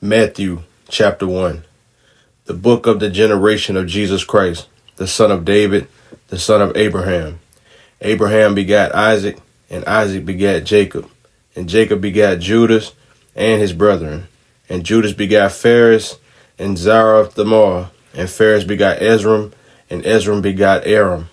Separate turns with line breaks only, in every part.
Matthew chapter 1. The book of the generation of Jesus Christ, the son of David, the son of Abraham. Abraham begat Isaac, and Isaac begat Jacob, and Jacob begat Judas and his brethren. And Judas begat Phares and Zerah Thamar, and Phares begat Ezram, and Ezram begat Aram.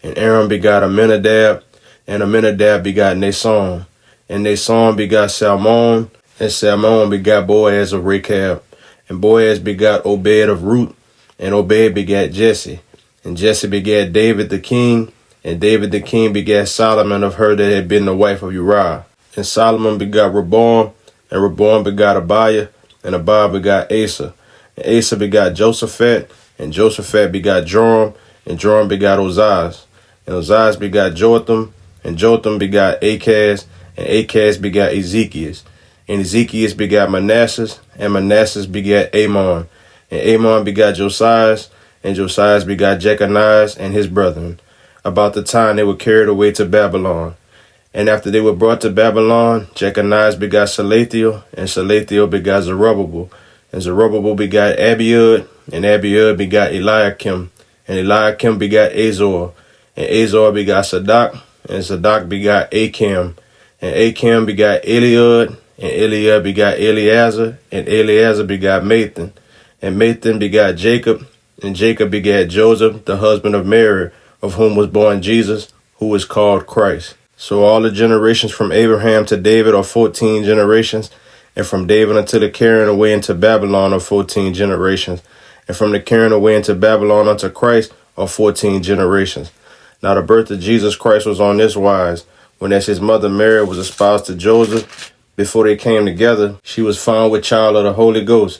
And Aram begat Amminadab, and Amminadab begat Nason, and Nason begat Salmon, and Salmon begat Boaz of Rechab, and Boaz begat Obed of Ruth, and Obed begat Jesse, and Jesse begat David the king, and David the king begat Solomon of her that had been the wife of Uriah. And Solomon begat Rehoboam, and Rehoboam begat Abiah, and Abiah begat Asa, and Asa begat Josaphat, and Josaphat begat Joram, and Joram begat Ozias, and Ozias begat Jotham, and Jotham begat Achaz, and Achaz begat Ezekias, and Ezekias begat Manasseh, and Manasseh begat Amon, and Amon begat Josias, and Josias begat Jeconiah and his brethren, about the time they were carried away to Babylon. And after they were brought to Babylon, Jeconiah begat Salathiel, and Salathiel begat Zerubbabel, and Zerubbabel begat Abiud, and Abiud begat Eliakim, and Eliakim begat Azor, and Azor begat Sadak, and Sadak begat Achim, and Achim begat Eliud, and Eliud begat Eleazar, and Eleazar begat Mathan, and Mathan begat Jacob, and Jacob begat Joseph, the husband of Mary, of whom was born Jesus, who is called Christ. So all the generations from Abraham to David are 14 generations, and from David unto the carrying away into Babylon are 14 generations, and from the carrying away into Babylon unto Christ are 14 generations. Now the birth of Jesus Christ was on this wise: when as his mother Mary was espoused to Joseph, before they came together, she was found with child of the Holy Ghost.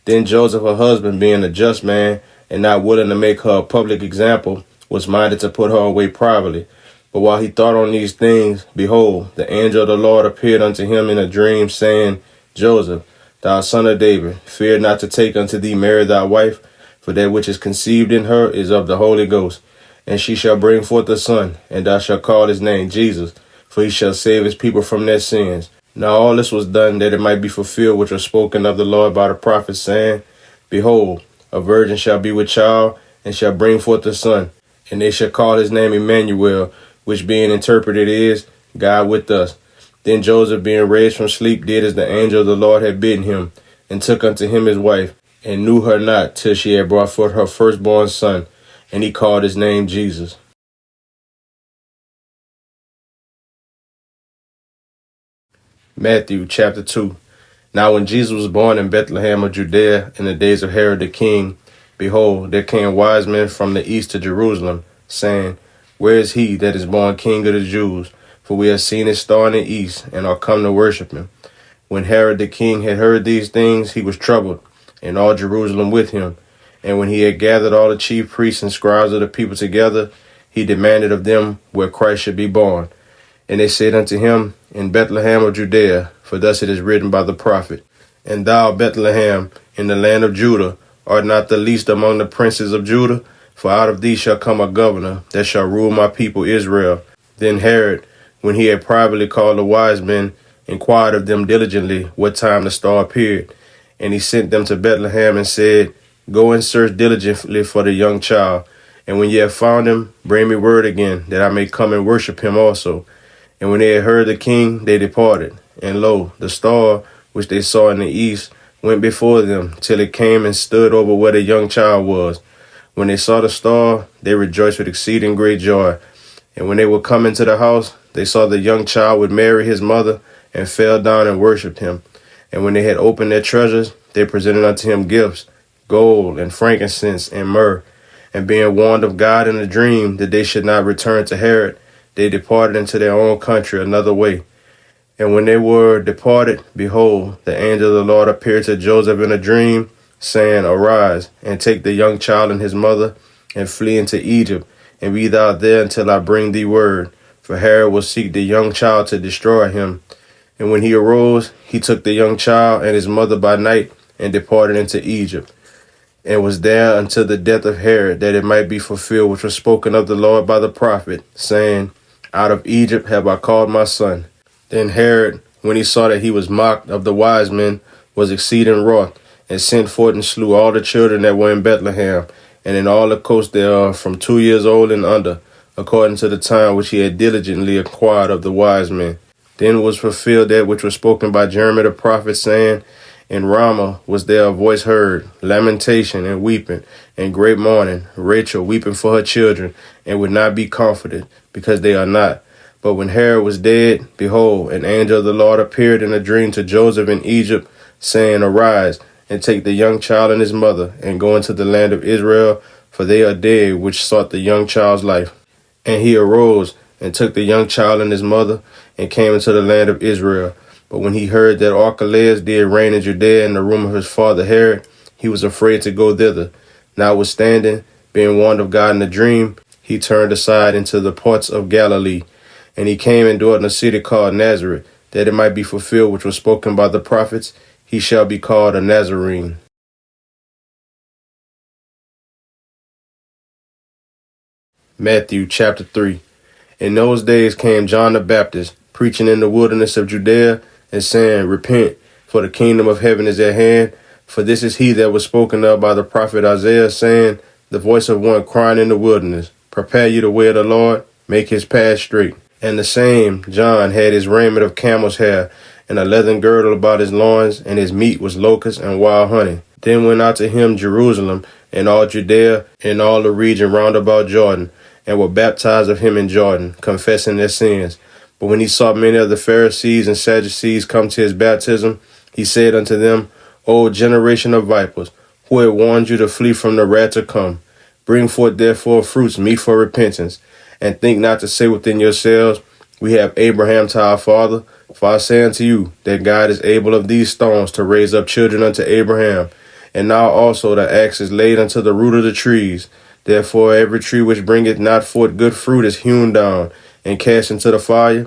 Then Joseph, her husband, being a just man, and not willing to make her a public example, was minded to put her away privately. But while he thought on these things, behold, the angel of the Lord appeared unto him in a dream, saying, Joseph, thou son of David, fear not to take unto thee Mary thy wife, for that which is conceived in her is of the Holy Ghost. And she shall bring forth a son, and thou shalt call his name Jesus, for he shall save his people from their sins. Now all this was done that it might be fulfilled which was spoken of the Lord by the prophet, saying, Behold, a virgin shall be with child, and shall bring forth a son, and they shall call his name Emmanuel, which being interpreted is, God with us. Then Joseph, being raised from sleep, did as the angel of the Lord had bidden him, and took unto him his wife, and knew her not till she had brought forth her firstborn son, and he called his name Jesus. Matthew chapter 2. Now when Jesus was born in Bethlehem of Judea in the days of Herod the king, behold, there came wise men from the east to Jerusalem, saying, Where is he that is born King of the Jews? For we have seen his star in the east, and are come to worship him. When Herod the king had heard these things, he was troubled, and all Jerusalem with him. And when he had gathered all the chief priests and scribes of the people together, he demanded of them where Christ should be born. And they said unto him, In Bethlehem of Judea, for thus it is written by the prophet, And thou, Bethlehem, in the land of Judah, art not the least among the princes of Judah, for out of thee shall come a governor that shall rule my people Israel. Then Herod, when he had privately called the wise men, inquired of them diligently what time the star appeared. And he sent them to Bethlehem and said, Go and search diligently for the young child, and when ye have found him, bring me word again, that I may come and worship him also. And when they had heard the king, they departed. And lo, the star which they saw in the east went before them, till it came and stood over where the young child was. When they saw the star, they rejoiced with exceeding great joy. And when they were come into the house, they saw the young child with Mary his mother, and fell down and worshipped him. And when they had opened their treasures, they presented unto him gifts, gold, and frankincense, and myrrh. And being warned of God in a dream that they should not return to Herod, they departed into their own country another way. And when they were departed, behold, the angel of the Lord appeared to Joseph in a dream, saying, Arise, and take the young child and his mother, and flee into Egypt, and be thou there until I bring thee word. For Herod will seek the young child to destroy him. And when he arose, he took the young child and his mother by night, and departed into Egypt, and was there until the death of Herod, that it might be fulfilled which was spoken of the Lord by the prophet, saying, Out of Egypt have I called my son. Then Herod, when he saw that he was mocked of the wise men, was exceeding wroth, and sent forth and slew all the children that were in Bethlehem, and in all the coast thereof, from 2 years old and under, according to the time which he had diligently acquired of the wise men. Then was fulfilled that which was spoken by Jeremiah the prophet, saying, In Ramah was there a voice heard, lamentation and weeping, and great mourning, Rachel weeping for her children, and would not be comforted, because they are not. But when Herod was dead, behold, an angel of the Lord appeared in a dream to Joseph in Egypt, saying, Arise, and take the young child and his mother, and go into the land of Israel, for they are dead which sought the young child's life. And he arose, and took the young child and his mother, and came into the land of Israel. But when he heard that Archelaus did reign in Judea in the room of his father Herod, he was afraid to go thither. Notwithstanding, being warned of God in a dream, he turned aside into the parts of Galilee. And he came and dwelt in a city called Nazareth, that it might be fulfilled which was spoken by the prophets, He shall be called a Nazarene. Matthew chapter 3. In those days came John the Baptist, preaching in the wilderness of Judea, and saying, Repent, for the kingdom of heaven is at hand. For this is he that was spoken of by the prophet Isaiah, saying, The voice of one crying in the wilderness, Prepare ye the way of the Lord, make his path straight. And the same John had his raiment of camel's hair, and a leathern girdle about his loins, and his meat was locusts and wild honey. Then went out to him Jerusalem, and all Judea, and all the region round about Jordan, and were baptized of him in Jordan, confessing their sins. But when he saw many of the Pharisees and Sadducees come to his baptism, he said unto them, O generation of vipers, who had warned you to flee from the wrath to come? Bring forth therefore fruits meet for repentance, and think not to say within yourselves, We have Abraham to our father. For I say unto you, that God is able of these stones to raise up children unto Abraham. And now also the axe is laid unto the root of the trees. Therefore every tree which bringeth not forth good fruit is hewn down, and cast into the fire.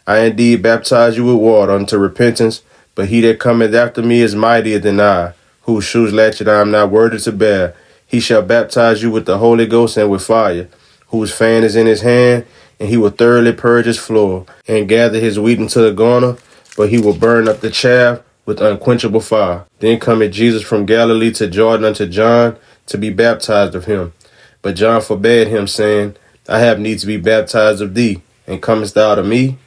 I indeed baptize you with water unto repentance, but he that cometh after me is mightier than I, whose shoes latchet I am not worthy to bear. He shall baptize you with the Holy Ghost and with fire, whose fan is in his hand, and he will thoroughly purge his floor, and gather his wheat into the garner, but he will burn up the chaff with unquenchable fire. Then cometh Jesus from Galilee to Jordan unto John, to be baptized of him. But John forbade him, saying, I have need to be baptized of thee, and comest thou to me?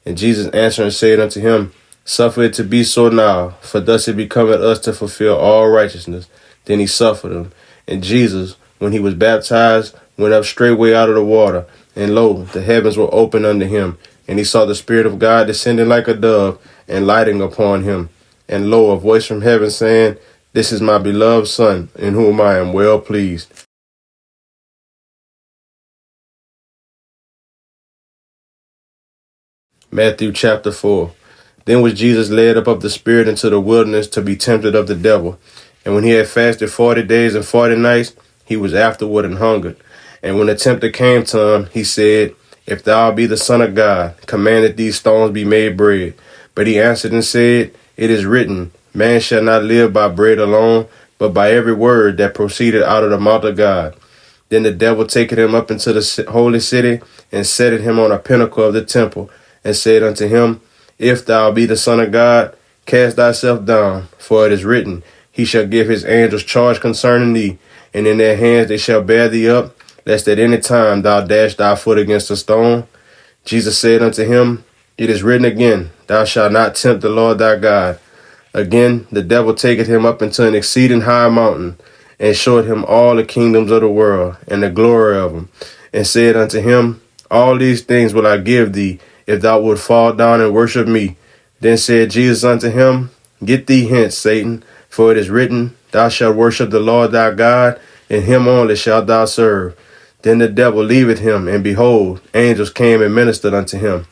And Jesus answering said unto him, Suffer it to be so now, for thus it becometh us to fulfill all righteousness. Then he suffered him. And Jesus, when he was baptized, went up straightway out of the water, and lo, the heavens were opened unto him, and he saw the Spirit of God descending like a dove, and lighting upon him. And lo, a voice from heaven saying, This is my beloved Son, in whom I am well pleased. Matthew chapter 4. Then was Jesus led up of the Spirit into the wilderness to be tempted of the devil. And when he had fasted 40 days and 40 nights, he was afterward and hungered. And when the tempter came to him, he said, If thou be the Son of God, command that these stones be made bread. But he answered and said, It is written, Man shall not live by bread alone, but by every word that proceeded out of the mouth of God. Then the devil taketh him up into the holy city, and setteth him on a pinnacle of the temple, and said unto him, If thou be the Son of God, cast thyself down, for it is written, He shall give his angels charge concerning thee, and in their hands they shall bear thee up, lest at any time thou dash thy foot against a stone. Jesus said unto him, It is written again, Thou shalt not tempt the Lord thy God. Again the devil taketh him up into an exceeding high mountain, and showed him all the kingdoms of the world, and the glory of them, and said unto him, All these things will I give thee, if thou wilt fall down and worship me. Then said Jesus unto him, Get thee hence, Satan, for it is written, Thou shalt worship the Lord thy God, and him only shalt thou serve. Then the devil leaveth him, and behold, angels came and ministered unto him.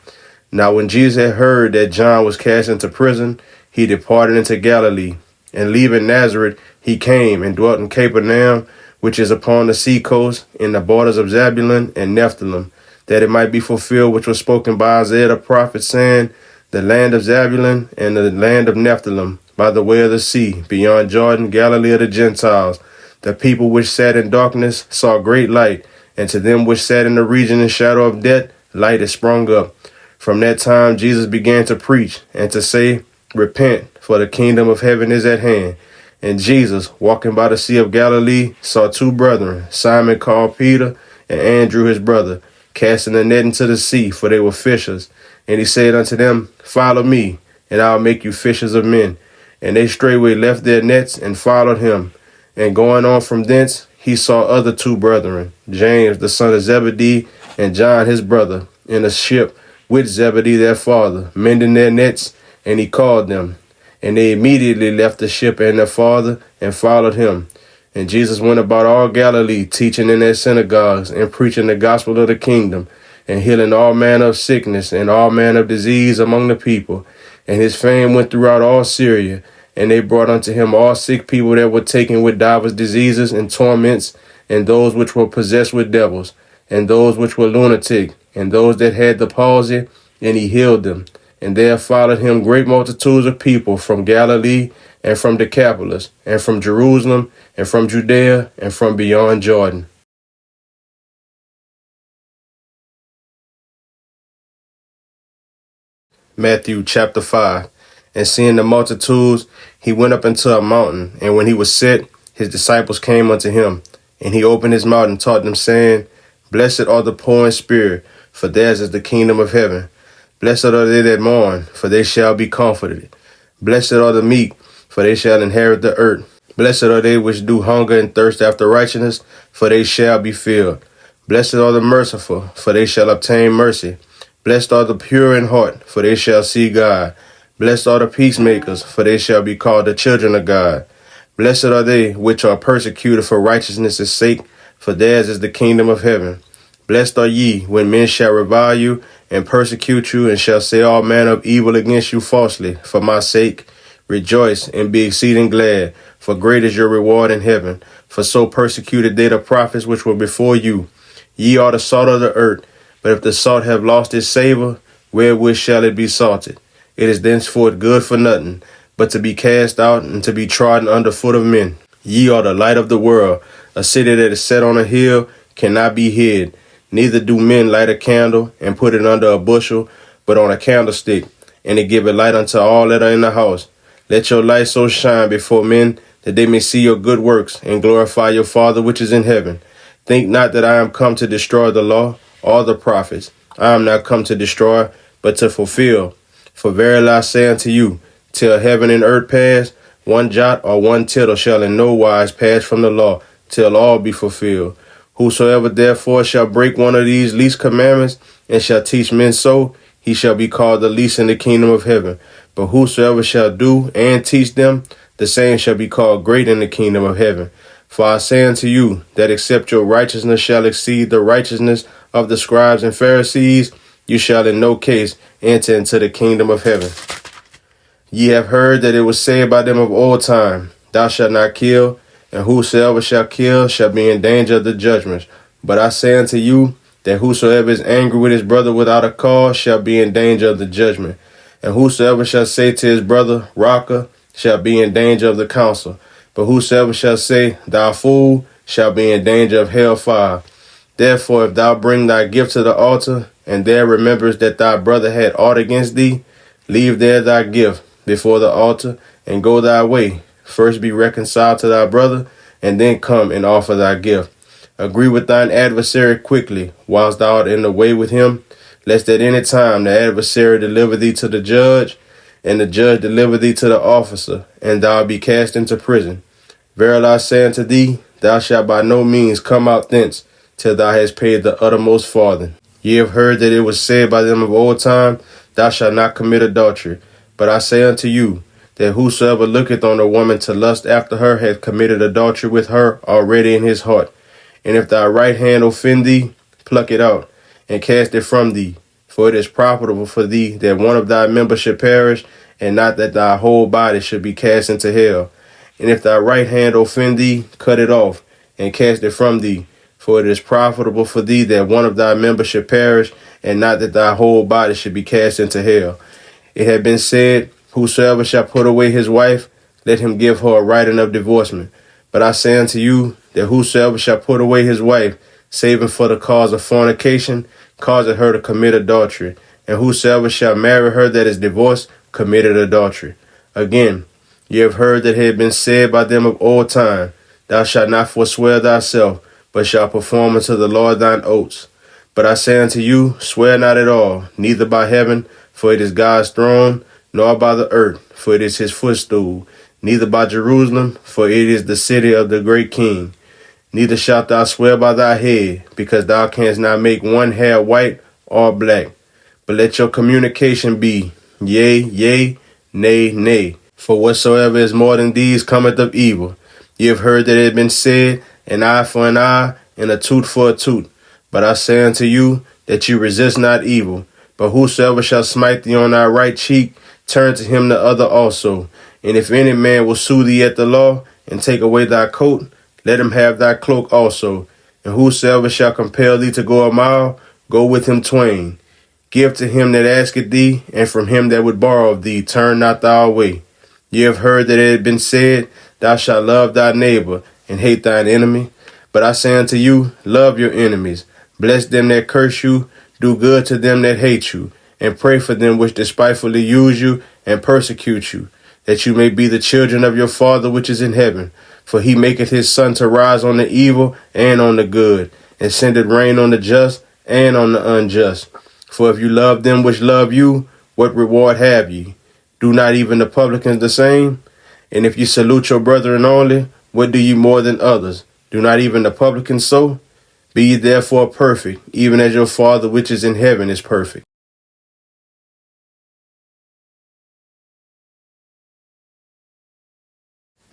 Now when Jesus had heard that John was cast into prison, he departed into Galilee. And leaving Nazareth, he came and dwelt in Capernaum, which is upon the sea coast, in the borders of Zebulun and Nephthalim, that it might be fulfilled which was spoken by Isaiah the prophet, saying, The land of Zebulun and the land of Nephthalim, by the way of the sea, beyond Jordan, Galilee of the Gentiles. The people which sat in darkness saw great light, and to them which sat in the region and shadow of death, light is sprung up. From that time Jesus began to preach, and to say, Repent, for the kingdom of heaven is at hand. And Jesus, walking by the sea of Galilee, saw two brethren, Simon called Peter, and Andrew his brother, casting a net into the sea, for they were fishers. And he said unto them, Follow me, and I'll make you fishers of men. And they straightway left their nets and followed him. And going on from thence, he saw other two brethren, James the son of Zebedee, and John his brother, in a ship with Zebedee their father, mending their nets, and he called them. And they immediately left the ship and their father, and followed him. And Jesus went about all Galilee, teaching in their synagogues, and preaching the gospel of the kingdom, and healing all manner of sickness and all manner of disease among the people. And his fame went throughout all Syria. And they brought unto him all sick people that were taken with divers diseases and torments, and those which were possessed with devils, and those which were lunatic, and those that had the palsy, and he healed them. And there followed him great multitudes of people from Galilee, and from Decapolis, and from Jerusalem, and from Judea, and from beyond Jordan. Matthew chapter 5. And seeing the multitudes, he went up into a mountain, and when he was set, his disciples came unto him. And he opened his mouth and taught them, saying, Blessed are the poor in spirit, for theirs is the kingdom of heaven. Blessed are they that mourn, for they shall be comforted. Blessed are the meek, for they shall inherit the earth. Blessed are they which do hunger and thirst after righteousness, for they shall be filled. Blessed are the merciful, for they shall obtain mercy. Blessed are the pure in heart, for they shall see God. Blessed are the peacemakers, for they shall be called the children of God. Blessed are they which are persecuted for righteousness' sake, for theirs is the kingdom of heaven. Blessed are ye when men shall revile you, and persecute you, and shall say all manner of evil against you falsely, for my sake. Rejoice and be exceeding glad, for great is your reward in heaven. For so persecuted they the prophets which were before you. Ye are the salt of the earth, but if the salt have lost its savor, wherewith shall it be salted? It is thenceforth good for nothing, but to be cast out and to be trodden under foot of men. Ye are the light of the world. A city that is set on a hill cannot be hid. Neither do men light a candle and put it under a bushel, but on a candlestick, and it giveth light unto all that are in the house. Let your light so shine before men, that they may see your good works, and glorify your Father which is in heaven. Think not that I am come to destroy the law or the prophets. I am not come to destroy, but to fulfill. For verily I say unto you, till heaven and earth pass, one jot or one tittle shall in no wise pass from the law, till all be fulfilled. Whosoever therefore shall break one of these least commandments, and shall teach men so, he shall be called the least in the kingdom of heaven. But whosoever shall do and teach them, the same shall be called great in the kingdom of heaven. For I say unto you, that except your righteousness shall exceed the righteousness of the scribes and Pharisees, you shall in no case enter into the kingdom of heaven. Ye have heard that it was said by them of old time, Thou shalt not kill, and whosoever shall kill shall be in danger of the judgments. But I say unto you, that whosoever is angry with his brother without a cause shall be in danger of the judgment. And whosoever shall say to his brother, Raca, shall be in danger of the council. But whosoever shall say, Thou fool, shall be in danger of hell fire. Therefore, if thou bring thy gift to the altar, and there rememberest that thy brother had aught against thee, leave there thy gift before the altar, and go thy way. First be reconciled to thy brother, and then come and offer thy gift. Agree with thine adversary quickly, whilst thou art in the way with him, lest at any time the adversary deliver thee to the judge, and the judge deliver thee to the officer, and thou be cast into prison. Verily I say unto thee, thou shalt by no means come out thence, till thou hast paid the uttermost farthing. Ye have heard that it was said by them of old time, Thou shalt not commit adultery. But I say unto you, that whosoever looketh on a woman to lust after her hath committed adultery with her already in his heart. And if thy right hand offend thee, pluck it out, and cast it from thee. For it is profitable for thee that one of thy members should perish, and not that thy whole body should be cast into hell. And if thy right hand offend thee, cut it off, and cast it from thee. For it is profitable for thee that one of thy members should perish, and not that thy whole body should be cast into hell. It had been said, Whosoever shall put away his wife, let him give her a writing of divorcement. But I say unto you, that whosoever shall put away his wife, saving for the cause of fornication, causeth her to commit adultery. And whosoever shall marry her that is divorced, committed adultery. Again, ye have heard that it had been said by them of old time, Thou shalt not forswear thyself, but shalt perform unto the Lord thine oaths. But I say unto you, swear not at all, neither by heaven, for it is God's throne, nor by the earth, for it is his footstool, neither by Jerusalem, for it is the city of the great king. Neither shalt thou swear by thy head, because thou canst not make one hair white or black. But let your communication be, yea, yea, nay, nay. For whatsoever is more than these cometh of evil. Ye have heard that it had been said, an eye for an eye, and a tooth for a tooth. But I say unto you, that you resist not evil. But whosoever shall smite thee on thy right cheek, turn to him the other also. And if any man will sue thee at the law, and take away thy coat, let him have thy cloak also. And whosoever shall compel thee to go a mile, go with him twain. Give to him that asketh thee, and from him that would borrow of thee, turn not thou away. Ye have heard that it had been said, Thou shalt love thy neighbor, and hate thine enemy. But I say unto you, love your enemies, bless them that curse you, do good to them that hate you, and pray for them which despitefully use you and persecute you, that you may be the children of your Father which is in heaven. For he maketh his sun to rise on the evil and on the good, and sendeth rain on the just and on the unjust. For if you love them which love you, what reward have ye? Do not even the publicans the same? And if you salute your brethren only, what do ye more than others? Do not even the publicans so? Be ye therefore perfect, even as your Father which is in heaven is perfect.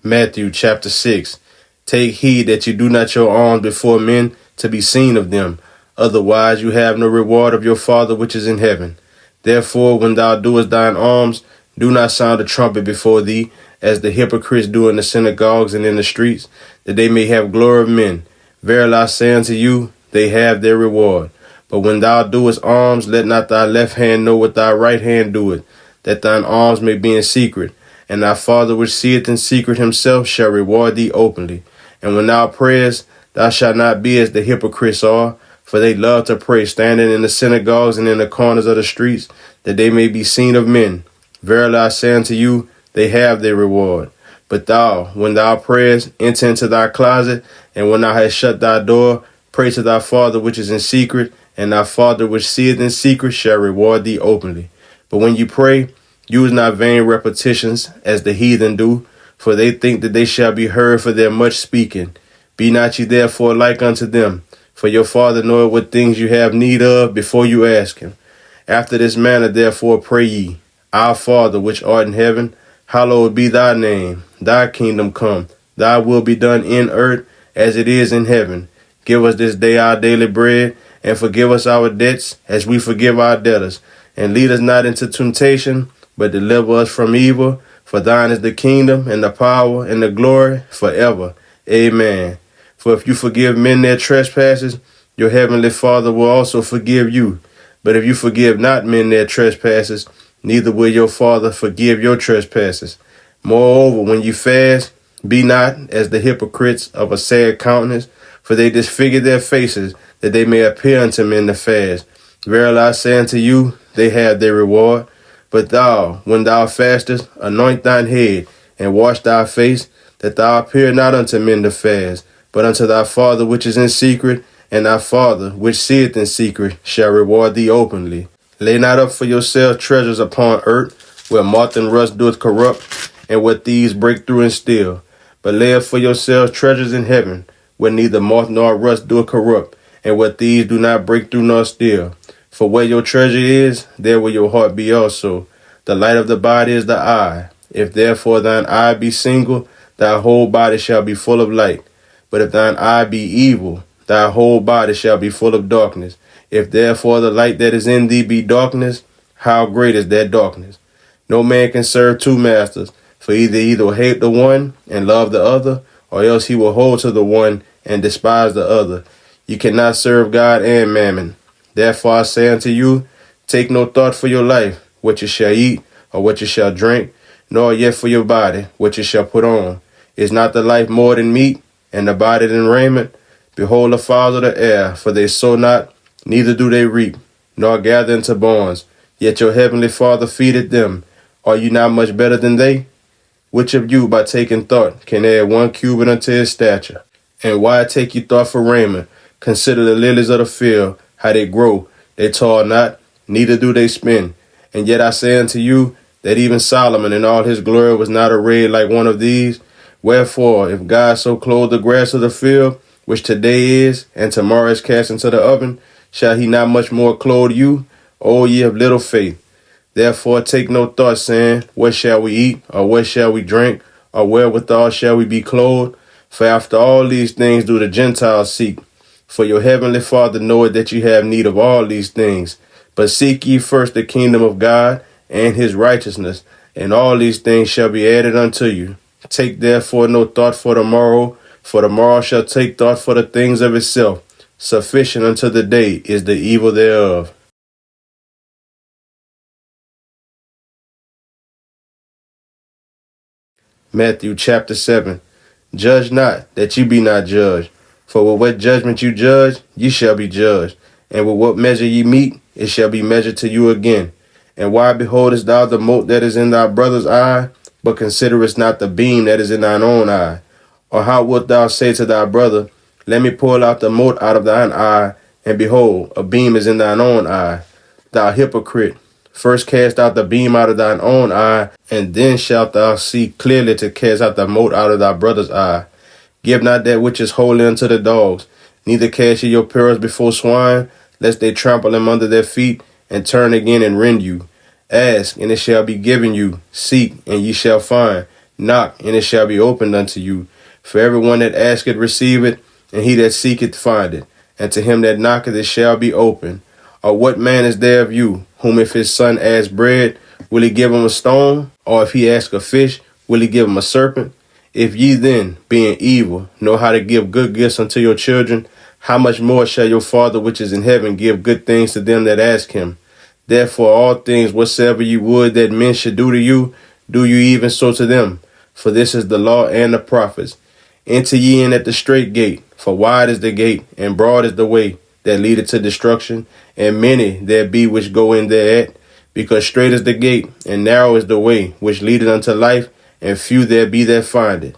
Matthew chapter 6. Take heed that you do not your alms before men to be seen of them. Otherwise you have no reward of your Father which is in heaven. Therefore, when thou doest thine alms, do not sound a trumpet before thee, as the hypocrites do in the synagogues and in the streets, that they may have glory of men. Verily I say unto you, they have their reward. But when thou doest alms, let not thy left hand know what thy right hand doeth, that thine alms may be in secret. And thy Father which seeth in secret himself shall reward thee openly. And when thou prayest, thou shalt not be as the hypocrites are, for they love to pray standing in the synagogues and in the corners of the streets, that they may be seen of men. Verily I say unto you, they have their reward. But thou, when thou prayest, enter into thy closet, and when thou hast shut thy door, pray to thy Father which is in secret, and thy Father which seeth in secret shall reward thee openly. But when you pray, use not vain repetitions, as the heathen do, for they think that they shall be heard for their much speaking. Be not ye therefore like unto them, for your Father knoweth what things you have need of before you ask him. After this manner therefore pray ye, Our Father which art in heaven, hallowed be thy name. Thy kingdom come, thy will be done in earth as it is in heaven. Give us this day our daily bread, and forgive us our debts as we forgive our debtors. And lead us not into temptation, but deliver us from evil. For thine is the kingdom, and the power, and the glory, forever. Amen. For if you forgive men their trespasses, your heavenly Father will also forgive you. But if you forgive not men their trespasses, neither will your Father forgive your trespasses. Moreover, when you fast, be not as the hypocrites of a sad countenance, for they disfigure their faces, that they may appear unto men to fast. Verily I say unto you, they have their reward. But thou, when thou fastest, anoint thine head, and wash thy face, that thou appear not unto men to fast, but unto thy Father which is in secret, and thy Father which seeth in secret shall reward thee openly. Lay not up for yourselves treasures upon earth, where moth and rust doeth corrupt, and where thieves break through and steal. But lay up for yourselves treasures in heaven, where neither moth nor rust doeth corrupt, and where thieves do not break through nor steal. For where your treasure is, there will your heart be also. The light of the body is the eye. If therefore thine eye be single, thy whole body shall be full of light. But if thine eye be evil, thy whole body shall be full of darkness. If therefore the light that is in thee be darkness, how great is that darkness? No man can serve two masters, for either will hate the one and love the other, or else he will hold to the one and despise the other. You cannot serve God and mammon. Therefore I say unto you, take no thought for your life, what you shall eat, or what you shall drink, nor yet for your body, what you shall put on. Is not the life more than meat, and the body than raiment? Behold the fowls of the air, for they sow not, neither do they reap, nor gather into barns, yet your heavenly Father feedeth them. Are you not much better than they? Which of you, by taking thought, can add 1 cubit unto his stature? And why take ye thought for raiment? Consider the lilies of the field, how they grow. They toil not, neither do they spin. And yet I say unto you, that even Solomon in all his glory was not arrayed like one of these. Wherefore, if God so clothe the grass of the field, which today is, and tomorrow is cast into the oven, shall he not much more clothe you, O ye of little faith? Therefore take no thought, saying, what shall we eat, or what shall we drink, or wherewithal shall we be clothed? For after all these things do the Gentiles seek. For your heavenly Father knoweth that you have need of all these things. But seek ye first the kingdom of God and his righteousness, and all these things shall be added unto you. Take therefore no thought for tomorrow, for tomorrow shall take thought for the things of itself. Sufficient unto the day is the evil thereof. Matthew chapter 7. Judge not, that ye be not judged. For with what judgment you judge, ye shall be judged. And with what measure ye mete, it shall be measured to you again. And why beholdest thou the mote that is in thy brother's eye, but considerest not the beam that is in thine own eye? Or how wilt thou say to thy brother, let me pull out the mote out of thine eye, and behold, a beam is in thine own eye? Thou hypocrite, first cast out the beam out of thine own eye, and then shalt thou see clearly to cast out the mote out of thy brother's eye. Give not that which is holy unto the dogs, neither cast ye your pearls before swine, lest they trample them under their feet, and turn again and rend you. Ask, and it shall be given you. Seek, and ye shall find. Knock, and it shall be opened unto you. For everyone that asketh receiveth, and he that seeketh findeth, and to him that knocketh it shall be opened. Or what man is there of you, whom if his son ask bread, will he give him a stone? Or if he ask a fish, will he give him a serpent? If ye then, being evil, know how to give good gifts unto your children, how much more shall your Father which is in heaven give good things to them that ask him? Therefore all things whatsoever you would that men should do to you, do you even so to them. For this is the law and the prophets. Enter ye in at the strait gate, for wide is the gate, and broad is the way that leadeth to destruction, and many there be which go in thereat. Because strait is the gate, and narrow is the way which leadeth unto life, and few there be that find it.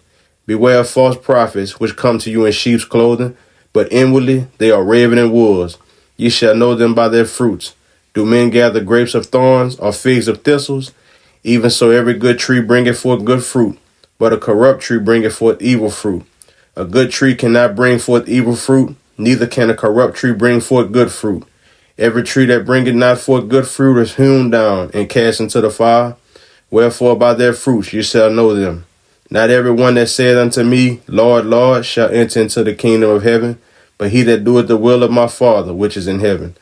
Beware of false prophets, which come to you in sheep's clothing, but inwardly they are ravening wolves. Ye shall know them by their fruits. Do men gather grapes of thorns, or figs of thistles? Even so every good tree bringeth forth good fruit, but a corrupt tree bringeth forth evil fruit. A good tree cannot bring forth evil fruit, neither can a corrupt tree bring forth good fruit. Every tree that bringeth not forth good fruit is hewn down and cast into the fire. Wherefore by their fruits ye shall know them. Not every one that saith unto me, Lord, Lord, shall enter into the kingdom of heaven, but he that doeth the will of my Father which is in heaven.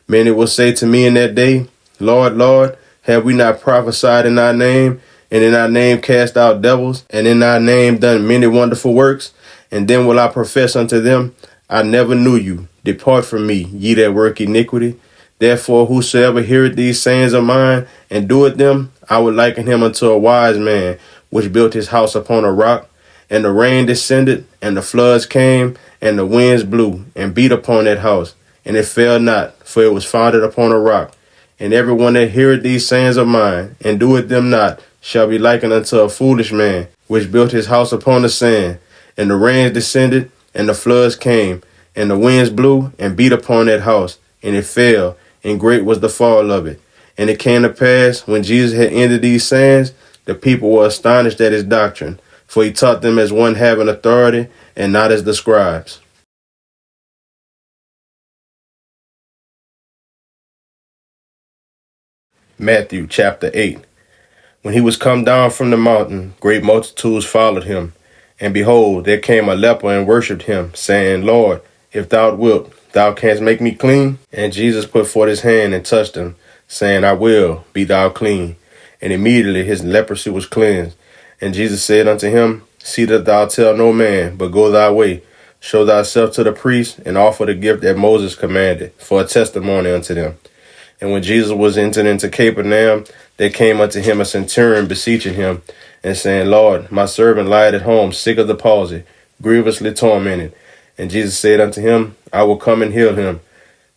Many will say to me in that day, Lord, Lord, have we not prophesied in thy name, and in thy name cast out devils, and in thy name done many wonderful works? And then will I profess unto them, I never knew you. Depart from me, ye that work iniquity. Therefore whosoever heareth these sayings of mine, and doeth them, I would liken him unto a wise man, which built his house upon a rock. And the rain descended, and the floods came, and the winds blew, and beat upon that house. And it fell not, for it was founded upon a rock. And everyone that heareth these sayings of mine, and doeth them not, shall be likened unto a foolish man, which built his house upon the sand. And the rains descended, and the floods came, and the winds blew, and beat upon that house. And it fell, and great was the fall of it. And it came to pass, when Jesus had ended these sayings, the people were astonished at his doctrine, for he taught them as one having authority, and not as the scribes. Matthew chapter 8. When he was come down from the mountain, great multitudes followed him. And behold, there came a leper and worshipped him, saying, Lord, if thou wilt, thou canst make me clean. And Jesus put forth his hand and touched him, saying, I will, be thou clean. And immediately his leprosy was cleansed. And Jesus said unto him, See that thou tell no man, but go thy way. Show thyself to the priest, and offer the gift that Moses commanded, for a testimony unto them. And when Jesus was entered into Capernaum, there came unto him a centurion beseeching him, and saying, Lord, my servant lieth at home, sick of the palsy, grievously tormented. And Jesus said unto him, I will come and heal him.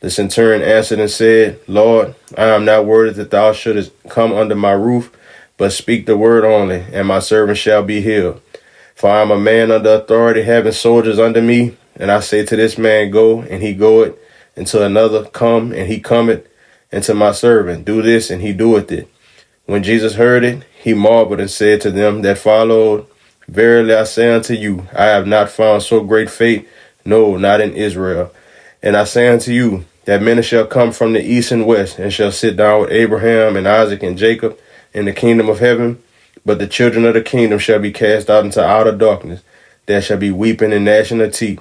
The centurion answered and said, Lord, I am not worthy that thou shouldest come under my roof, but speak the word only, and my servant shall be healed. For I am a man under authority, having soldiers under me, and I say to this man, go, and he goeth, and to another, come, and he cometh, and to my servant, do this, and he doeth it. When Jesus heard it, he marveled and said to them that followed, verily I say unto you, I have not found so great faith, no, not in Israel. And I say unto you, that many shall come from the east and west, and shall sit down with Abraham and Isaac and Jacob in the kingdom of heaven. But the children of the kingdom shall be cast out into outer darkness. There shall be weeping and gnashing of teeth.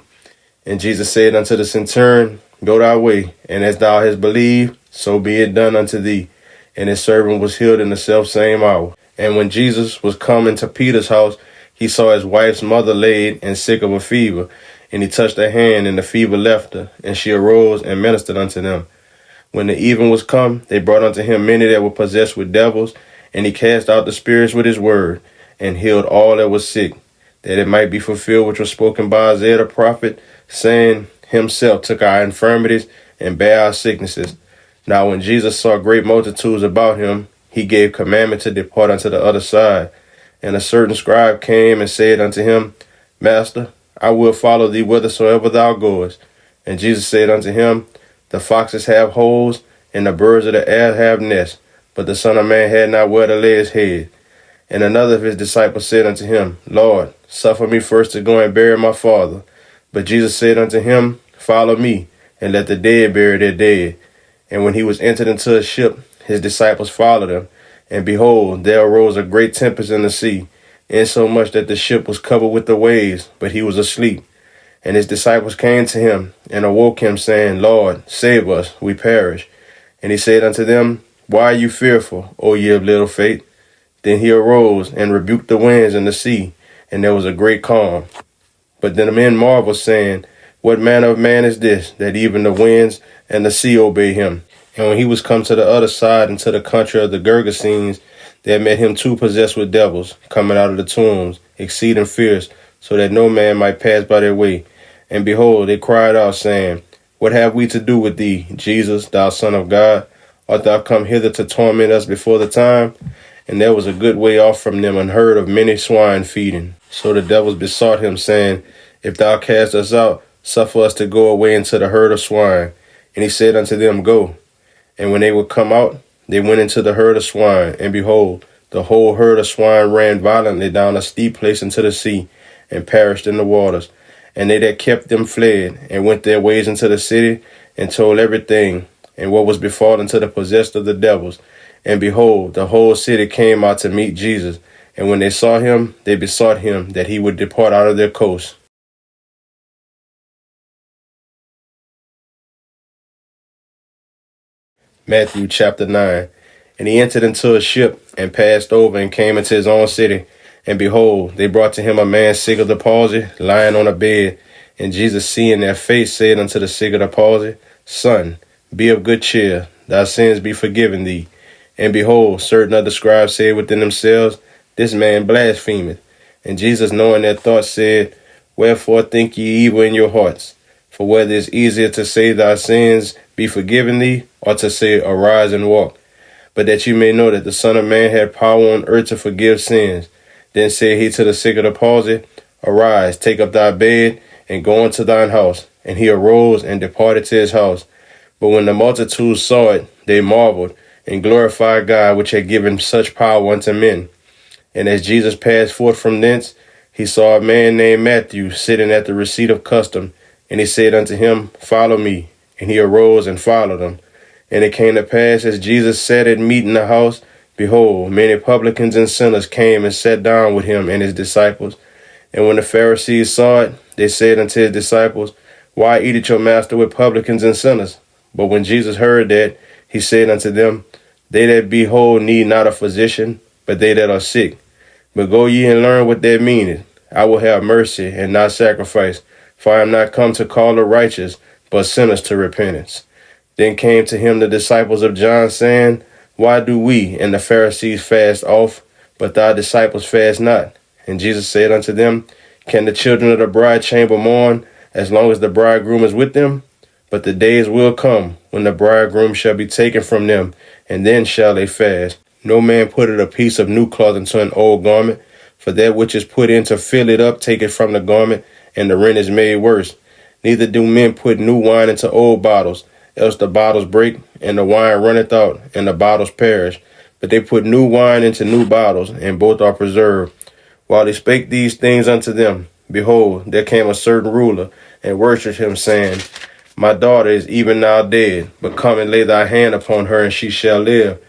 And Jesus said unto the centurion, go thy way, and as thou hast believed, so be it done unto thee. And his servant was healed in the selfsame hour. And when Jesus was come into Peter's house, he saw his wife's mother laid and sick of a fever. And he touched her hand, and the fever left her, and she arose and ministered unto them. When the even was come, they brought unto him many that were possessed with devils, and he cast out the spirits with his word, and healed all that was sick, that it might be fulfilled which was spoken by Isaiah the prophet, saying, himself took our infirmities and bare our sicknesses. Now when Jesus saw great multitudes about him, he gave commandment to depart unto the other side. And a certain scribe came and said unto him, Master, I will follow thee whithersoever thou goest. And Jesus said unto him, the foxes have holes, and the birds of the air have nests, but the Son of Man had not where to lay his head. And another of his disciples said unto him, Lord, suffer me first to go and bury my father. But Jesus said unto him, follow me, and let the dead bury their dead. And when he was entered into a ship, his disciples followed him. And behold, there arose a great tempest in the sea, insomuch that the ship was covered with the waves, but he was asleep. And his disciples came to him, and awoke him, saying, Lord, save us, we perish. And he said unto them, why are you fearful, O ye of little faith? Then he arose, and rebuked the winds and the sea, and there was a great calm. But then the men marveled, saying, what manner of man is this, that even the winds and the sea obey him? And when he was come to the other side, into the country of the Gergesenes, there met him two possessed with devils, coming out of the tombs, exceeding fierce, so that no man might pass by their way. And behold, they cried out, saying, what have we to do with thee, Jesus, thou Son of God? Art thou come hither to torment us before the time? And there was a good way off from them an herd of many swine feeding. So the devils besought him, saying, if thou cast us out, suffer us to go away into the herd of swine. And he said unto them, go. And when they were come out, they went into the herd of swine, and behold, the whole herd of swine ran violently down a steep place into the sea, and perished in the waters. And they that kept them fled, and went their ways into the city, and told everything, and what was befallen to the possessed of the devils. And behold, the whole city came out to meet Jesus. And when they saw him, they besought him that he would depart out of their coast. Matthew chapter 9. And he entered into a ship, and passed over, and came into his own city. And behold, they brought to him a man sick of the palsy, lying on a bed. And Jesus, seeing their face, said unto the sick of the palsy, Son, be of good cheer, thy sins be forgiven thee. And behold, certain of the scribes said within themselves, this man blasphemeth. And Jesus, knowing their thoughts, said, wherefore think ye evil in your hearts? For whether it is easier to say thy sins be forgiven thee, or to say arise and walk? But that you may know that the Son of Man had power on earth to forgive sins. Then said he to the sick of the palsy, arise, take up thy bed, and go into thine house. And he arose and departed to his house. But when the multitude saw it, they marveled, and glorified God, which had given such power unto men. And as Jesus passed forth from thence, he saw a man named Matthew sitting at the receipt of custom. And he said unto him, follow me. And he arose and followed him. And it came to pass, as Jesus sat at meat in the house, behold, many publicans and sinners came and sat down with him and his disciples. And when the Pharisees saw it, they said unto his disciples, why eateth your master with publicans and sinners? But when Jesus heard that, he said unto them, they that be whole need not a physician, but they that are sick. But go ye and learn what that meaneth. I will have mercy and not sacrifice, for I am not come to call the righteous, but sinners to repentance. Then came to him the disciples of John, saying, why do we and the Pharisees fast oft, but thy disciples fast not? And Jesus said unto them, can the children of the bride chamber mourn, as long as the bridegroom is with them? But the days will come, when the bridegroom shall be taken from them, and then shall they fast. No man putteth a piece of new cloth into an old garment, for that which is put in to fill it up taketh from the garment, and the rent is made worse. Neither do men put new wine into old bottles, else the bottles break, and the wine runneth out, and the bottles perish. But they put new wine into new bottles, and both are preserved. While he spake these things unto them, behold, there came a certain ruler, and worshipped him, saying, My daughter is even now dead, but come and lay thy hand upon her, and she shall live.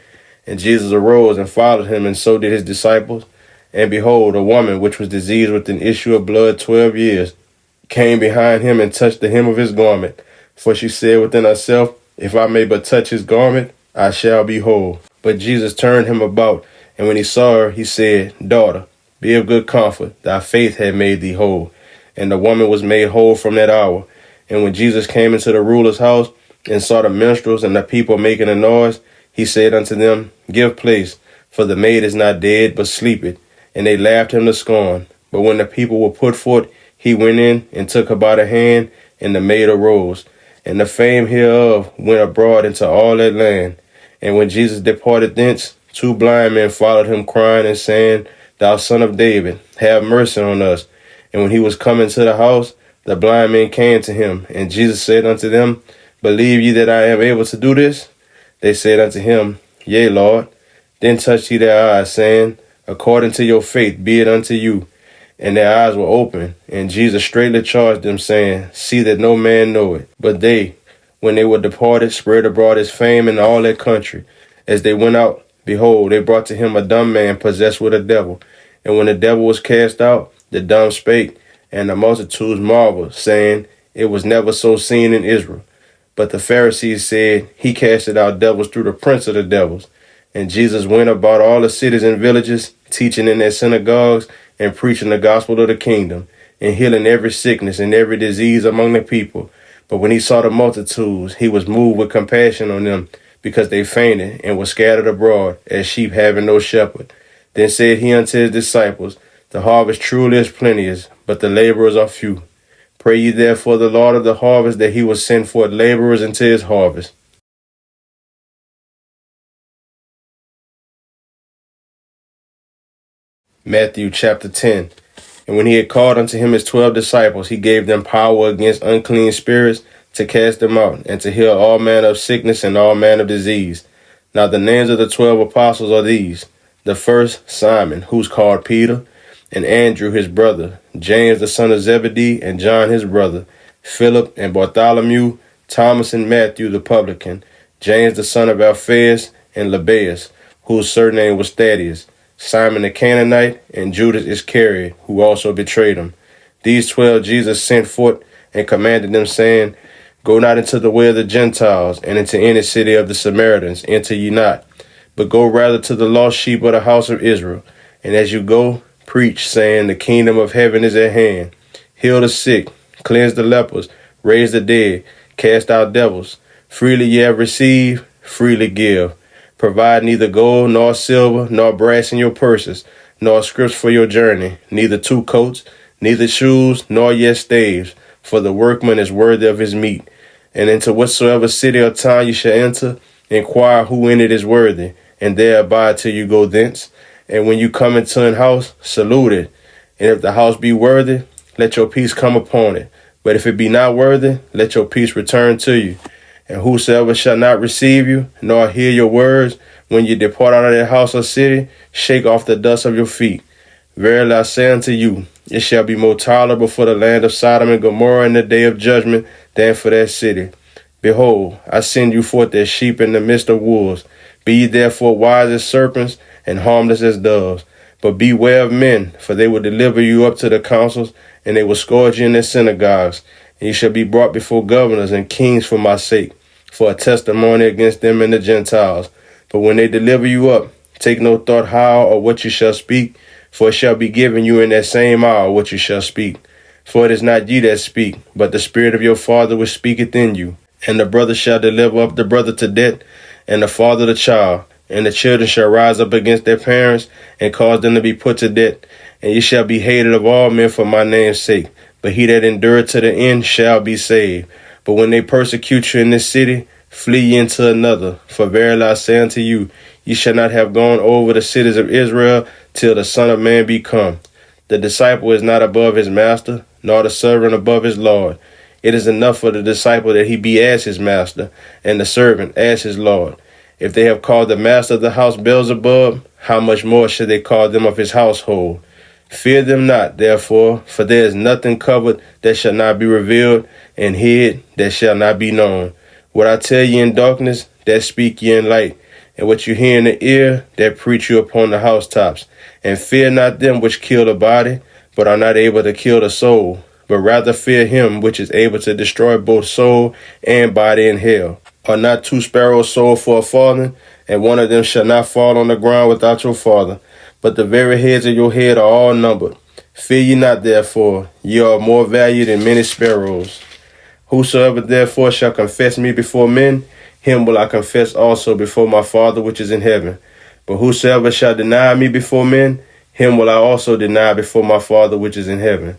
And Jesus arose and followed him, and so did his disciples. And behold, a woman which was diseased with an issue of blood 12 years came behind him and touched the hem of his garment. For she said within herself, If I may but touch his garment, I shall be whole. But Jesus turned him about, and when he saw her, he said, Daughter, be of good comfort, thy faith hath made thee whole. And the woman was made whole from that hour. And when Jesus came into the ruler's house, and saw the minstrels and the people making a noise, he said unto them, Give place, for the maid is not dead, but sleepeth. And they laughed him to scorn. But when the people were put forth, he went in and took her by the hand, and the maid arose. And the fame hereof went abroad into all that land. And when Jesus departed thence, 2 blind men followed him, crying and saying, Thou son of David, have mercy on us. And when he was come into the house, the blind men came to him. And Jesus said unto them, Believe ye that I am able to do this? They said unto him, Yea, Lord. Then touched he their eyes, saying, According to your faith be it unto you. And their eyes were open. And Jesus straightly charged them, saying, See that no man know it. But they, when they were departed, spread abroad his fame in all that country. As they went out, behold, they brought to him a dumb man possessed with a devil. And when the devil was cast out, the dumb spake, and the multitudes marveled, saying, It was never so seen in Israel. But the Pharisees said, He casted out devils through the prince of the devils. And Jesus went about all the cities and villages, teaching in their synagogues, and preaching the gospel of the kingdom, and healing every sickness and every disease among the people. But when he saw the multitudes, he was moved with compassion on them, because they fainted and were scattered abroad, as sheep having no shepherd. Then said he unto his disciples, The harvest truly is plenteous, but the laborers are few. Pray ye therefore the Lord of the harvest that he will send forth laborers into his harvest. Matthew chapter 10. And when he had called unto him his 12 disciples, he gave them power against unclean spirits to cast them out, and to heal all manner of sickness and all manner of disease. Now the names of the 12 apostles are these: the first, Simon, who's called Peter, and Andrew his brother, James the son of Zebedee, and John his brother, Philip and Bartholomew, Thomas and Matthew the publican, James the son of Alphaeus, and Lebbaeus, whose surname was Thaddeus, Simon the Canaanite, and Judas Iscariot, who also betrayed him. These 12 Jesus sent forth, and commanded them, saying, Go not into the way of the Gentiles, and into any city of the Samaritans enter ye not, but go rather to the lost sheep of the house of Israel. And as you go, preach, saying, The kingdom of heaven is at hand. Heal the sick, cleanse the lepers, raise the dead, cast out devils. Freely ye have received, freely give. Provide neither gold, nor silver, nor brass in your purses, nor scrips for your journey, neither 2 coats, neither shoes, nor yet staves, for the workman is worthy of his meat. And into whatsoever city or town you shall enter, inquire who in it is worthy, and there abide till you go thence. And when you come into an house, salute it. And if the house be worthy, let your peace come upon it. But if it be not worthy, let your peace return to you. And whosoever shall not receive you, nor hear your words, when you depart out of that house or city, shake off the dust of your feet. Verily I say unto you, it shall be more tolerable for the land of Sodom and Gomorrah in the day of judgment than for that city. Behold, I send you forth as sheep in the midst of wolves. Be ye therefore wise as serpents, and harmless as doves. But beware of men, for they will deliver you up to the councils, and they will scourge you in their synagogues. And you shall be brought before governors and kings for my sake, for a testimony against them and the Gentiles. But when they deliver you up, take no thought how or what you shall speak, for it shall be given you in that same hour what you shall speak. For it is not ye that speak, but the Spirit of your Father which speaketh in you. And the brother shall deliver up the brother to death, and the father the child. And the children shall rise up against their parents, and cause them to be put to death. And ye shall be hated of all men for my name's sake. But he that endureth to the end shall be saved. But when they persecute you in this city, flee ye into another. For verily I say unto you, ye shall not have gone over the cities of Israel till the Son of Man be come. The disciple is not above his master, nor the servant above his Lord. It is enough for the disciple that he be as his master, and the servant as his Lord. If they have called the master of the house Beelzebub, how much more should they call them of his household? Fear them not, therefore, for there is nothing covered that shall not be revealed, and hid that shall not be known. What I tell ye in darkness, that speak ye in light, and what you hear in the ear, that preach you upon the housetops. And fear not them which kill the body, but are not able to kill the soul, but rather fear him which is able to destroy both soul and body in hell. Are not 2 sparrows sold for a farthing, and one of them shall not fall on the ground without your Father? But the very hairs of your head are all numbered. Fear ye not, therefore, ye are more valued than many sparrows. Whosoever therefore shall confess me before men, him will I confess also before my Father which is in heaven. But whosoever shall deny me before men, him will I also deny before my Father which is in heaven.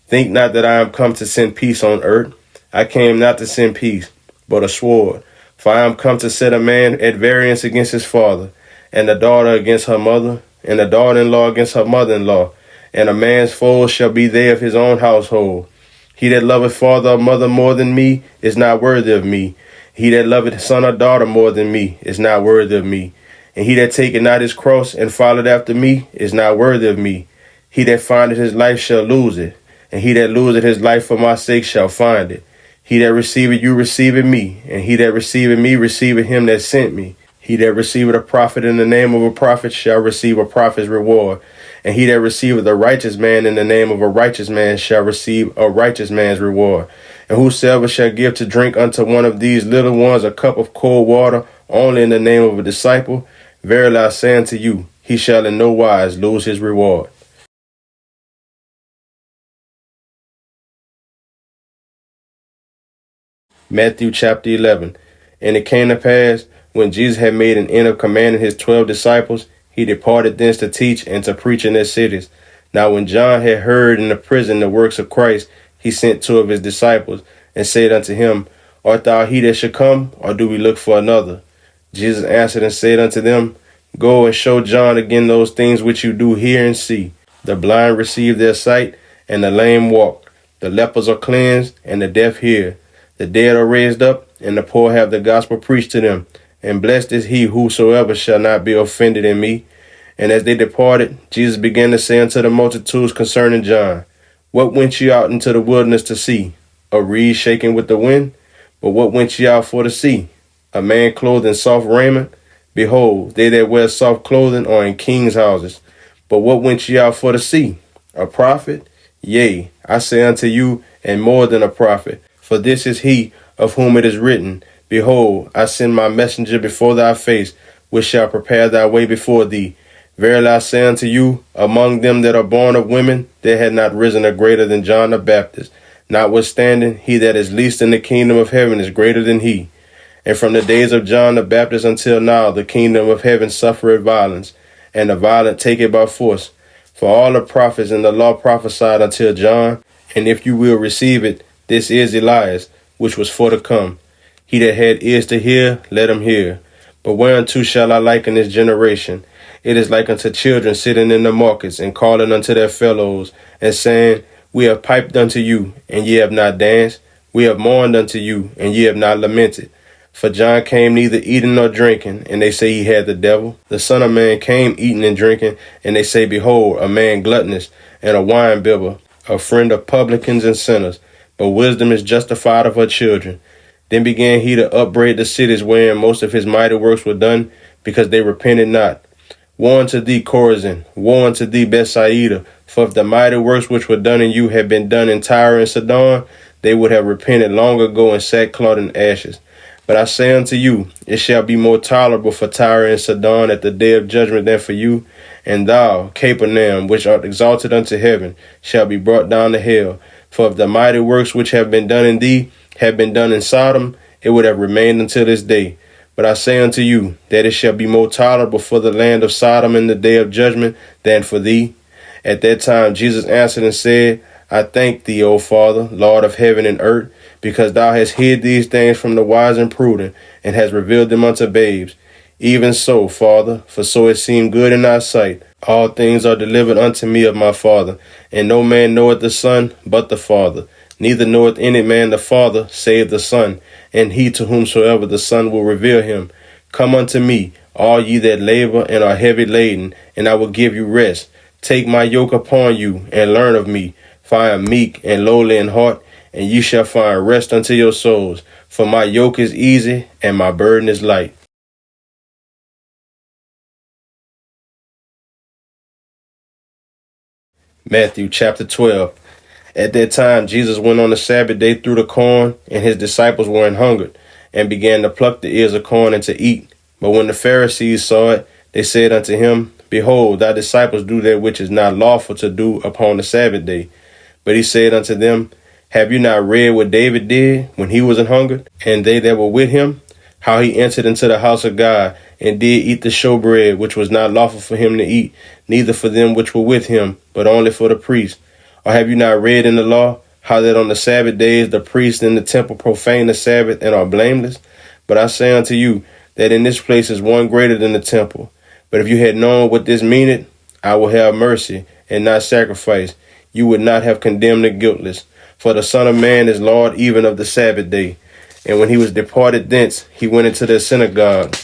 Think not that I am come to send peace on earth. I came not to send peace, but a sword. For I am come to set a man at variance against his father, and a daughter against her mother, and a daughter-in-law against her mother-in-law. And a man's foes shall be they of his own household. He that loveth father or mother more than me is not worthy of me. He that loveth son or daughter more than me is not worthy of me. And he that taketh not his cross and followeth after me is not worthy of me. He that findeth his life shall lose it, and he that loseth his life for my sake shall find it. He that receiveth you receiveth me, and he that receiveth me receiveth him that sent me. He that receiveth a prophet in the name of a prophet shall receive a prophet's reward. And he that receiveth a righteous man in the name of a righteous man shall receive a righteous man's reward. And whosoever shall give to drink unto one of these little ones a cup of cold water only in the name of a disciple, verily I say unto you, he shall in no wise lose his reward. Matthew chapter 11. And it came to pass, when Jesus had made an end of commanding his 12 disciples, he departed thence to teach and to preach in their cities. Now when John had heard in the prison the works of Christ, he sent 2 of his disciples, and said unto him, Art thou he that should come, or do we look for another? Jesus answered and said unto them, Go and show John again those things which you do hear and see. The blind receive their sight, and the lame walk. The lepers are cleansed, and the deaf hear. The dead are raised up, and the poor have the gospel preached to them. And blessed is he whosoever shall not be offended in me. And as they departed, Jesus began to say unto the multitudes concerning John, What went ye out into the wilderness to see? A reed shaken with the wind? But what went ye out for to see? A man clothed in soft raiment? Behold, they that wear soft clothing are in kings' houses. But what went ye out for to see? A prophet? Yea, I say unto you, and more than a prophet. For this is he of whom it is written, Behold, I send my messenger before thy face, which shall prepare thy way before thee. Verily I say unto you, among them that are born of women, there had not risen a greater than John the Baptist. Notwithstanding, he that is least in the kingdom of heaven is greater than he. And from the days of John the Baptist until now, the kingdom of heaven suffereth violence, and the violent take it by force. For all the prophets and the law prophesied until John, and if you will receive it, this is Elias, which was for to come. He that had ears to hear, let him hear. But whereunto shall I liken this generation? It is like unto children sitting in the markets, and calling unto their fellows, and saying, We have piped unto you, and ye have not danced. We have mourned unto you, and ye have not lamented. For John came neither eating nor drinking, and they say he had the devil. The Son of Man came eating and drinking, and they say, Behold, a man gluttonous, and a winebibber, a friend of publicans and sinners. But wisdom is justified of her children. Then began he to upbraid the cities wherein most of his mighty works were done, because they repented not. Woe unto thee, Chorazin! Woe unto thee, Bethsaida! For if the mighty works which were done in you had been done in Tyre and Sidon, they would have repented long ago in sackcloth and ashes. But I say unto you, it shall be more tolerable for Tyre and Sidon at the day of judgment than for you. And thou, Capernaum, which art exalted unto heaven, shall be brought down to hell. For if the mighty works which have been done in thee had been done in Sodom, it would have remained until this day. But I say unto you, that it shall be more tolerable for the land of Sodom in the day of judgment than for thee. At that time Jesus answered and said, I thank thee, O Father, Lord of heaven and earth, because thou hast hid these things from the wise and prudent, and hast revealed them unto babes. Even so, Father, for so it seemed good in thy sight. All things are delivered unto me of my Father, and no man knoweth the Son but the Father. Neither knoweth any man the Father save the Son, and he to whomsoever the Son will reveal him. Come unto me, all ye that labor and are heavy laden, and I will give you rest. Take my yoke upon you, and learn of me, for I am meek and lowly in heart, and ye shall find rest unto your souls. For my yoke is easy, and my burden is light. Matthew chapter 12. At that time Jesus went on the Sabbath day through the corn, and his disciples were an hungered, and began to pluck the ears of corn and to eat. But when the Pharisees saw it, they said unto him, Behold, thy disciples do that which is not lawful to do upon the Sabbath day. But he said unto them, Have you not read what David did when he was an hungered, and they that were with him? How he entered into the house of God, and did eat the showbread, which was not lawful for him to eat, neither for them which were with him, but only for the priests. Or have you not read in the law, how that on the Sabbath days the priests in the temple profane the Sabbath and are blameless? But I say unto you, that in this place is one greater than the temple. But if you had known what this meaneth, I will have mercy, and not sacrifice, you would not have condemned the guiltless. For the Son of Man is Lord even of the Sabbath day. And when he was departed thence, he went into the synagogue.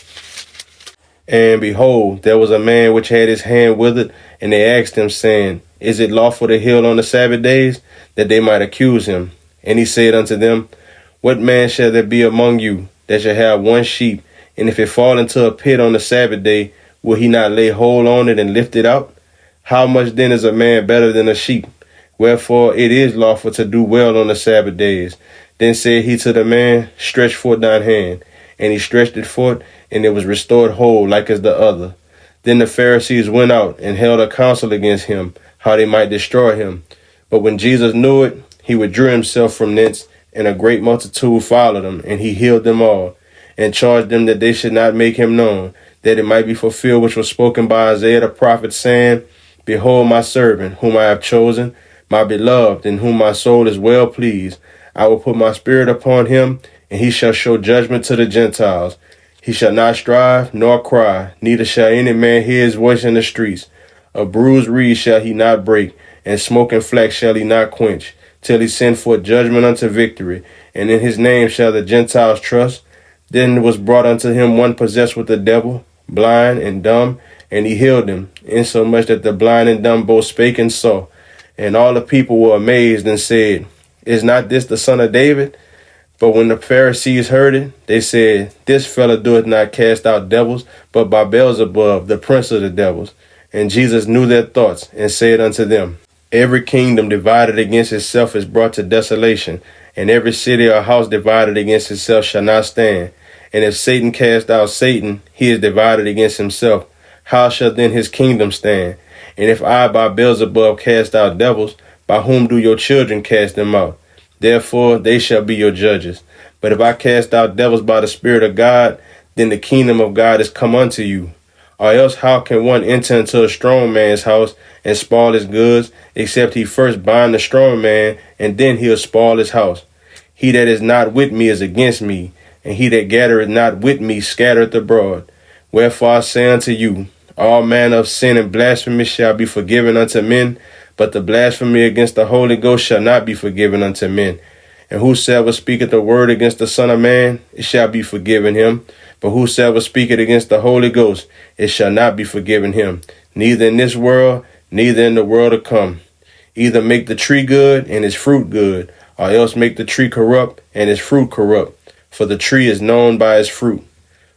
And behold, there was a man which had his hand withered, and they asked him, saying, Is it lawful to heal on the Sabbath days? That they might accuse him. And he said unto them, What man shall there be among you that shall have one sheep, and if it fall into a pit on the Sabbath day, will he not lay hold on it and lift it out? How much then is a man better than a sheep? Wherefore it is lawful to do well on the Sabbath days. Then said he to the man, Stretch forth thine hand. And he stretched it forth, and it was restored whole like as the other. Then the Pharisees went out and held a council against him, how they might destroy him. But when Jesus knew it, he withdrew himself from thence, and a great multitude followed him, and he healed them all, and charged them that they should not make him known, that it might be fulfilled which was spoken by Isaiah the prophet, saying, Behold my servant, whom I have chosen, my beloved, in whom my soul is well pleased. I will put my spirit upon him, and he shall show judgment to the Gentiles. He shall not strive nor cry, neither shall any man hear his voice in the streets. A bruised reed shall he not break, and smoking flax shall he not quench, till he send forth judgment unto victory. And in his name shall the Gentiles trust. Then was brought unto him one possessed with the devil, blind and dumb, and he healed him, insomuch that the blind and dumb both spake and saw. And all the people were amazed and said, Is not this the son of David? But when the Pharisees heard it, they said, This fellow doeth not cast out devils, but by Beelzebub, the prince of the devils. And Jesus knew their thoughts, and said unto them, Every kingdom divided against itself is brought to desolation, and every city or house divided against itself shall not stand. And if Satan cast out Satan, he is divided against himself. How shall then his kingdom stand? And if I by Beelzebub cast out devils, by whom do your children cast them out? Therefore they shall be your judges. But if I cast out devils by the Spirit of God, then the kingdom of God is come unto you. Or else how can one enter into a strong man's house and spoil his goods, except he first bind the strong man, and then he'll spoil his house? He that is not with me is against me, and he that gathereth not with me scattereth abroad. Wherefore I say unto you, all manner of sin and blasphemy shall be forgiven unto men, but the blasphemy against the Holy Ghost shall not be forgiven unto men. And whosoever speaketh a word against the Son of Man, it shall be forgiven him. But whosoever speaketh against the Holy Ghost, it shall not be forgiven him, neither in this world, neither in the world to come. Either make the tree good and its fruit good, or else make the tree corrupt and its fruit corrupt. For the tree is known by its fruit.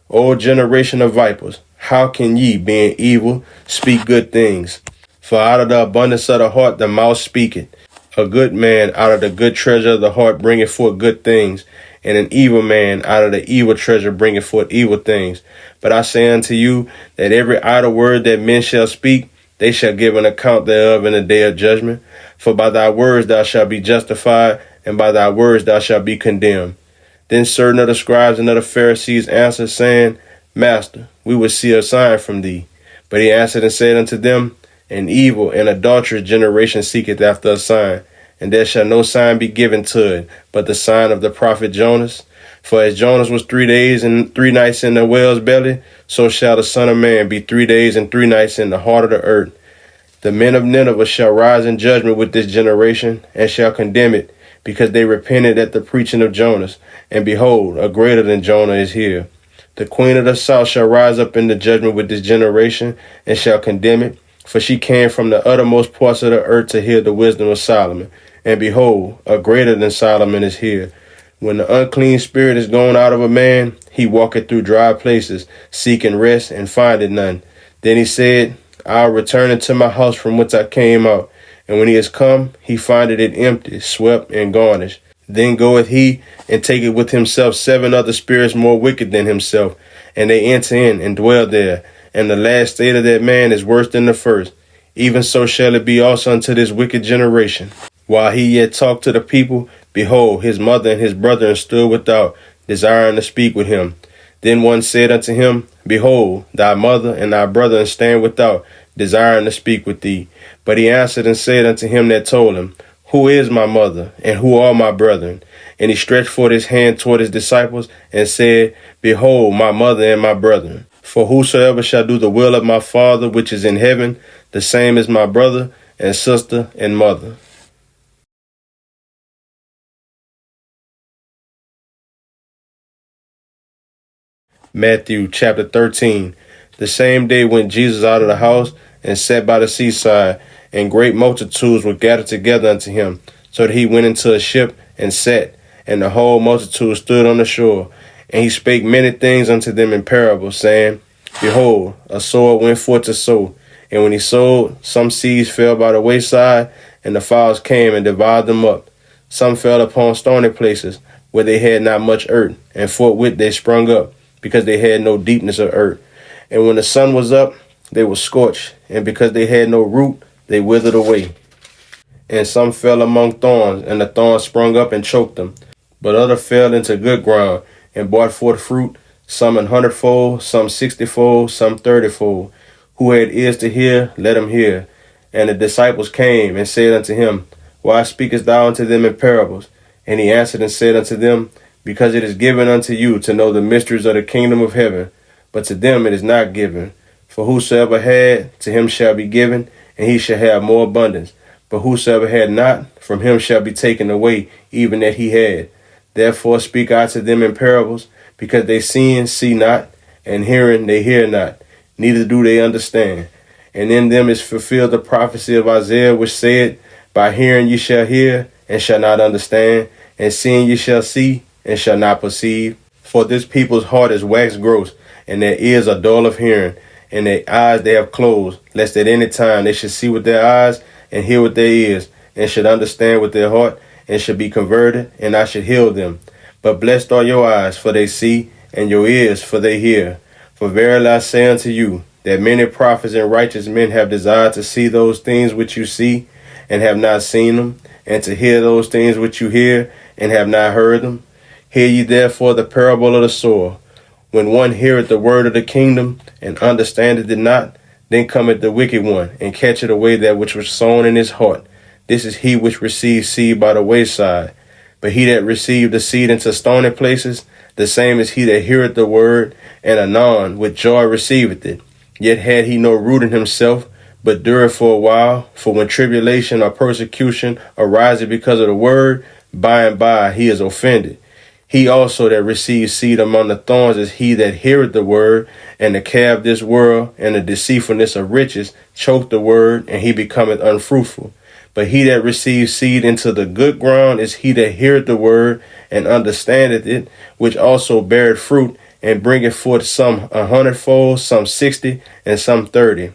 O generation of vipers, how can ye, being evil, speak good things? For out of the abundance of the heart the mouth speaketh. A good man out of the good treasure of the heart bringeth forth good things, and an evil man out of the evil treasure bringeth forth evil things. But I say unto you, that every idle word that men shall speak, they shall give an account thereof in the day of judgment. For by thy words thou shalt be justified, and by thy words thou shalt be condemned. Then certain of the scribes and of the Pharisees answered, saying, Master, we would see a sign from thee. But he answered and said unto them, An evil and adulterous generation seeketh after a sign, and there shall no sign be given to it, but the sign of the prophet Jonas. For as Jonas was 3 days and 3 nights in the whale's belly, so shall the Son of Man be 3 days and 3 nights in the heart of the earth. The men of Nineveh shall rise in judgment with this generation, and shall condemn it, because they repented at the preaching of Jonas. And behold, a greater than Jonah is here. The queen of the south shall rise up in the judgment with this generation, and shall condemn it, for she came from the uttermost parts of the earth to hear the wisdom of Solomon. And behold, a greater than Solomon is here. When the unclean spirit is gone out of a man, he walketh through dry places, seeking rest, and findeth none. Then he said, I'll return into my house from whence I came out. And when he is come, he findeth it empty, swept, and garnished. Then goeth he, and taketh with himself 7 other spirits more wicked than himself, and they enter in and dwell there. And the last state of that man is worse than the first. Even so shall it be also unto this wicked generation. While he yet talked to the people, behold, his mother and his brethren stood without, desiring to speak with him. Then one said unto him, Behold, thy mother and thy brethren stand without, desiring to speak with thee. But he answered and said unto him that told him, Who is my mother, and who are my brethren? And he stretched forth his hand toward his disciples, and said, Behold, my mother and my brethren. For whosoever shall do the will of my Father which is in heaven, the same is my brother, and sister, and mother. Matthew chapter 13. The same day went Jesus out of the house, and sat by the seaside, and great multitudes were gathered together unto him, so that he went into a ship and sat, and the whole multitude stood on the shore. And he spake many things unto them in parables, saying, Behold, a sower went forth to sow. And when he sowed, some seeds fell by the wayside, and the fowls came and devoured them up. Some fell upon stony places, where they had not much earth, and forthwith they sprung up, because they had no deepness of earth. And when the sun was up, they were scorched, and because they had no root, they withered away. And some fell among thorns, and the thorns sprung up and choked them. But others fell into good ground, and brought forth fruit, some 100-fold, some 60-fold, some 30-fold. Who had ears to hear, let him hear. And the disciples came and said unto him, Why speakest thou unto them in parables? And he answered and said unto them, Because it is given unto you to know the mysteries of the kingdom of heaven, but to them it is not given. For whosoever had, to him shall be given, and he shall have more abundance. But whosoever had not, from him shall be taken away, even that he had. Therefore speak I to them in parables, because they seeing see not, and hearing they hear not, neither do they understand. And in them is fulfilled the prophecy of Isaiah, which said, By hearing ye shall hear, and shall not understand, and seeing ye shall see, and shall not perceive. For this people's heart is waxed gross, and their ears are dull of hearing, and their eyes they have closed, lest at any time they should see with their eyes, and hear with their ears, and should understand with their heart, and should be converted, and I should heal them. But blessed are your eyes, for they see, and your ears, for they hear. For verily I say unto you, that many prophets and righteous men have desired to see those things which you see, and have not seen them, and to hear those things which you hear, and have not heard them. Hear ye therefore the parable of the sower. When one heareth the word of the kingdom, and understandeth it not, then cometh the wicked one, and catcheth away that which was sown in his heart. This is he which received seed by the wayside. But he that received the seed into stony places, the same is he that heareth the word, and anon with joy receiveth it. Yet had he no root in himself, but dureth for a while. For when tribulation or persecution ariseth because of the word, by and by he is offended. He also that receives seed among the thorns is he that heareth the word, and the care of this world and the deceitfulness of riches choke the word, and he becometh unfruitful. But he that receives seed into the good ground is he that heareth the word, and understandeth it, which also beareth fruit, and bringeth forth some 100-fold, some 60, and some 30.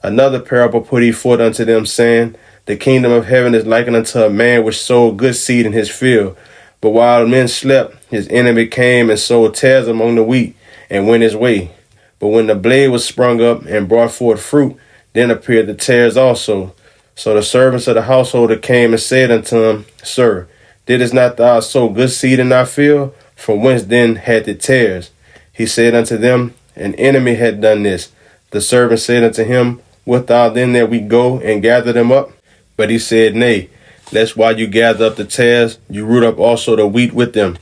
Another parable put he forth unto them, saying, The kingdom of heaven is likened unto a man which sowed good seed in his field. But while men slept, his enemy came and sowed tares among the wheat, and went his way. But when the blade was sprung up and brought forth fruit, then appeared the tares also. So the servants of the householder came and said unto him, Sir, didst not thou sow good seed in thy field? From whence then had it tares? He said unto them, An enemy had done this. The servant said unto him, Wilt thou then that we go and gather them up? But he said, Nay, lest while you gather up the tares, you root up also the wheat with them.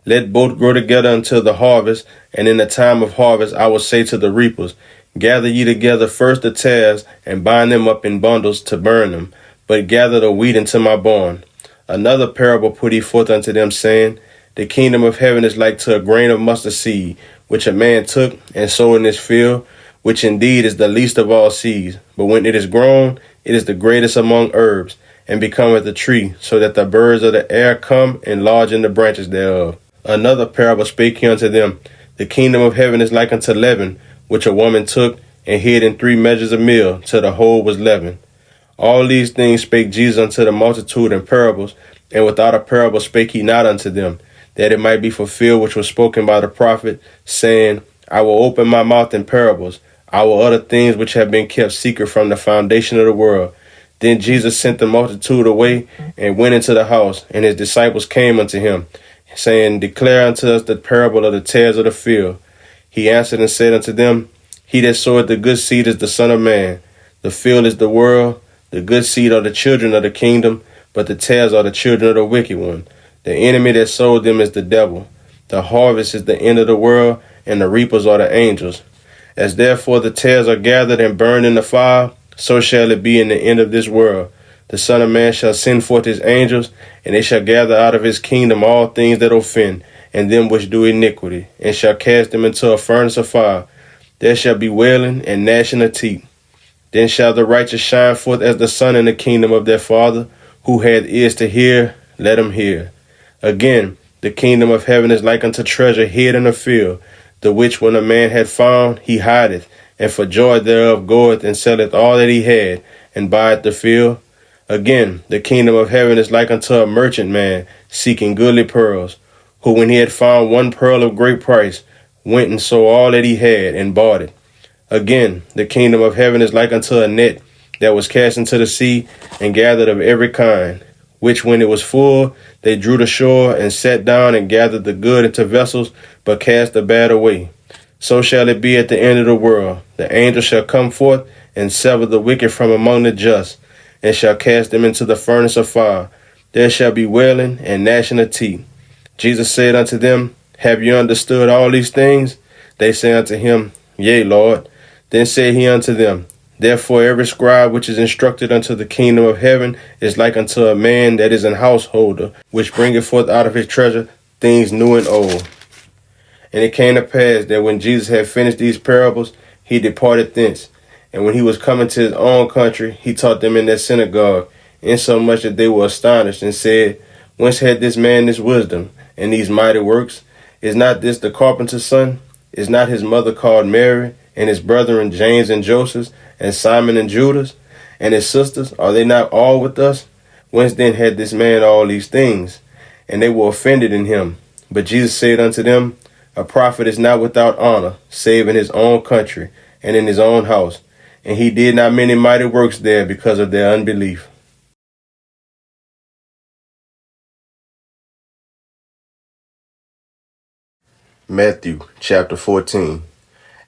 Let both grow together until the harvest, and in the time of harvest I will say to the reapers, gather ye together first the tares, and bind them up in bundles to burn them, but gather the wheat into my barn. Another parable put he forth unto them, saying, The kingdom of heaven is like to a grain of mustard seed, which a man took and sowed in his field, which indeed is the least of all seeds. But when it is grown, it is the greatest among herbs, and becometh a tree, so that the birds of the air come and lodge in the branches thereof. Another parable spake he unto them, The kingdom of heaven is like unto leaven, which a woman took and hid in 3 measures of meal, till the whole was leavened. All these things spake Jesus unto the multitude in parables, and without a parable spake he not unto them, that it might be fulfilled which was spoken by the prophet, saying, I will open my mouth in parables, I will utter things which have been kept secret from the foundation of the world. Then Jesus sent the multitude away, and went into the house, and his disciples came unto him, saying, Declare unto us the parable of the tares of the field. He answered and said unto them, He that soweth the good seed is the Son of Man. The field is the world, the good seed are the children of the kingdom, but the tares are the children of the wicked one. The enemy that sowed them is the devil. The harvest is the end of the world, and the reapers are the angels. As therefore the tares are gathered and burned in the fire, so shall it be in the end of this world. The Son of Man shall send forth his angels, and they shall gather out of his kingdom all things that offend, and them which do iniquity, and shall cast them into a furnace of fire. There shall be wailing and gnashing of teeth. Then shall the righteous shine forth as the sun in the kingdom of their Father. Who hath ears to hear, let him hear. Again, the kingdom of heaven is like unto treasure hid in a field, the which when a man had found, he hideth, and for joy thereof goeth and selleth all that he had, and buyeth the field. Again, the kingdom of heaven is like unto a merchant man seeking goodly pearls, who when he had found one pearl of great price, went and sold all that he had, and bought it. Again, the kingdom of heaven is like unto a net that was cast into the sea, and gathered of every kind, which when it was full, they drew to shore, and sat down and gathered the good into vessels, but cast the bad away. So shall it be at the end of the world. The angel shall come forth, and sever the wicked from among the just, and shall cast them into the furnace of fire. There shall be wailing and gnashing of teeth. Jesus said unto them, Have you understood all these things? They say unto him, Yea, Lord. Then said he unto them, Therefore every scribe which is instructed unto the kingdom of heaven is like unto a man that is an householder, which bringeth forth out of his treasure things new and old. And it came to pass that when Jesus had finished these parables, he departed thence. And when he was coming to his own country, he taught them in their synagogue, insomuch that they were astonished, and said, Whence had this man this wisdom, and these mighty works? Is not this the carpenter's son? Is not his mother called Mary, and his brethren James and Joseph, and Simon and Judas, and his sisters? Are they not all with us? Whence then had this man all these things? And they were offended in him. But Jesus said unto them, A prophet is not without honor, save in his own country, and in his own house. And he did not many mighty works there because of their unbelief. Matthew chapter 14.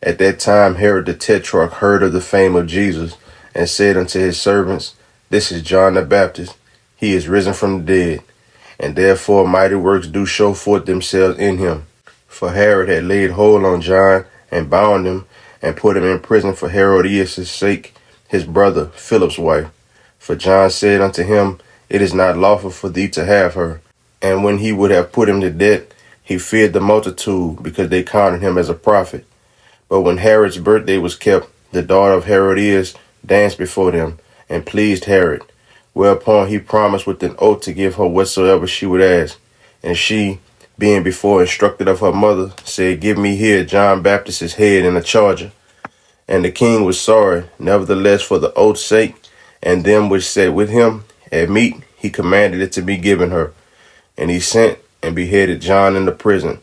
At that time Herod the Tetrarch heard of the fame of Jesus, and said unto his servants, This is John the Baptist. He is risen from the dead, and therefore mighty works do show forth themselves in him. For Herod had laid hold on John, and bound him, and put him in prison for Herodias' sake, his brother Philip's wife. For John said unto him, It is not lawful for thee to have her. And when he would have put him to death, he feared the multitude, because they counted him as a prophet. But when Herod's birthday was kept, the daughter of Herodias danced before them, and pleased Herod. Whereupon he promised with an oath to give her whatsoever she would ask. And she, being before instructed of her mother, said, Give me here John Baptist's head in a charger. And the king was sorry, nevertheless for the oath's sake, and them which sat with him at meat, he commanded it to be given her. And he sent and beheaded John in the prison.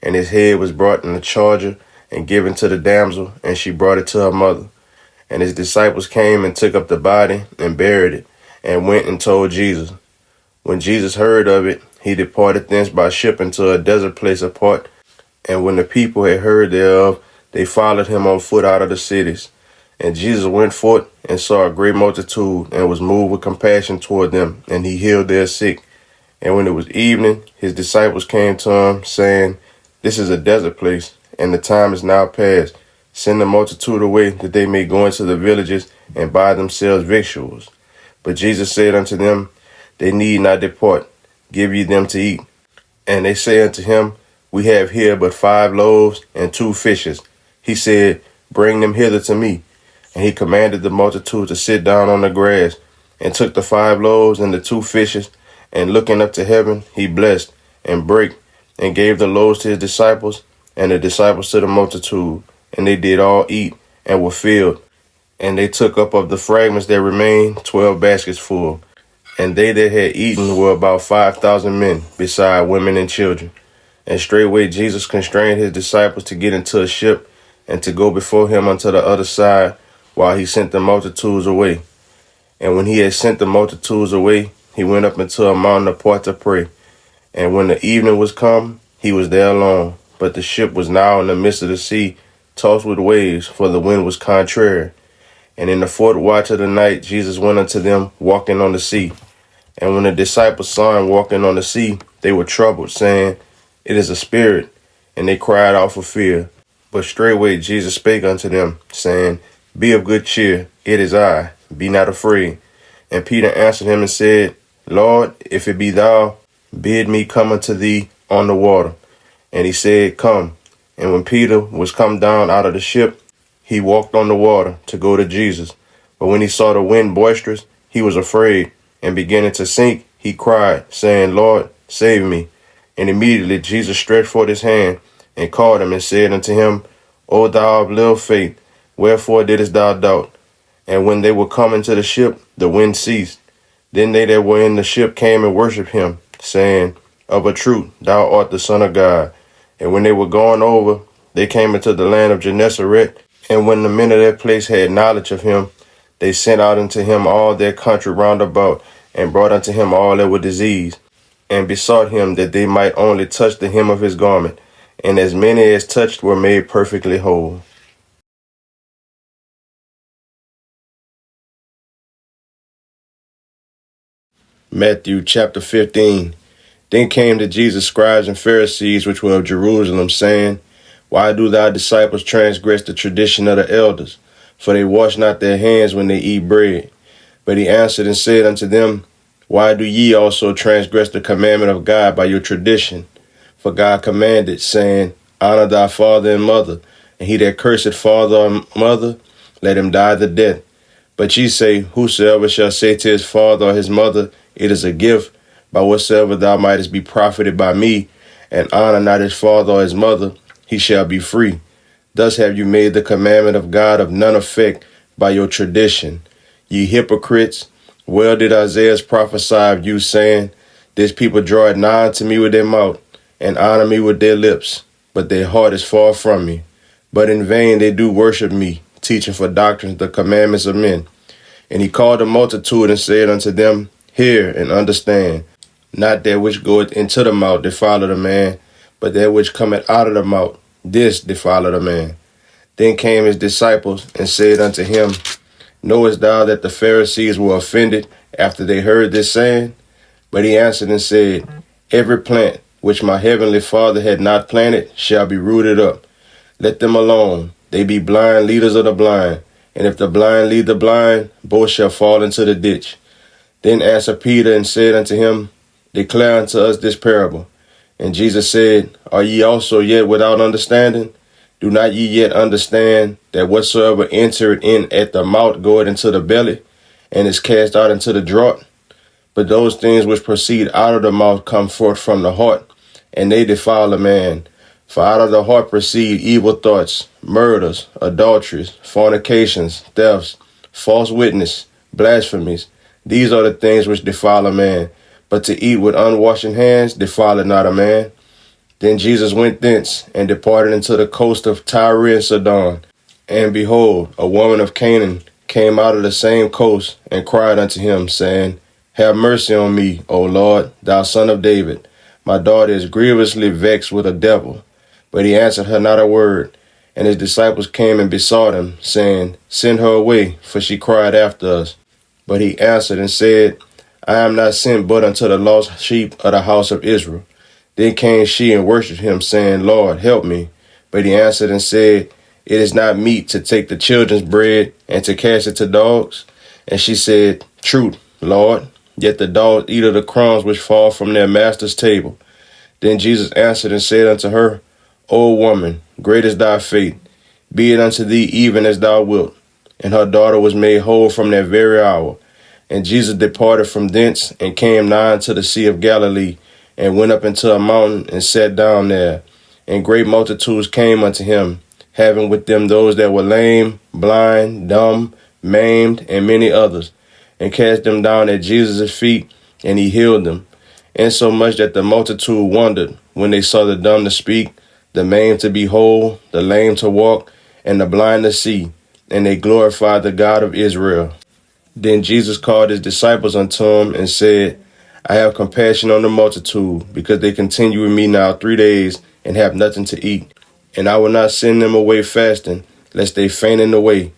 And his head was brought in a charger, and given to the damsel, and she brought it to her mother. And his disciples came and took up the body, and buried it, and went and told Jesus. When Jesus heard of it, he departed thence by ship into a desert place apart. And when the people had heard thereof, they followed him on foot out of the cities. And Jesus went forth and saw a great multitude, and was moved with compassion toward them, and he healed their sick. And when it was evening, his disciples came to him, saying, This is a desert place, and the time is now past. Send the multitude away, that they may go into the villages and buy themselves victuals. But Jesus said unto them, They need not depart. Give ye them to eat. And they say unto him, We have here but 5 loaves and 2 fishes. He said, Bring them hither to me. And he commanded the multitude to sit down on the grass, and took the 5 loaves and the 2 fishes, and looking up to heaven, he blessed, and brake, and gave the loaves to his disciples, and the disciples to the multitude. And they did all eat, and were filled. And they took up of the fragments that remained 12 baskets full. And they that had eaten were about 5,000 men, beside women and children. And straightway Jesus constrained his disciples to get into a ship, and to go before him unto the other side, while he sent the multitudes away. And when he had sent the multitudes away, he went up into a mountain apart to pray. And when the evening was come, he was there alone. But the ship was now in the midst of the sea, tossed with waves, for the wind was contrary. And in the 4th watch of the night, Jesus went unto them, walking on the sea. And when the disciples saw him walking on the sea, they were troubled, saying, It is a spirit. And they cried out for fear. But straightway Jesus spake unto them, saying, Be of good cheer, it is I, be not afraid. And Peter answered him and said, Lord, if it be thou, bid me come unto thee on the water. And he said, Come. And when Peter was come down out of the ship, he walked on the water to go to Jesus. But when he saw the wind boisterous, he was afraid, and beginning to sink, he cried, saying, Lord, save me. And immediately Jesus stretched forth his hand, and called him, and said unto him, O thou of little faith, wherefore didst thou doubt? And when they were come into the ship, the wind ceased. Then they that were in the ship came and worshipped him, saying, Of a truth, thou art the Son of God. And when they were gone over, they came into the land of Gennesaret. And when the men of that place had knowledge of him, they sent out unto him all their country round about, and brought unto him all that were diseased, and besought him that they might only touch the hem of his garment. And as many as touched were made perfectly whole. Matthew chapter 15. Then came to Jesus scribes and Pharisees which were of Jerusalem, saying, Why do thy disciples transgress the tradition of the elders? For they wash not their hands when they eat bread. But he answered and said unto them, Why do ye also transgress the commandment of God by your tradition? For God commanded, saying, Honor thy father and mother, and he that curseth father or mother, let him die the death. But ye say, Whosoever shall say to his father or his mother, It is a gift, by whatsoever thou mightest be profited by me, and honor not his father or his mother, he shall be free. Thus have you made the commandment of God of none effect by your tradition. Ye hypocrites, well did Isaiah prophesy of you, saying, This people draw nigh unto me with their mouth, and honor me with their lips, but their heart is far from me. But in vain they do worship me, teaching for doctrines the commandments of men. And he called the multitude and said unto them, Hear and understand. Not that which goeth into the mouth defileth a man, but that which cometh out of the mouth, this defileth a man. Then came his disciples and said unto him, Knowest thou that the Pharisees were offended after they heard this saying? But he answered and said, Every plant which my heavenly Father had not planted shall be rooted up. Let them alone. They be blind leaders of the blind. And if the blind lead the blind, both shall fall into the ditch. Then answered Peter and said unto him, Declare unto us this parable. And Jesus said, Are ye also yet without understanding? Do not ye yet understand that whatsoever entereth in at the mouth goeth into the belly, and is cast out into the draught? But those things which proceed out of the mouth come forth from the heart, and they defile a man. For out of the heart proceed evil thoughts, murders, adulteries, fornications, thefts, false witness, blasphemies. These are the things which defile a man. But to eat with unwashed hands defileth not a man. Then Jesus went thence, and departed into the coast of Tyre and Sidon. And behold, a woman of Canaan came out of the same coast, and cried unto him, saying, Have mercy on me, O Lord, thou son of David. My daughter is grievously vexed with a devil. But he answered her not a word. And his disciples came and besought him, saying, Send her away, for she cried after us. But he answered and said, I am not sent but unto the lost sheep of the house of Israel. Then came she and worshipped him, saying, Lord, help me. But he answered and said, It is not meet to take the children's bread and to cast it to dogs. And she said, Truth, Lord, yet the dogs eat of the crumbs which fall from their master's table. Then Jesus answered and said unto her, O woman, great is thy faith. Be it unto thee even as thou wilt. And her daughter was made whole from that very hour. And Jesus departed from thence and came nigh unto the Sea of Galilee, and went up into a mountain and sat down there. And great multitudes came unto him, having with them those that were lame, blind, dumb, maimed, and many others, and cast them down at Jesus' feet, and he healed them. Insomuch that the multitude wondered when they saw the dumb to speak, the maimed to be whole, the lame to walk, and the blind to see, and they glorified the God of Israel. Then Jesus called his disciples unto him and said, I have compassion on the multitude, because they continue with me now 3 days and have nothing to eat. And I will not send them away fasting, lest they faint in the way.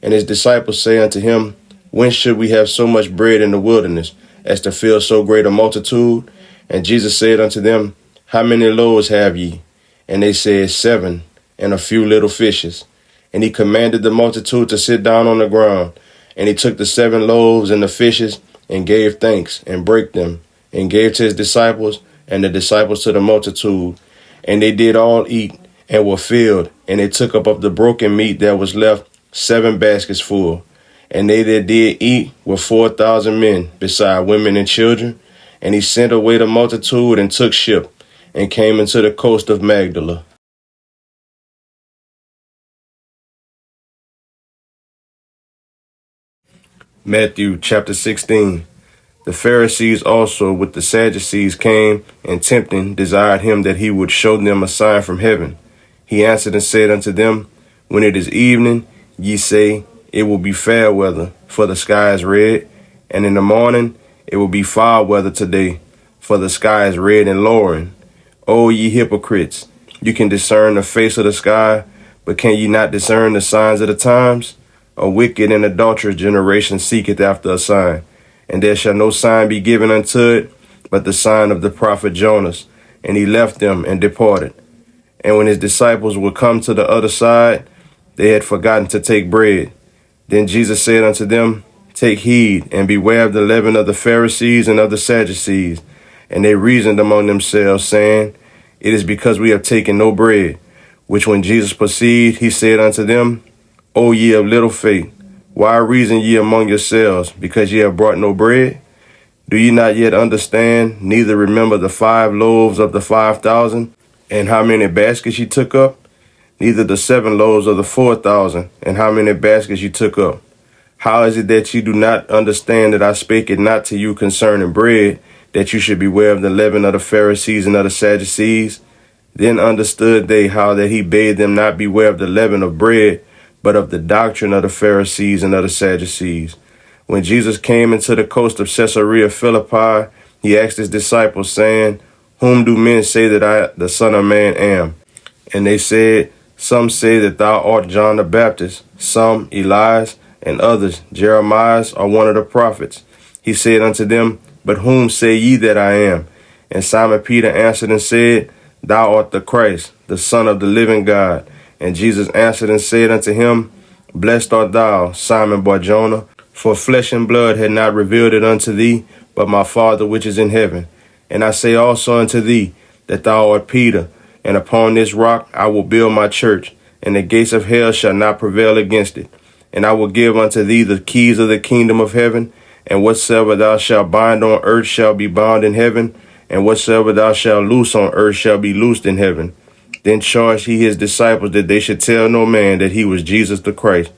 And his disciples say unto him, Whence should we have so much bread in the wilderness, as to fill so great a multitude? And Jesus said unto them, How many loaves have ye? And they said, 7, and a few little fishes. And he commanded the multitude to sit down on the ground. And he took the 7 loaves and the fishes, and gave thanks, and brake them, and gave to his disciples, and the disciples to the multitude. And they did all eat, and were filled. And they took up of the broken meat that was left 7 baskets full. And they that did eat were 4,000 men, beside women and children. And he sent away the multitude, and took ship, and came into the coast of Magdala. Matthew chapter 16. The Pharisees also with the Sadducees came, and tempting desired him that he would show them a sign from heaven. He answered and said unto them, When it is evening, ye say, It will be fair weather, for the sky is red. And in the morning, it will be foul weather today, for the sky is red and lowering. O ye hypocrites, you can discern the face of the sky, but can ye not discern the signs of the times? A wicked and adulterous generation seeketh after a sign, and there shall no sign be given unto it, but the sign of the prophet Jonas. And he left them and departed. And when his disciples were come to the other side, they had forgotten to take bread. Then Jesus said unto them, Take heed, and beware of the leaven of the Pharisees and of the Sadducees. And they reasoned among themselves, saying, It is because we have taken no bread. Which when Jesus perceived, he said unto them, O ye of little faith, why reason ye among yourselves, because ye have brought no bread? Do ye not yet understand, neither remember the 5 loaves of the 5,000, and how many baskets ye took up? Neither the 7 loaves of the 4,000, and how many baskets ye took up? How is it that ye do not understand that I spake it not to you concerning bread, that you should beware of the leaven of the Pharisees and of the Sadducees? Then understood they how that he bade them not beware of the leaven of bread, but of the doctrine of the Pharisees and of the Sadducees. When Jesus came into the coast of Caesarea Philippi, he asked his disciples, saying, Whom do men say that I, the Son of Man, am? And they said, Some say that thou art John the Baptist, some Elias, and others Jeremiah or one of the prophets. He said unto them, But whom say ye that I am? And Simon Peter answered and said, Thou art the Christ, the Son of the living God. And Jesus answered and said unto him, Blessed art thou, Simon Bar-Jonah, for flesh and blood had not revealed it unto thee, but my Father which is in heaven. And I say also unto thee, that thou art Peter, and upon this rock I will build my church, and the gates of hell shall not prevail against it. And I will give unto thee the keys of the kingdom of heaven, and whatsoever thou shalt bind on earth shall be bound in heaven, and whatsoever thou shalt loose on earth shall be loosed in heaven. Then charged he his disciples that they should tell no man that he was Jesus the Christ.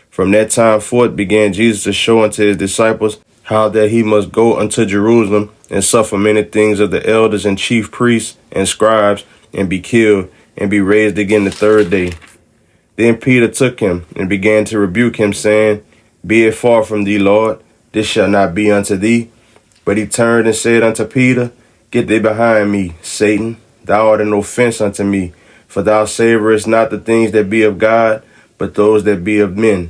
From that time forth began Jesus to show unto his disciples how that he must go unto Jerusalem and suffer many things of the elders and chief priests and scribes, and be killed, and be raised again the 3rd day. Then Peter took him and began to rebuke him, saying, Be it far from thee, Lord, this shall not be unto thee. But he turned and said unto Peter, Get thee behind me, Satan, thou art an offense unto me. For thou savorest not the things that be of God, but those that be of men.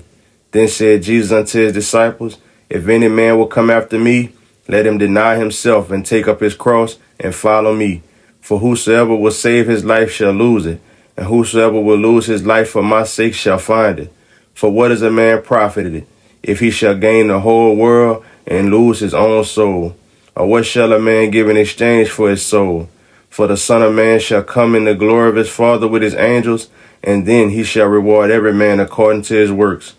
Then said Jesus unto his disciples, If any man will come after me, let him deny himself and take up his cross and follow me. For whosoever will save his life shall lose it, and whosoever will lose his life for my sake shall find it. For what is a man profited if he shall gain the whole world and lose his own soul? Or what shall a man give in exchange for his soul? For the Son of Man shall come in the glory of his Father with his angels, and then he shall reward every man according to his works.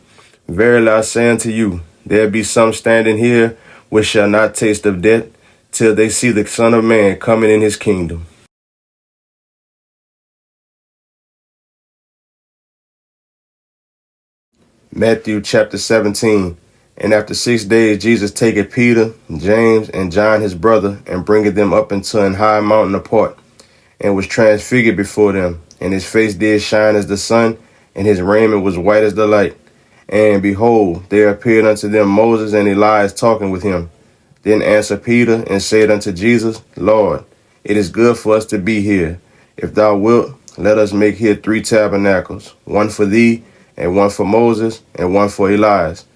Verily I say unto you, there be some standing here which shall not taste of death till they see the Son of Man coming in his kingdom. Matthew chapter 17. And after 6 days Jesus taketh Peter, James, and John his brother, and bringeth them up into an high mountain apart, and was transfigured before them. And his face did shine as the sun, and his raiment was white as the light. And behold, there appeared unto them Moses and Elias talking with him. Then answered Peter and said unto Jesus, Lord, it is good for us to be here. If thou wilt, let us make here 3 tabernacles, one for thee, and one for Moses, and one for Elias.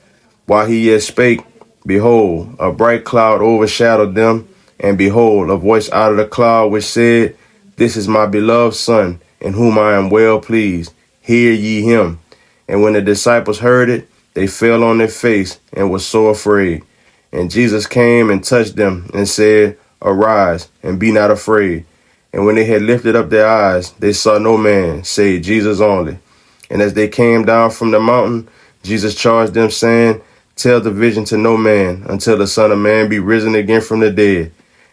While he yet spake, behold, a bright cloud overshadowed them, and behold, a voice out of the cloud which said, This is my beloved Son, in whom I am well pleased. Hear ye him. And when the disciples heard it, they fell on their face and were so afraid. And Jesus came and touched them and said, Arise, and be not afraid. And when they had lifted up their eyes, they saw no man, save Jesus only. And as they came down from the mountain, Jesus charged them, saying, Tell the vision to no man, until the Son of Man be risen again from the dead.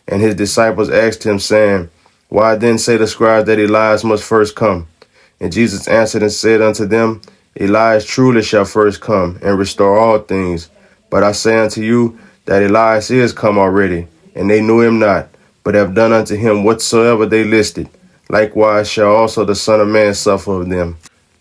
And his disciples asked him, saying, Why then say the scribes that Elias must first come? And Jesus answered and said unto them, Elias truly shall first come, and restore all things. But I say unto you, that Elias is come already, and they knew him not, but have done unto him whatsoever they listed. Likewise shall also the Son of Man suffer of them.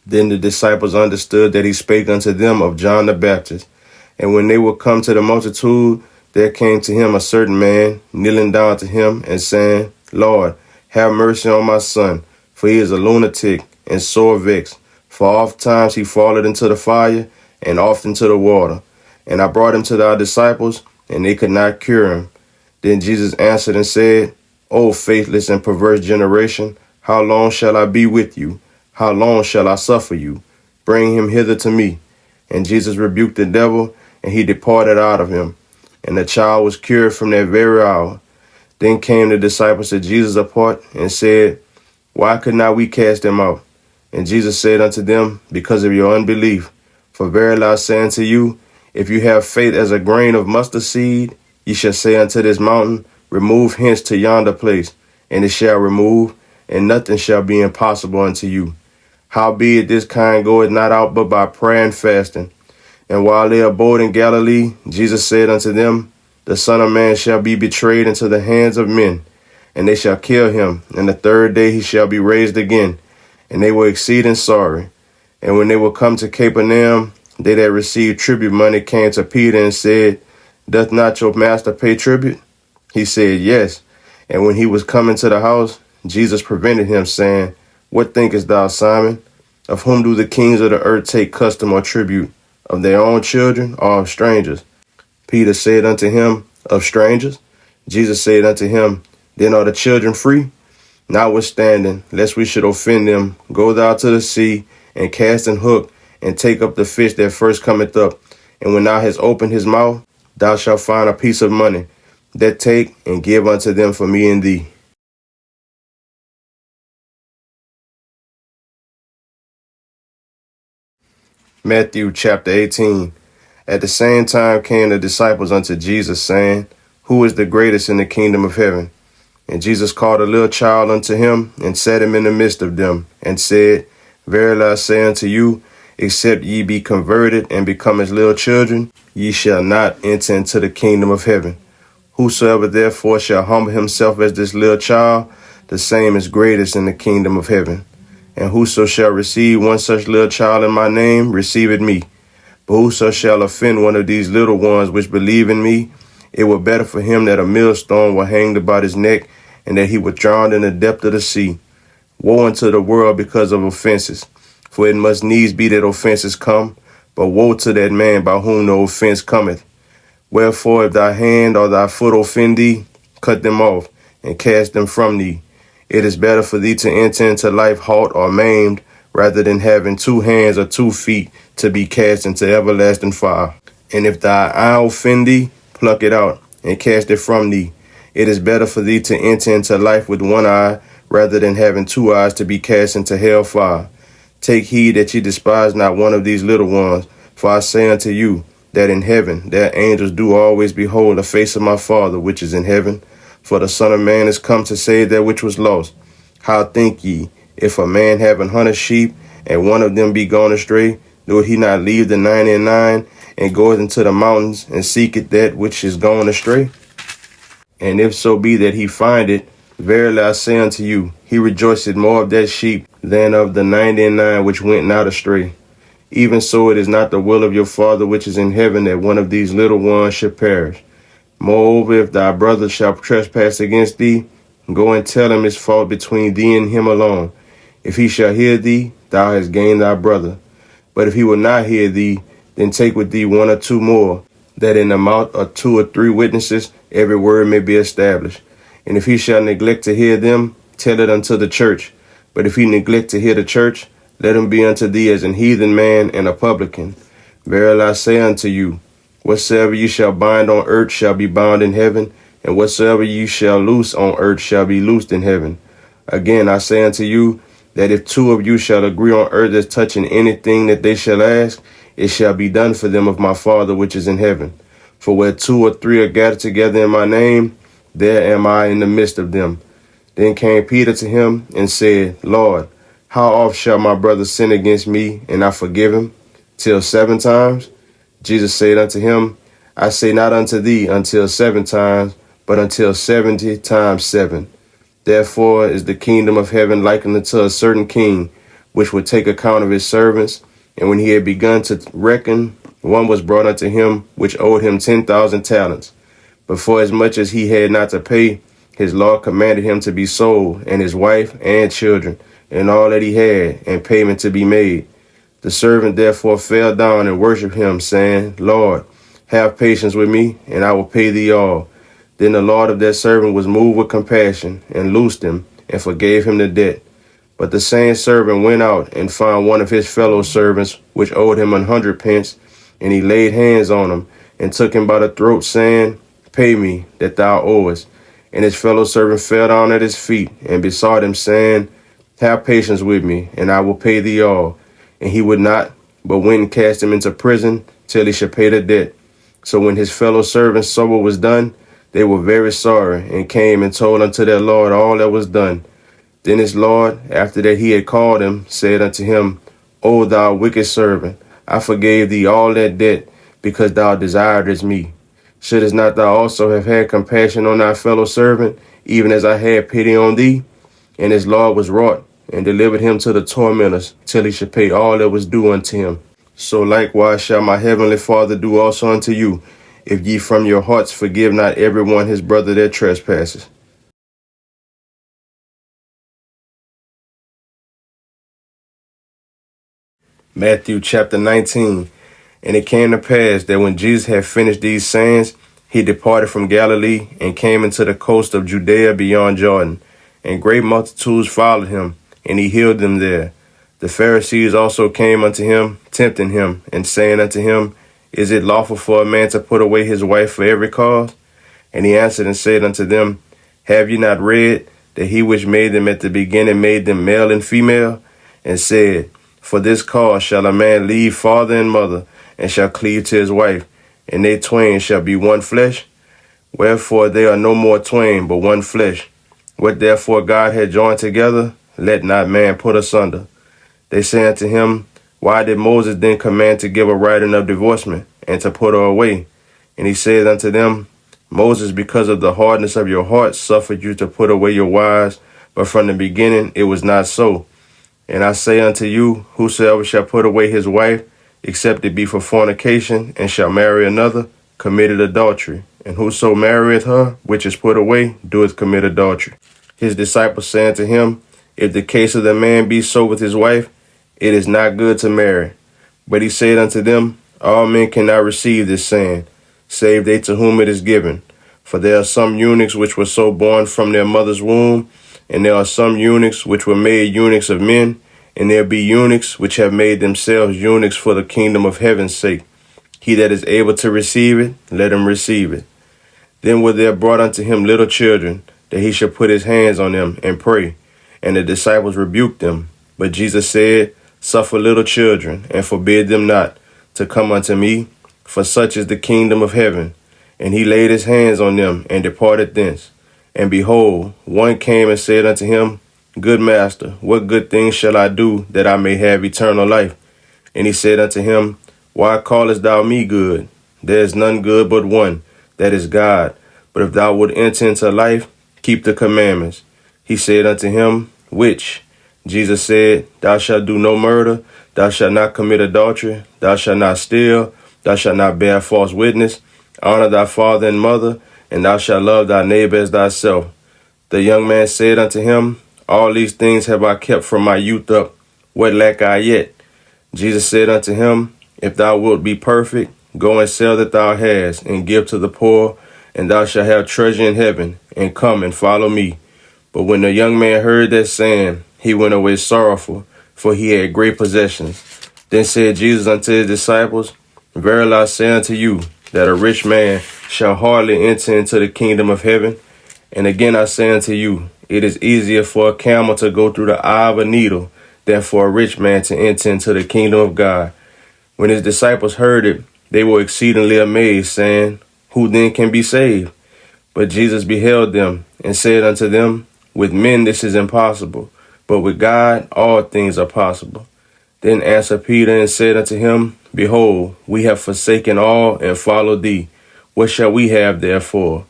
Then the disciples understood that he spake unto them of John the Baptist. And when they were come to the multitude, there came to him a certain man, kneeling down to him, and saying, Lord, have mercy on my son, for he is a lunatic, and sore vexed. For oft times he falleth into the fire, and oft into the water. And I brought him to thy disciples, and they could not cure him. Then Jesus answered and said, O faithless and perverse generation, how long shall I be with you? How long shall I suffer you? Bring him hither to me. And Jesus rebuked the devil, and he departed out of him. And the child was cured from that very hour. Then came the disciples to Jesus apart, and said, Why could not we cast him out? And Jesus said unto them, Because of your unbelief. For verily I say unto you, if you have faith as a grain of mustard seed, ye shall say unto this mountain, Remove hence to yonder place, and it shall remove, and nothing shall be impossible unto you. Howbeit this kind goeth not out but by prayer and fasting. And while they abode in Galilee, Jesus said unto them, The Son of Man shall be betrayed into the hands of men, and they shall kill him, and the 3rd day he shall be raised again. And they were exceeding sorry. And when they were come to Capernaum, they that received tribute money came to Peter and said, Doth not your master pay tribute? He said, Yes. And when he was coming to the house, Jesus prevented him, saying, What thinkest thou, Simon? Of whom do the kings of the earth take custom or tribute? Of their own children, or of strangers? Peter said unto him, Of strangers. Jesus said unto him, Then are the children free? Notwithstanding, lest we should offend them, go thou to the sea, and cast an hook, and take up the fish that first cometh up. And when thou hast opened his mouth, thou shalt find a piece of money. That take, and give unto them for me and thee. Matthew chapter 18. At the same time came the disciples unto Jesus, saying, Who is the greatest in the kingdom of heaven? And Jesus called a little child unto him, and set him in the midst of them, and said, Verily I say unto you, except ye be converted and become as little children, ye shall not enter into the kingdom of heaven. Whosoever therefore shall humble himself as this little child, the same is greatest in the kingdom of heaven. And whoso shall receive one such little child in my name, receiveth me. But whoso shall offend one of these little ones which believe in me, it were better for him that a millstone were hanged about his neck, and that he were drowned in the depth of the sea. Woe unto the world because of offenses, for it must needs be that offenses come, but woe to that man by whom no offense cometh. Wherefore, if thy hand or thy foot offend thee, cut them off, and cast them from thee. It is better for thee to enter into life halt or maimed, rather than having 2 hands or 2 feet to be cast into everlasting fire. And if thy eye offend thee, pluck it out, and cast it from thee. It is better for thee to enter into life with 1 eye, rather than having 2 eyes to be cast into hell fire. Take heed that ye despise not one of these little ones, for I say unto you, that in heaven their angels do always behold the face of my Father which is in heaven. For the Son of Man is come to save that which was lost. How think ye, if a man have 100 sheep, and one of them be gone astray, doth he not leave the 99, and goeth into the mountains, and seeketh that which is gone astray? And if so be that he find it, verily I say unto you, he rejoiceth more of that sheep than of the 99 which went not astray. Even so it is not the will of your Father which is in heaven that one of these little ones should perish. Moreover, if thy brother shall trespass against thee, go and tell him his fault between thee and him alone. If he shall hear thee, thou hast gained thy brother. But if he will not hear thee, then take with thee 1 or 2 more, that in the mouth of 2 or 3 witnesses every word may be established. And if he shall neglect to hear them, tell it unto the church. But if he neglect to hear the church, let him be unto thee as an heathen man and a publican. Verily I say unto you, whatsoever you shall bind on earth shall be bound in heaven, and whatsoever you shall loose on earth shall be loosed in heaven. Again I say unto you, that if 2 of you shall agree on earth as touching anything that they shall ask, it shall be done for them of my Father which is in heaven. For where 2 or 3 are gathered together in my name, there am I in the midst of them. Then came Peter to him and said, Lord, how oft shall my brother sin against me, and I forgive him? Till 7 times? Jesus said unto him, I say not unto thee until 7 times, but until 70 times 7. Therefore is the kingdom of heaven likened unto a certain king, which would take account of his servants. And when he had begun to reckon, one was brought unto him, which owed him 10,000 talents. But for as much as he had not to pay, his Lord commanded him to be sold, and his wife and children, and all that he had, and payment to be made. The servant therefore fell down and worshipped him, saying, Lord, have patience with me, and I will pay thee all. Then the Lord of that servant was moved with compassion, and loosed him, and forgave him the debt. But the same servant went out and found one of his fellow servants, which owed him 100 pence, and he laid hands on him, and took him by the throat, saying, Pay me that thou owest. And his fellow servant fell down at his feet, and besought him, saying, Have patience with me, and I will pay thee all. And he would not, but went and cast him into prison, till he should pay the debt. So when his fellow servants saw what was done, they were very sorry, and came and told unto their Lord all that was done. Then his Lord, after that he had called him, said unto him, O thou wicked servant, I forgave thee all that debt, because thou desiredest me. Shouldest not thou also have had compassion on thy fellow servant, even as I had pity on thee? And his Lord was wroth, and delivered him to the tormentors, till he should pay all that was due unto him. So likewise shall my heavenly Father do also unto you, if ye from your hearts forgive not every one his brother their trespasses. Matthew chapter 19. And it came to pass that when Jesus had finished these sayings, he departed from Galilee, and came into the coast of Judea beyond Jordan. And great multitudes followed him, and he healed them there. The Pharisees also came unto him, tempting him, and saying unto him, Is it lawful for a man to put away his wife for every cause? And he answered and said unto them, Have ye not read that he which made them at the beginning made them male and female? And said, For this cause shall a man leave father and mother, and shall cleave to his wife, and they twain shall be one flesh? Wherefore they are no more twain, but one flesh. What therefore God had joined together, let not man put asunder. They say unto him, Why did Moses then command to give a writing of divorcement, and to put her away? And he said unto them, Moses, because of the hardness of your hearts, suffered you to put away your wives, but from the beginning it was not so. And I say unto you, whosoever shall put away his wife, except it be for fornication, and shall marry another, committed adultery. And whoso marrieth her, which is put away, doeth commit adultery. His disciples say unto him, If the case of the man be so with his wife, it is not good to marry. But he said unto them, All men cannot receive this saying, save they to whom it is given. For there are some eunuchs which were so born from their mother's womb, and there are some eunuchs which were made eunuchs of men, and there be eunuchs which have made themselves eunuchs for the kingdom of heaven's sake. He that is able to receive it, let him receive it. Then were there brought unto him little children, that he should put his hands on them and pray. And the disciples rebuked them. But Jesus said, Suffer little children, and forbid them not to come unto me, for such is the kingdom of heaven. And he laid his hands on them, and departed thence. And behold, one came and said unto him, Good master, what good things shall I do, that I may have eternal life? And he said unto him, Why callest thou me good? There is none good but one, that is God. But if thou wilt enter into life, keep the commandments. He said unto him, Which? Jesus said, Thou shalt do no murder, thou shalt not commit adultery, thou shalt not steal, thou shalt not bear false witness, honor thy father and mother, and thou shalt love thy neighbor as thyself. The young man said unto him, All these things have I kept from my youth up. What lack I yet? Jesus said unto him, If thou wilt be perfect, go and sell that thou hast, and give to the poor, and thou shalt have treasure in heaven, and come and follow me. But when the young man heard that saying, he went away sorrowful, for he had great possessions. Then said Jesus unto his disciples, Verily I say unto you, that a rich man shall hardly enter into the kingdom of heaven. And again I say unto you, it is easier for a camel to go through the eye of a needle than for a rich man to enter into the kingdom of God. When his disciples heard it, they were exceedingly amazed, saying, Who then can be saved? But Jesus beheld them, and said unto them, With men this is impossible, but with God all things are possible. Then answered Peter and said unto him, Behold, we have forsaken all and followed thee. What shall we have therefore?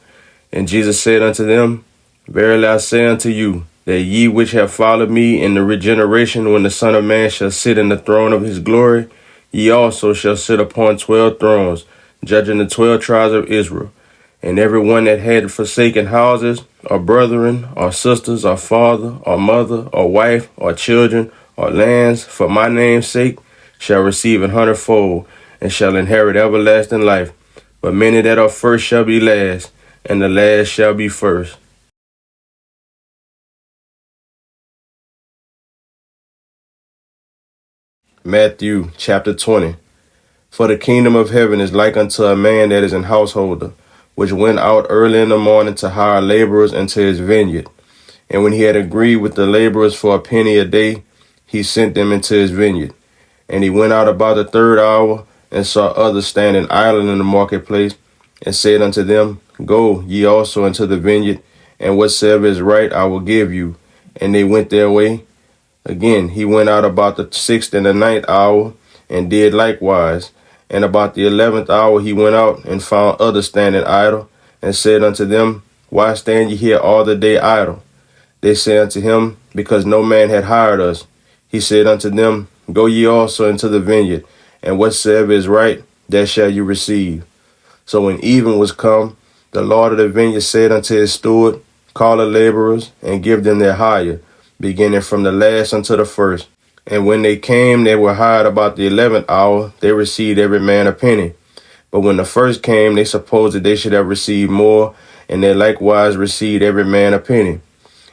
And Jesus said unto them, Verily I say unto you, that ye which have followed me in the regeneration when the Son of Man shall sit in the throne of his glory, ye also shall sit upon 12 thrones, judging the 12 tribes of Israel. And every one that had forsaken houses, or brethren, or sisters, or father, or mother, or wife, or children, or lands, for my name's sake, shall receive 100-fold, and shall inherit everlasting life. But many that are first shall be last, and the last shall be first. Matthew chapter 20. For the kingdom of heaven is like unto a man that is an householder, which went out early in the morning to hire laborers into his vineyard. And when he had agreed with the laborers for a penny a day, he sent them into his vineyard. And he went out about the third hour, and saw others standing idle in the marketplace, and said unto them, Go ye also into the vineyard, and whatsoever is right I will give you. And they went their way. Again he went out about the 6th and the 9th hour, and did likewise. And about the 11th hour he went out, and found others standing idle, and said unto them, Why stand ye here all the day idle? They said unto him, Because no man had hired us. He said unto them, Go ye also into the vineyard, and whatsoever is right, that shall you receive. So when even was come, the Lord of the vineyard said unto his steward, Call the laborers, and give them their hire, beginning from the last unto the first. And when they came, they were hired about the 11th hour. They received every man a penny. But when the first came, they supposed that they should have received more, and they likewise received every man a penny.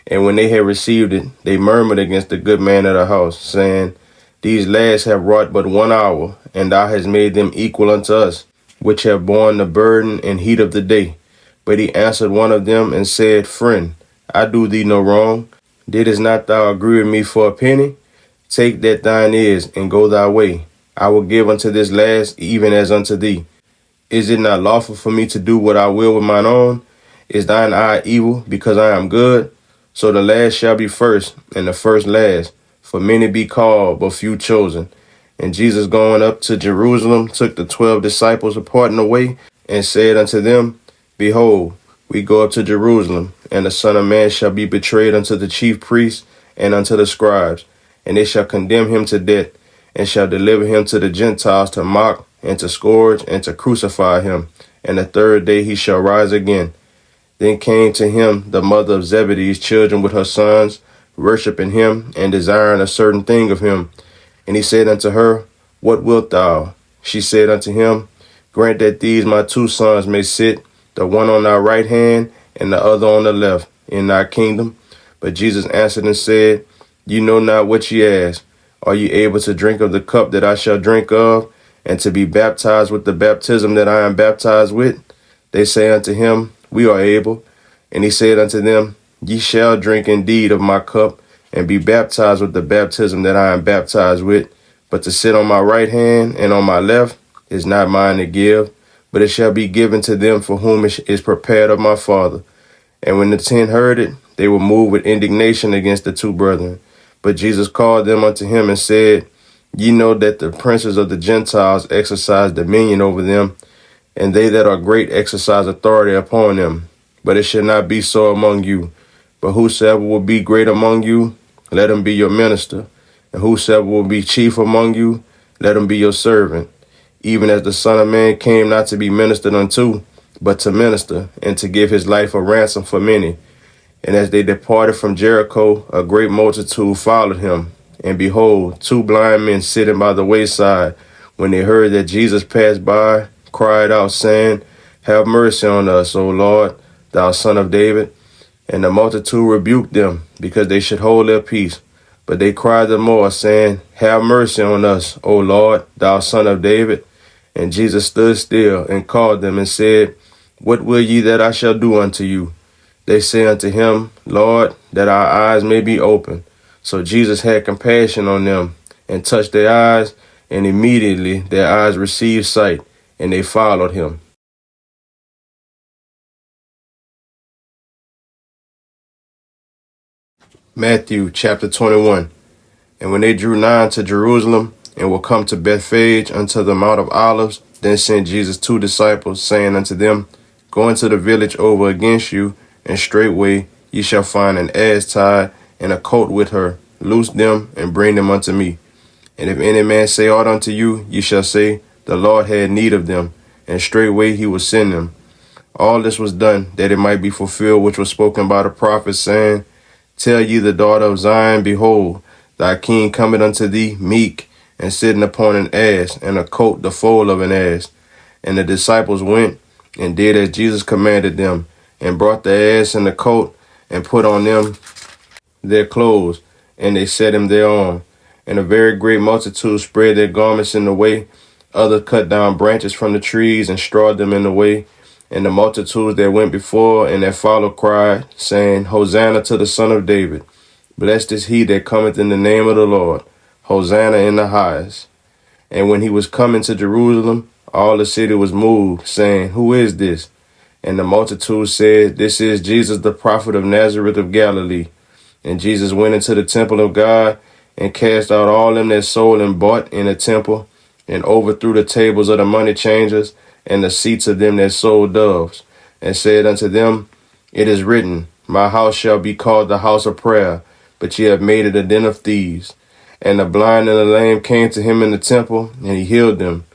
And when they had received it, they murmured against the good man of the house, saying, These lads have wrought but 1 hour, and thou hast made them equal unto us, which have borne the burden and heat of the day. But he answered one of them and said, Friend, I do thee no wrong. Didst not thou agree with me for a penny? Take that thine is, and go thy way. I will give unto this last even as unto thee. Is it not lawful for me to do what I will with mine own? Is thine eye evil, because I am good? So the last shall be first, and the first last. For many be called, but few chosen. And Jesus going up to Jerusalem took the 12 disciples apart in the way, and said unto them, Behold, we go up to Jerusalem, and the Son of Man shall be betrayed unto the chief priests and unto the scribes, and they shall condemn him to death, and shall deliver him to the Gentiles to mock, and to scourge, and to crucify him. And the third day he shall rise again. Then came to him the mother of Zebedee's children with her sons, worshipping him, and desiring a certain thing of him. And he said unto her, What wilt thou? She said unto him, Grant that these my two sons may sit, the one on thy right hand and the other on the left, in thy kingdom. But Jesus answered and said, You know not what ye ask. Are ye able to drink of the cup that I shall drink of, and to be baptized with the baptism that I am baptized with? They say unto him, We are able. And he said unto them, Ye shall drink indeed of my cup, and be baptized with the baptism that I am baptized with. But to sit on my right hand and on my left is not mine to give, but it shall be given to them for whom it is prepared of my Father. And when the 10 heard it, they were moved with indignation against the two brethren. But Jesus called them unto him and said, Ye know that the princes of the Gentiles exercise dominion over them, and they that are great exercise authority upon them. But it shall not be so among you. But whosoever will be great among you, let him be your minister. And whosoever will be chief among you, let him be your servant. Even as the Son of Man came not to be ministered unto, but to minister, and to give his life a ransom for many. And as they departed from Jericho, a great multitude followed him. And behold, two blind men sitting by the wayside, when they heard that Jesus passed by, cried out, saying, Have mercy on us, O Lord, thou Son of David. And the multitude rebuked them, because they should hold their peace. But they cried the more, saying, Have mercy on us, O Lord, thou Son of David. And Jesus stood still and called them and said, What will ye that I shall do unto you? They say unto him, Lord, that our eyes may be open. So Jesus had compassion on them and touched their eyes, and immediately their eyes received sight, and they followed him. Matthew chapter 21. And when they drew nigh to Jerusalem, and were come to Bethphage unto the Mount of Olives, then sent Jesus 2 disciples, saying unto them, Go into the village over against you, and straightway ye shall find an ass tied, and a colt with her. Loose them, and bring them unto me. And if any man say aught unto you, ye shall say, The Lord had need of them, and straightway he will send them. All this was done, that it might be fulfilled which was spoken by the prophet, saying, Tell ye the daughter of Zion, Behold, thy king cometh unto thee meek, and sitting upon an ass, and a colt the foal of an ass. And the disciples went and did as Jesus commanded them, and brought the ass and the colt, and put on them their clothes, and they set him thereon. And a very great multitude spread their garments in the way. Others cut down branches from the trees and strawed them in the way. And the multitudes that went before and that followed cried, saying, Hosanna to the Son of David. Blessed is he that cometh in the name of the Lord. Hosanna in the highest. And when he was coming to Jerusalem, all the city was moved, saying, Who is this? And the multitude said, This is Jesus the prophet of Nazareth of Galilee. And Jesus went into the temple of God, and cast out all them that sold and bought in the temple, and overthrew the tables of the money changers, and the seats of them that sold doves, and said unto them, It is written, My house shall be called the house of prayer, but ye have made it a den of thieves. And the blind and the lame came to him in the temple, and he healed them.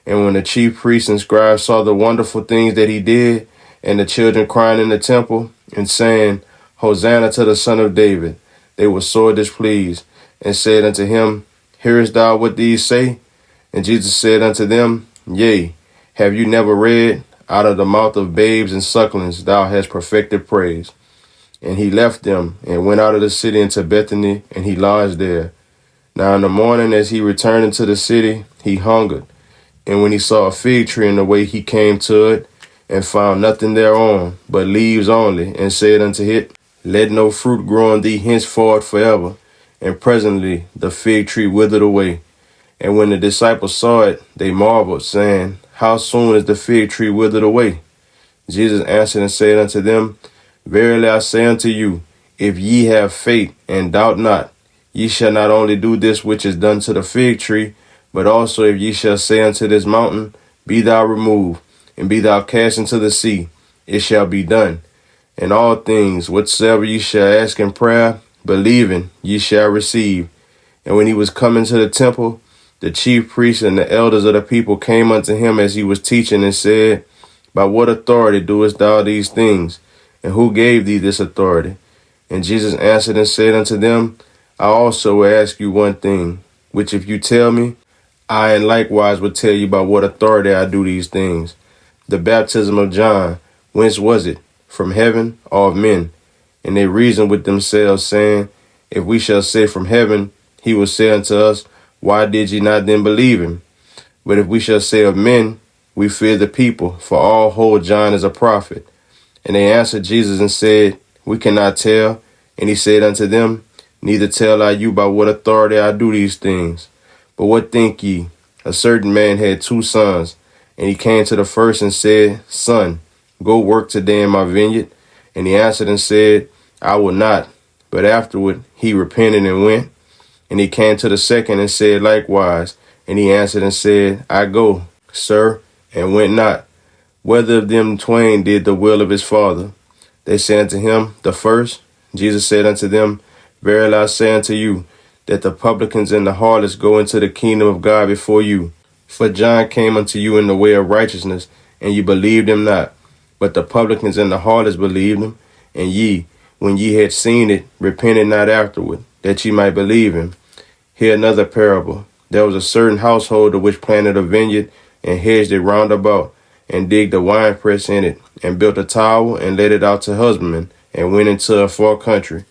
And when the chief priests and scribes saw the wonderful things that he did, and the children crying in the temple, and saying, Hosanna to the Son of David, they were sore displeased, and said unto him, Hearest thou what these say? And Jesus said unto them, Yea, have you never read, Out of the mouth of babes and sucklings thou hast perfected praise? And he left them, and went out of the city into Bethany, and he lodged there. Now in the morning, as he returned into the city, he hungered. And when he saw a fig tree in the way, he came to it, and found nothing thereon, but leaves only, and said unto it, Let no fruit grow on thee henceforth forever. And presently the fig tree withered away. And when the disciples saw it, they marveled, saying, How soon is the fig tree withered away? Jesus answered and said unto them, Verily I say unto you, if ye have faith and doubt not, ye shall not only do this which is done to the fig tree, but also if ye shall say unto this mountain, Be thou removed, and be thou cast into the sea, it shall be done. And all things whatsoever ye shall ask in prayer, believing, ye shall receive. And when he was come into the temple, the chief priests and the elders of the people came unto him as he was teaching, and said, By what authority doest thou these things? And who gave thee this authority? And Jesus answered and said unto them, I also will ask you one thing, which if you tell me, I and likewise will tell you by what authority I do these things. The baptism of John, whence was it? From heaven or of men? And they reasoned with themselves, saying, If we shall say from heaven, he will say unto us, Why did ye not then believe him? But if we shall say of men, we fear the people, for all hold John as a prophet. And they answered Jesus and said, We cannot tell. And he said unto them, Neither tell I you by what authority I do these things. But what think ye? A certain man had 2 sons, and he came to the first and said, Son, go work today in my vineyard. And he answered and said, I will not. But afterward he repented and went. And he came to the second and said likewise. And he answered and said, I go, sir, and went not. Whether of them twain did the will of his father? They said unto him, The first. Jesus said unto them, Verily I say unto you, that the publicans and the harlots go into the kingdom of God before you. For John came unto you in the way of righteousness, and ye believed him not. But the publicans and the harlots believed him, and ye, when ye had seen it, repented not afterward, that ye might believe him. Hear another parable. There was a certain householder which planted a vineyard, and hedged it round about, and digged a winepress in it, and built a tower, and let it out to husbandmen, and went into a far country.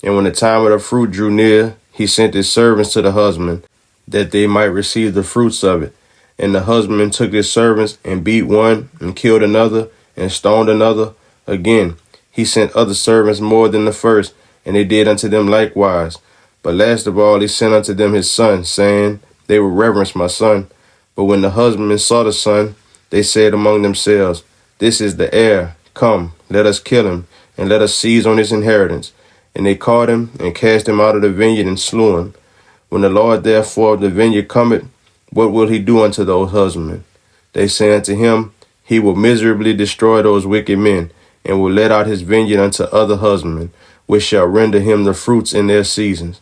And when the time of the fruit drew near, he sent his servants to the husbandmen, that they might receive the fruits of it. And the husbandman took his servants, and beat one, and killed another, and stoned another. Again, he sent other servants more than the first, and they did unto them likewise. But last of all he sent unto them his son, saying, They will reverence my son. But when the husbandmen saw the son, they said among themselves, This is the heir. Come, let us kill him, and let us seize on his inheritance. And they caught him, and cast him out of the vineyard, and slew him. When the Lord therefore of the vineyard cometh, what will he do unto those husbandmen? They say unto him, He will miserably destroy those wicked men, and will let out his vineyard unto other husbandmen, which shall render him the fruits in their seasons.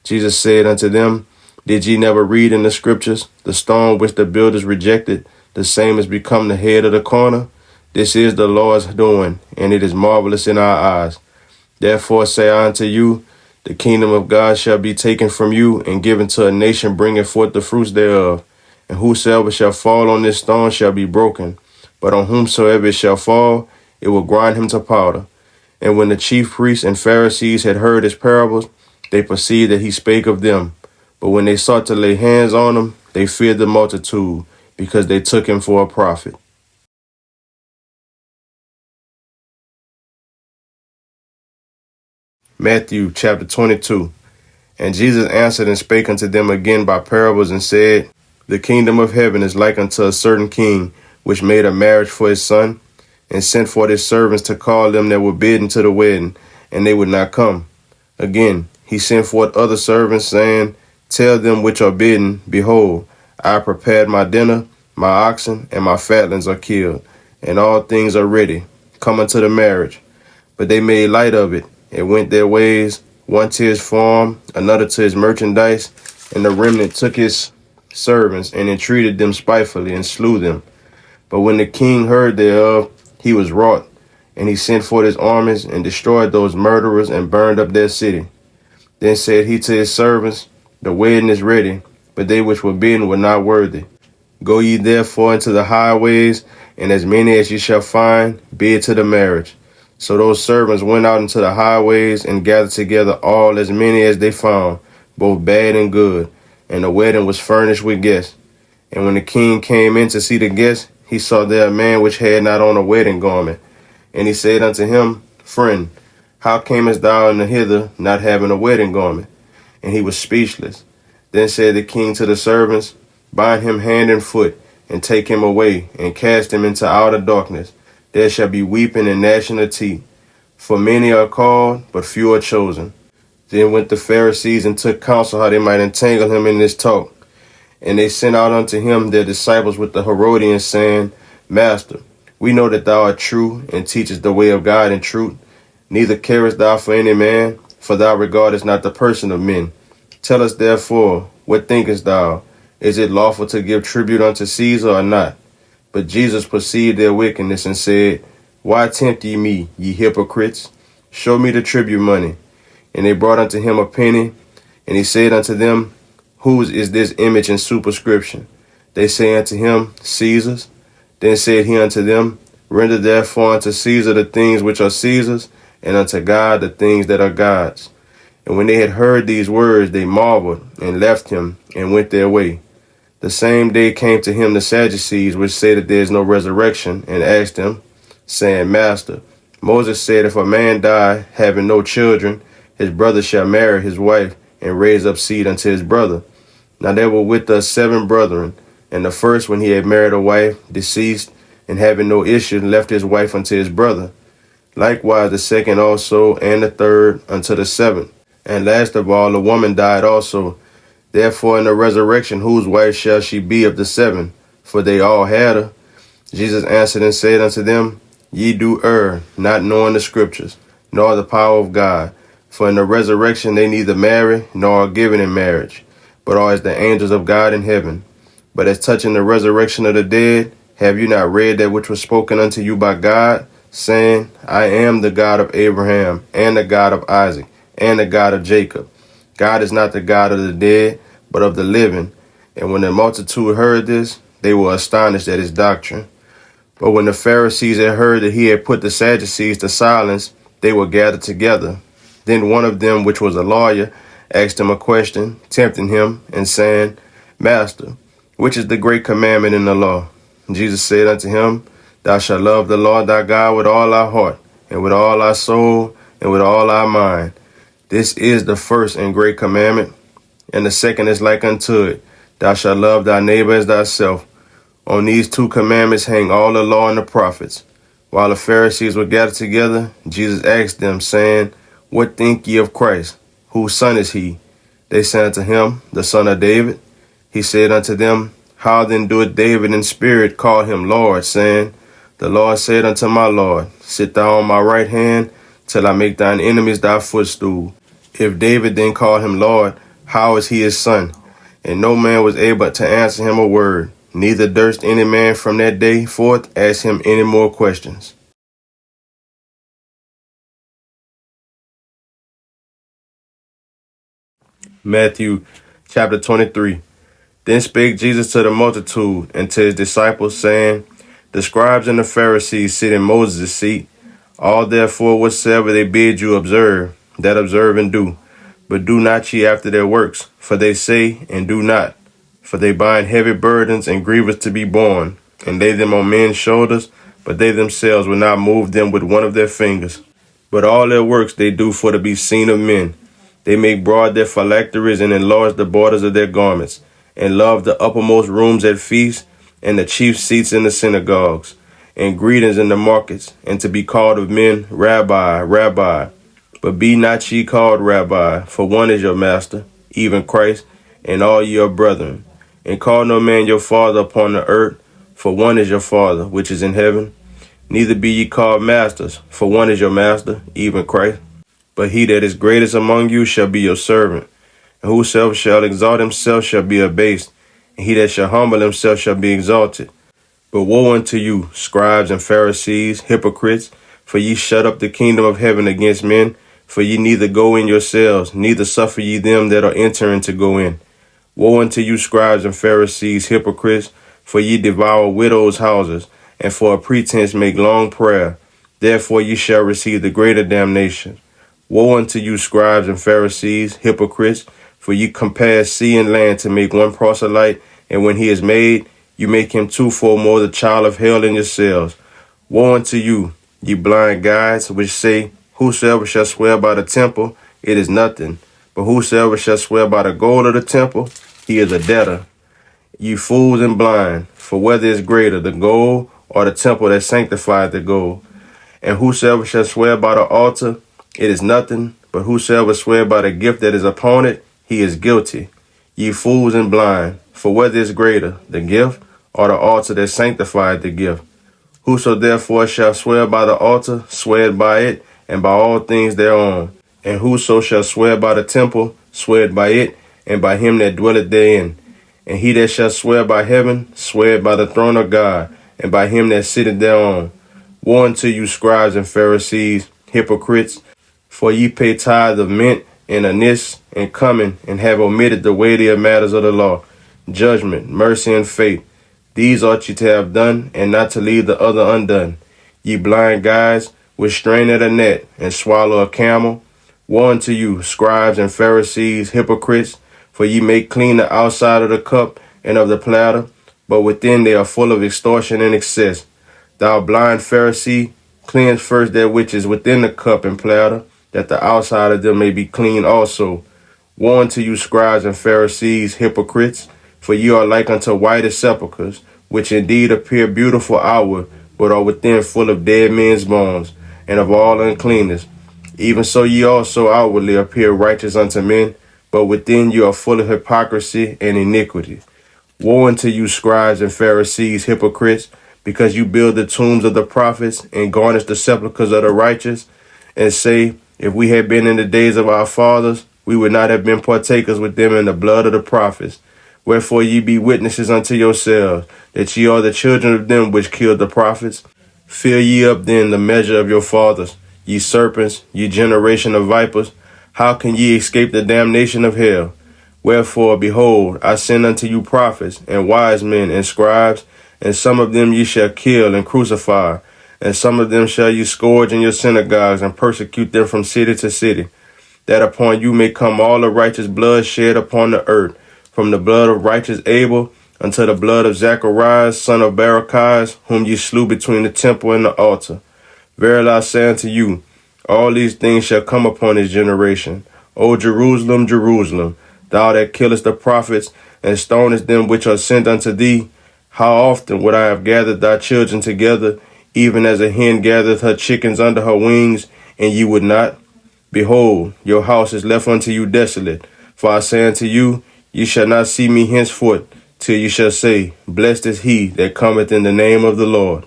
Jesus said unto them, Did ye never read in the scriptures, the stone which the builders rejected, the same has become the head of the corner? This is the Lord's doing, and it is marvelous in our eyes. Therefore say I unto you, the kingdom of God shall be taken from you, and given to a nation bringing forth the fruits thereof. And whosoever shall fall on this stone shall be broken, but on whomsoever it shall fall, it will grind him to powder. And when the chief priests and Pharisees had heard his parables, they perceived that he spake of them. But when they sought to lay hands on him, they feared the multitude, because they took him for a prophet. Matthew chapter 22. And Jesus answered and spake unto them again by parables, and said, The kingdom of heaven is like unto a certain king, which made a marriage for his son, and sent forth his servants to call them that were bidden to the wedding, and they would not come. Again, he sent forth other servants, saying, Tell them which are bidden, Behold, I have prepared my dinner, my oxen and my fatlings are killed, and all things are ready. Come unto the marriage. But they made light of it, and went their ways, one to his farm, another to his merchandise, and the remnant took his servants, and entreated them spitefully, and slew them. But when the king heard thereof, he was wroth, and he sent forth his armies, and destroyed those murderers, and burned up their city. Then said he to his servants, The wedding is ready, but they which were bidden were not worthy. Go ye therefore into the highways, and as many as ye shall find, bid to the marriage. So those servants went out into the highways, and gathered together all as many as they found, both bad and good. And the wedding was furnished with guests. And when the king came in to see the guests, he saw there a man which had not on a wedding garment. And he said unto him, Friend, how camest thou in hither, not having a wedding garment? And he was speechless. Then said the king to the servants, Bind him hand and foot, and take him away, and cast him into outer darkness. There shall be weeping and gnashing of teeth. For many are called, but few are chosen. Then went the Pharisees and took counsel how they might entangle him in this talk. And they sent out unto him their disciples with the Herodians, saying, Master, we know that thou art true, and teachest the way of God in truth. Neither carest thou for any man, for thou regardest not the person of men. Tell us therefore, what thinkest thou? Is it lawful to give tribute unto Caesar or not? But Jesus perceived their wickedness, and said, Why tempt ye me, ye hypocrites? Show me the tribute money. And they brought unto him a penny. And he said unto them, Whose is this image and superscription? They say unto him, Caesar's. Then said he unto them, Render therefore unto Caesar the things which are Caesar's, and unto God the things that are God's. And when they had heard these words, they marveled, and left him, and went their way. The same day came to him the Sadducees, which say that there is no resurrection, and asked him, saying, Master, Moses said, if a man die, having no children, his brother shall marry his wife, and raise up seed unto his brother. Now there were with us 7 brethren, and the first, when he had married a wife, deceased, and having no issue, left his wife unto his brother. Likewise the second also, and the third, unto the 7th. And last of all, the woman died also. Therefore in the resurrection, whose wife shall she be of the 7? For they all had her. Jesus answered and said unto them, Ye do err, not knowing the scriptures, nor the power of God. For in the resurrection they neither marry, nor are given in marriage, but are as the angels of God in heaven. But as touching the resurrection of the dead, have you not read that which was spoken unto you by God, saying, I am the God of Abraham, and the God of Isaac, and the God of Jacob. God is not the God of the dead, but of the living. And when the multitude heard this, they were astonished at his doctrine. But when the Pharisees had heard that he had put the Sadducees to silence, they were gathered together. Then one of them, which was a lawyer, asked him a question, tempting him, and saying, Master, which is the great commandment in the law? And Jesus said unto him, Thou shalt love the Lord thy God with all thy heart, and with all thy soul, and with all thy mind. This is the first and great commandment. And the second is like unto it, Thou shalt love thy neighbor as thyself. On these 2 commandments hang all the law and the prophets. While the Pharisees were gathered together, Jesus asked them, saying, What think ye of Christ? Whose son is he? They said unto him, The son of David. He said unto them, How then doeth David in spirit call him Lord, saying, The Lord said unto my Lord, Sit thou on my right hand, till I make thine enemies thy footstool. If David then called him Lord, how is he his son? And no man was able to answer him a word, neither durst any man from that day forth ask him any more questions. Matthew chapter 23. Then spake Jesus to the multitude and to his disciples, saying, The scribes and the Pharisees sit in Moses' seat. All therefore whatsoever they bid you observe, that observe and do. But do not ye after their works, for they say and do not. For they bind heavy burdens and grievous to be borne, and lay them on men's shoulders, but they themselves will not move them with one of their fingers. But all their works they do for to be seen of men. They make broad their phylacteries and enlarge the borders of their garments, and love the uppermost rooms at feasts, and the chief seats in the synagogues, and greetings in the markets, and to be called of men, Rabbi, Rabbi. But be not ye called Rabbi, for one is your master, even Christ, and all ye are brethren. And call no man your father upon the earth, for one is your Father, which is in heaven. Neither be ye called masters, for one is your master, even Christ. But he that is greatest among you shall be your servant. And whosoever shall exalt himself shall be abased, and he that shall humble himself shall be exalted. But woe unto you, scribes and Pharisees, hypocrites, for ye shut up the kingdom of heaven against men, for ye neither go in yourselves, neither suffer ye them that are entering to go in. Woe unto you, scribes and Pharisees, hypocrites, for ye devour widows' houses, and for a pretense make long prayer. Therefore ye shall receive the greater damnation. Woe unto you, scribes and Pharisees, hypocrites, for ye compare sea and land to make one proselyte, and when he is made, you make him twofold more the child of hell than yourselves. Woe unto you, ye blind guides, which say, Whosoever shall swear by the temple, it is nothing. But whosoever shall swear by the gold of the temple, he is a debtor. Ye fools and blind, for whether is greater, the gold or the temple that sanctified the gold? And whosoever shall swear by the altar, it is nothing. But whosoever swear by the gift that is upon it, he is guilty. Ye fools and blind, for whether is greater, the gift or the altar that sanctified the gift? Whoso therefore shall swear by the altar, swear by it, and by all things thereon. And whoso shall swear by the temple, swear by it, and by him that dwelleth therein. And he that shall swear by heaven, swear by the throne of God, and by him that sitteth thereon. Woe unto you, scribes and Pharisees, hypocrites, for ye pay tithe of mint and Anis, and Cumin, and have omitted the weightier matters of the law, judgment, mercy, and faith. These ought ye to have done, and not to leave the other undone. Ye blind guides, which strain at a net, and swallow a camel. Woe unto you, scribes and Pharisees, hypocrites, for ye make clean the outside of the cup and of the platter, but within they are full of extortion and excess. Thou blind Pharisee, cleanse first that which is within the cup and platter, that the outside of them may be clean also. Woe unto you, scribes and Pharisees, hypocrites, for ye are like unto whitest sepulchres, which indeed appear beautiful outward, but are within full of dead men's bones, and of all uncleanness. Even so ye also outwardly appear righteous unto men, but within you are full of hypocrisy and iniquity. Woe unto you, scribes and Pharisees, hypocrites, because you build the tombs of the prophets and garnish the sepulchres of the righteous, and say, if we had been in the days of our fathers, we would not have been partakers with them in the blood of the prophets. Wherefore ye be witnesses unto yourselves, that ye are the children of them which killed the prophets. Fill ye up then the measure of your fathers. Ye serpents, ye generation of vipers, how can ye escape the damnation of hell? Wherefore, behold, I send unto you prophets, and wise men, and scribes, and some of them ye shall kill and crucify, and some of them shall ye scourge in your synagogues, and persecute them from city to city, that upon you may come all the righteous blood shed upon the earth, from the blood of righteous Abel unto the blood of Zacharias, son of Barachias, whom ye slew between the temple and the altar. Verily I say unto you, all these things shall come upon this generation. O Jerusalem, Jerusalem, thou that killest the prophets, and stonest them which are sent unto thee, how often would I have gathered thy children together, even as a hen gathereth her chickens under her wings, and ye would not? Behold, your house is left unto you desolate. For I say unto you, ye shall not see me henceforth, till ye shall say, blessed is he that cometh in the name of the Lord.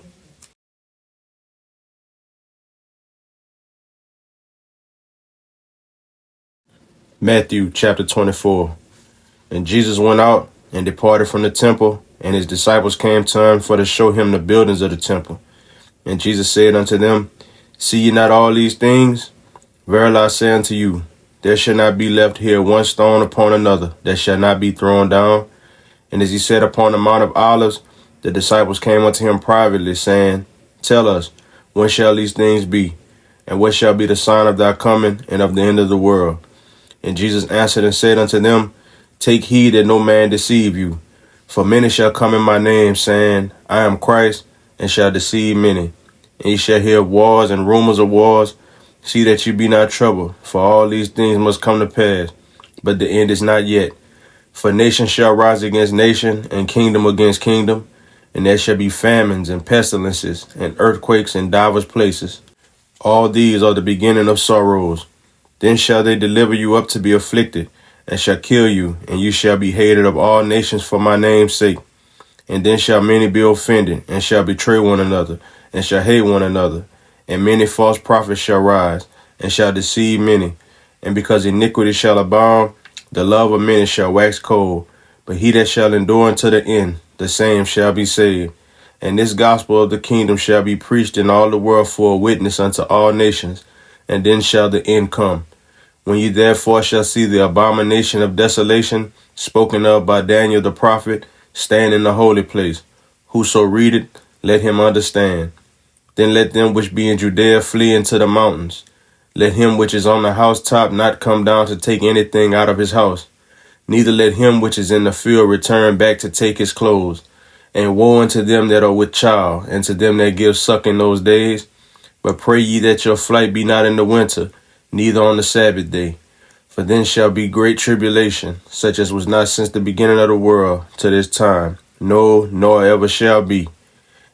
Matthew chapter 24. And Jesus went out and departed from the temple, and his disciples came to him for to show him the buildings of the temple. And Jesus said unto them, see ye not all these things? Verily I say unto you, there shall not be left here one stone upon another that shall not be thrown down. And as he sat upon the Mount of Olives, the disciples came unto him privately, saying, tell us, when shall these things be? And what shall be the sign of thy coming and of the end of the world? And Jesus answered and said unto them, take heed that no man deceive you. For many shall come in my name, saying, I am Christ, and shall deceive many. And ye shall hear of wars and rumors of wars. See that you be not troubled, for all these things must come to pass, but the end is not yet. For nation shall rise against nation, and kingdom against kingdom, and there shall be famines and pestilences, and earthquakes in divers places. All these are the beginning of sorrows. Then shall they deliver you up to be afflicted, and shall kill you, and you shall be hated of all nations for my name's sake. And then shall many be offended, and shall betray one another, and shall hate one another. And many false prophets shall rise, and shall deceive many. And because iniquity shall abound, the love of many shall wax cold. But he that shall endure unto the end, the same shall be saved. And this gospel of the kingdom shall be preached in all the world for a witness unto all nations, and then shall the end come. When ye therefore shall see the abomination of desolation spoken of by Daniel the prophet stand in the holy place, whoso readeth, let him understand. Then let them which be in Judea flee into the mountains. Let him which is on the housetop not come down to take anything out of his house. Neither let him which is in the field return back to take his clothes. And woe unto them that are with child, and to them that give suck in those days. But pray ye that your flight be not in the winter, neither on the Sabbath day. For then shall be great tribulation, such as was not since the beginning of the world to this time, no, nor ever shall be.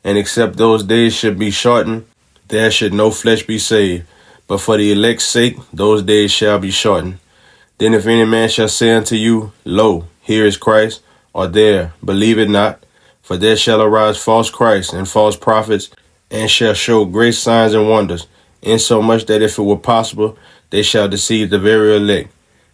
And except those days should be shortened, there should no flesh be saved. But for the elect's sake, those days shall be shortened. Then if any man shall say unto you, lo, here is Christ, or there, believe it not. For there shall arise false Christs and false prophets, and shall show great signs and wonders, insomuch that if it were possible, they shall deceive the very elect.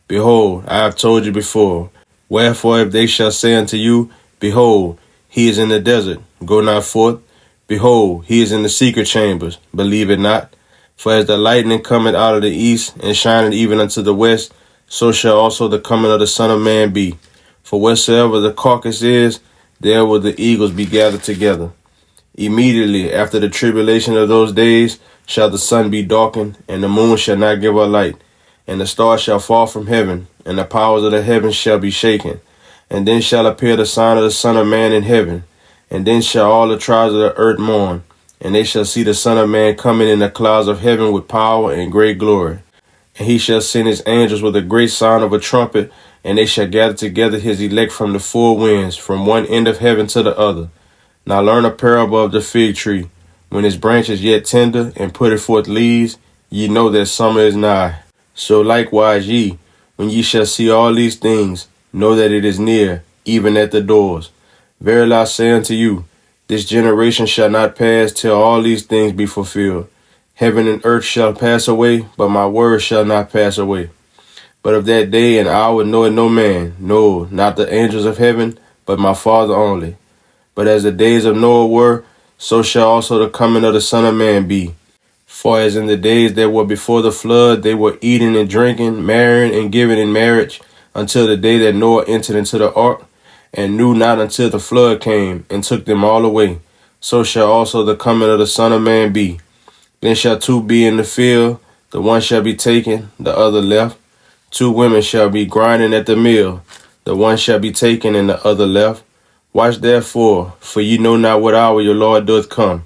Behold, I have told you before. Wherefore, if they shall say unto you, behold, he is in the desert, go not forth. Behold, he is in the secret chambers, believe it not. For as the lightning cometh out of the east, and shineth even unto the west, so shall also the coming of the Son of Man be. For wheresoever the carcass is, there will the eagles be gathered together. Immediately after the tribulation of those days shall the sun be darkened, and the moon shall not give her light, and the stars shall fall from heaven, and the powers of the heavens shall be shaken. And then shall appear the sign of the Son of Man in heaven. And then shall all the tribes of the earth mourn, and they shall see the Son of Man coming in the clouds of heaven with power and great glory. And he shall send his angels with a great sound of a trumpet, and they shall gather together his elect from the four winds, from one end of heaven to the other. Now learn a parable of the fig tree. When his branch is yet tender, and putteth forth leaves, ye know that summer is nigh. So likewise ye, when ye shall see all these things, know that it is near, even at the doors. Verily I say unto you, this generation shall not pass till all these things be fulfilled. Heaven and earth shall pass away, but my word shall not pass away. But of that day and hour knoweth no man, no, not the angels of heaven, but my Father only. But as the days of Noah were, so shall also the coming of the Son of Man be. For as in the days that were before the flood, they were eating and drinking, marrying and giving in marriage, until the day that Noah entered into the ark, and knew not until the flood came, and took them all away. So shall also the coming of the Son of Man be. Then shall two be in the field, the one shall be taken, the other left. Two women shall be grinding at the mill, the one shall be taken, and the other left. Watch therefore, for ye know not what hour your Lord doth come.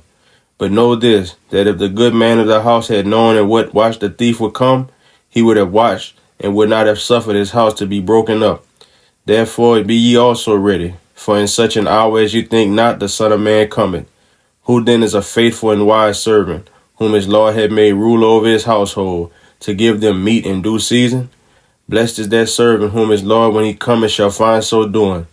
But know this, that if the good man of the house had known at what watch the thief would come, he would have watched, and would not have suffered his house to be broken up. Therefore be ye also ready, for in such an hour as you think not, the Son of Man cometh. Who then is a faithful and wise servant, whom his Lord had made ruler over his household, to give them meat in due season? Blessed is that servant whom his Lord when he cometh shall find so doing.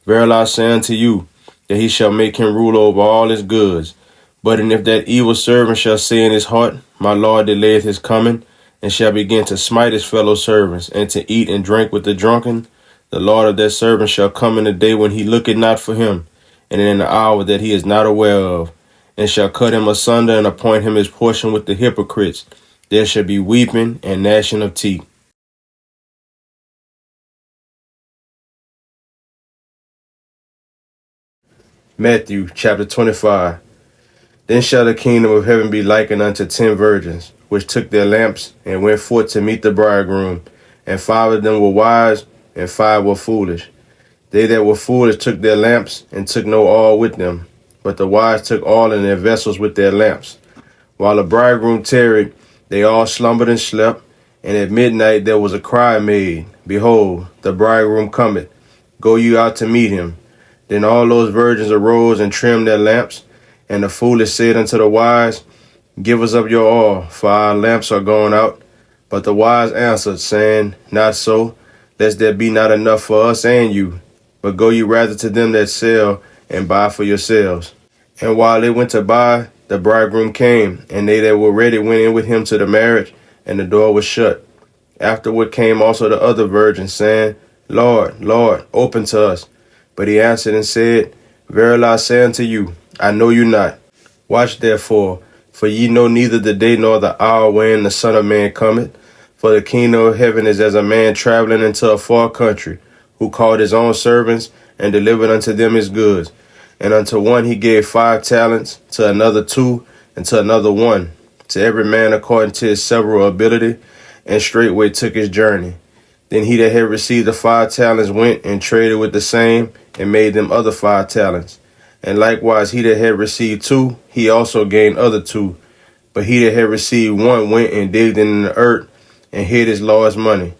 Verily I say unto you, that he shall make him ruler over all his goods. But and if that evil servant shall say in his heart, my Lord delayeth his coming, and shall begin to smite his fellow servants, and to eat and drink with the drunken, the Lord of that servant shall come in a day when he looketh not for him, and in an hour that he is not aware of, and shall cut him asunder, and appoint him his portion with the hypocrites. There shall be weeping and gnashing of teeth. Matthew chapter 25. Then shall the kingdom of heaven be likened unto 10 virgins, which took their lamps, and went forth to meet the bridegroom. And 5 of them were wise, and 5 were foolish. They that were foolish took their lamps, and took no oil with them. But the wise took oil in their vessels with their lamps. While the bridegroom tarried, they all slumbered and slept. And at midnight there was a cry made, Behold, the bridegroom cometh. Go you out to meet him. Then all those virgins arose and trimmed their lamps. And the foolish said unto the wise, Give us of your oil, for our lamps are gone out. But the wise answered, saying, Not so, lest there be not enough for us and you. But go ye rather to them that sell, and buy for yourselves. And while they went to buy, the bridegroom came, and they that were ready went in with him to the marriage, and the door was shut. Afterward came also the other virgins, saying, Lord, Lord, open to us. But he answered and said, Verily I say unto you, I know you not. Watch therefore, for ye know neither the day nor the hour wherein the Son of Man cometh. For the kingdom of heaven is as a man traveling into a far country, who called his own servants, and delivered unto them his goods. And unto one he gave 5 talents, to another 2, and to another 1, to every man according to his several ability, and straightway took his journey. Then he that had received the 5 talents went and traded with the same, and made them other 5 talents. And likewise he that had received 2, he also gained other 2. But he that had received 1 went and digged in the earth, and hid his Lord's money.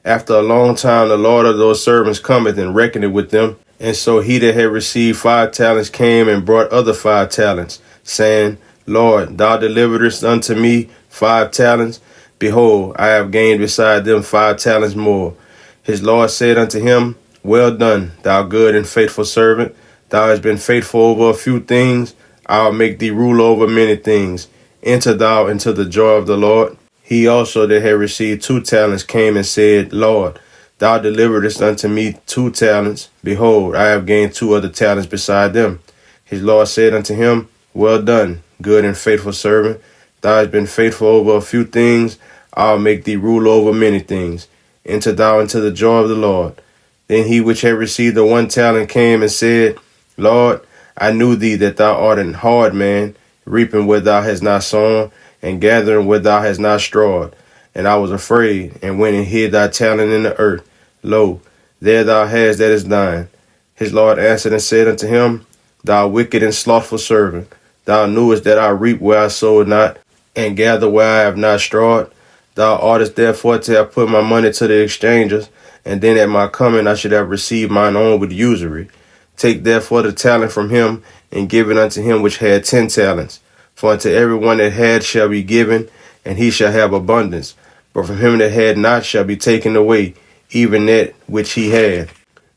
After a long time the Lord of those servants cometh and reckoneth with them. And so he that had received 5 talents came and brought other 5 talents, saying, Lord, thou deliveredst unto me 5 talents. Behold, I have gained beside them 5 talents more. His Lord said unto him, Well done, thou good and faithful servant. Thou hast been faithful over a few things. I will make thee ruler over many things. Enter thou into the joy of the Lord. He also that had received 2 talents came and said, Lord, thou deliveredst unto me 2 talents. Behold, I have gained 2 other talents beside them. His Lord said unto him, Well done, good and faithful servant. Thou hast been faithful over a few things. I'll make thee ruler over many things. enter thou into the joy of the Lord. Then he which had received the 1 talent came and said, Lord, I knew thee that thou art an hard man, reaping where thou hast not sown, and gathering where thou hast not strawed. And I was afraid, and went and hid thy talent in the earth. Lo, there thou hast that is thine. His Lord answered and said unto him, Thou wicked and slothful servant, thou knewest that I reap where I sowed not, and gather where I have not strawed. Thou oughtest therefore to have put my money to the exchangers, and then at my coming I should have received mine own with usury. Take therefore the talent from him, and give it unto him which had 10 talents. For unto every one that had shall be given, and he shall have abundance. But from him that had not shall be taken away, even that which he had.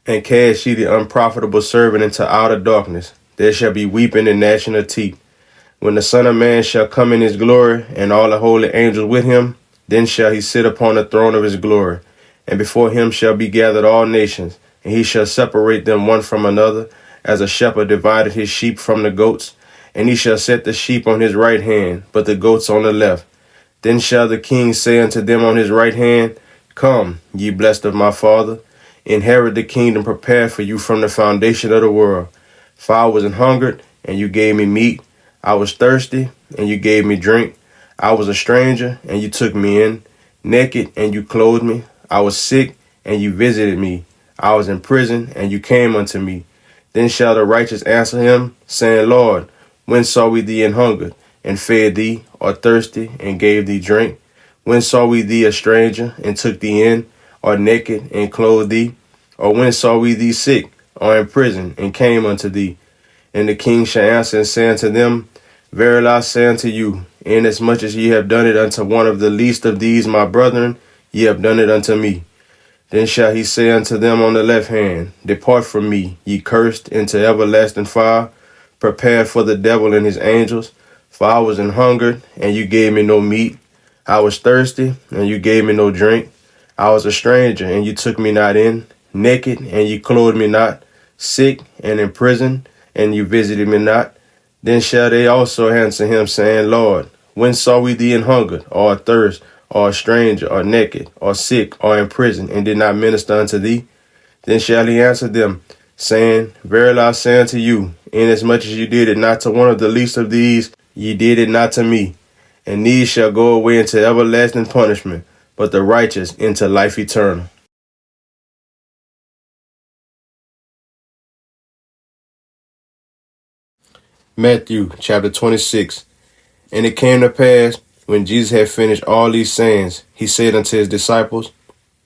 And cast ye the unprofitable servant into outer darkness. There shall be weeping and gnashing of teeth. When the Son of Man shall come in his glory, and all the holy angels with him, then shall he sit upon the throne of his glory. And before him shall be gathered all nations, and he shall separate them one from another, as a shepherd divided his sheep from the goats. And he shall set the sheep on his right hand, but the goats on the left. Then shall the king say unto them on his right hand, Come, ye blessed of my Father, inherit the kingdom prepared for you from the foundation of the world. For I was an hungered, and you gave me meat. I was thirsty, and you gave me drink. I was a stranger, and you took me in. Naked, and you clothed me. I was sick, and you visited me. I was in prison, and you came unto me. Then shall the righteous answer him, saying, Lord, when saw we thee an hungered, and fed thee, or thirsty, and gave thee drink? When saw we thee a stranger, and took thee in, or naked, and clothed thee? Or when saw we thee sick, or in prison, and came unto thee? And the king shall answer and say unto them, Verily I say unto you, inasmuch as ye have done it unto one of the least of these my brethren, ye have done it unto me. Then shall he say unto them on the left hand, Depart from me, ye cursed, into everlasting fire, prepared for the devil and his angels. For I was an hungered, and you gave me no meat. I was thirsty, and you gave me no drink. I was a stranger, and you took me not in. Naked, and you clothed me not. Sick, and in prison, and you visited me not. Then shall they also answer him, saying, Lord, when saw we thee an hungered, or athirst, or a stranger, or naked, or sick, or in prison, and did not minister unto thee? Then shall he answer them, saying, Verily I say unto you, inasmuch as you did it not to one of the least of these, ye did it not to me. And these shall go away into everlasting punishment, but the righteous into life eternal. Matthew chapter 26. And it came to pass, when Jesus had finished all these sayings, he said unto his disciples,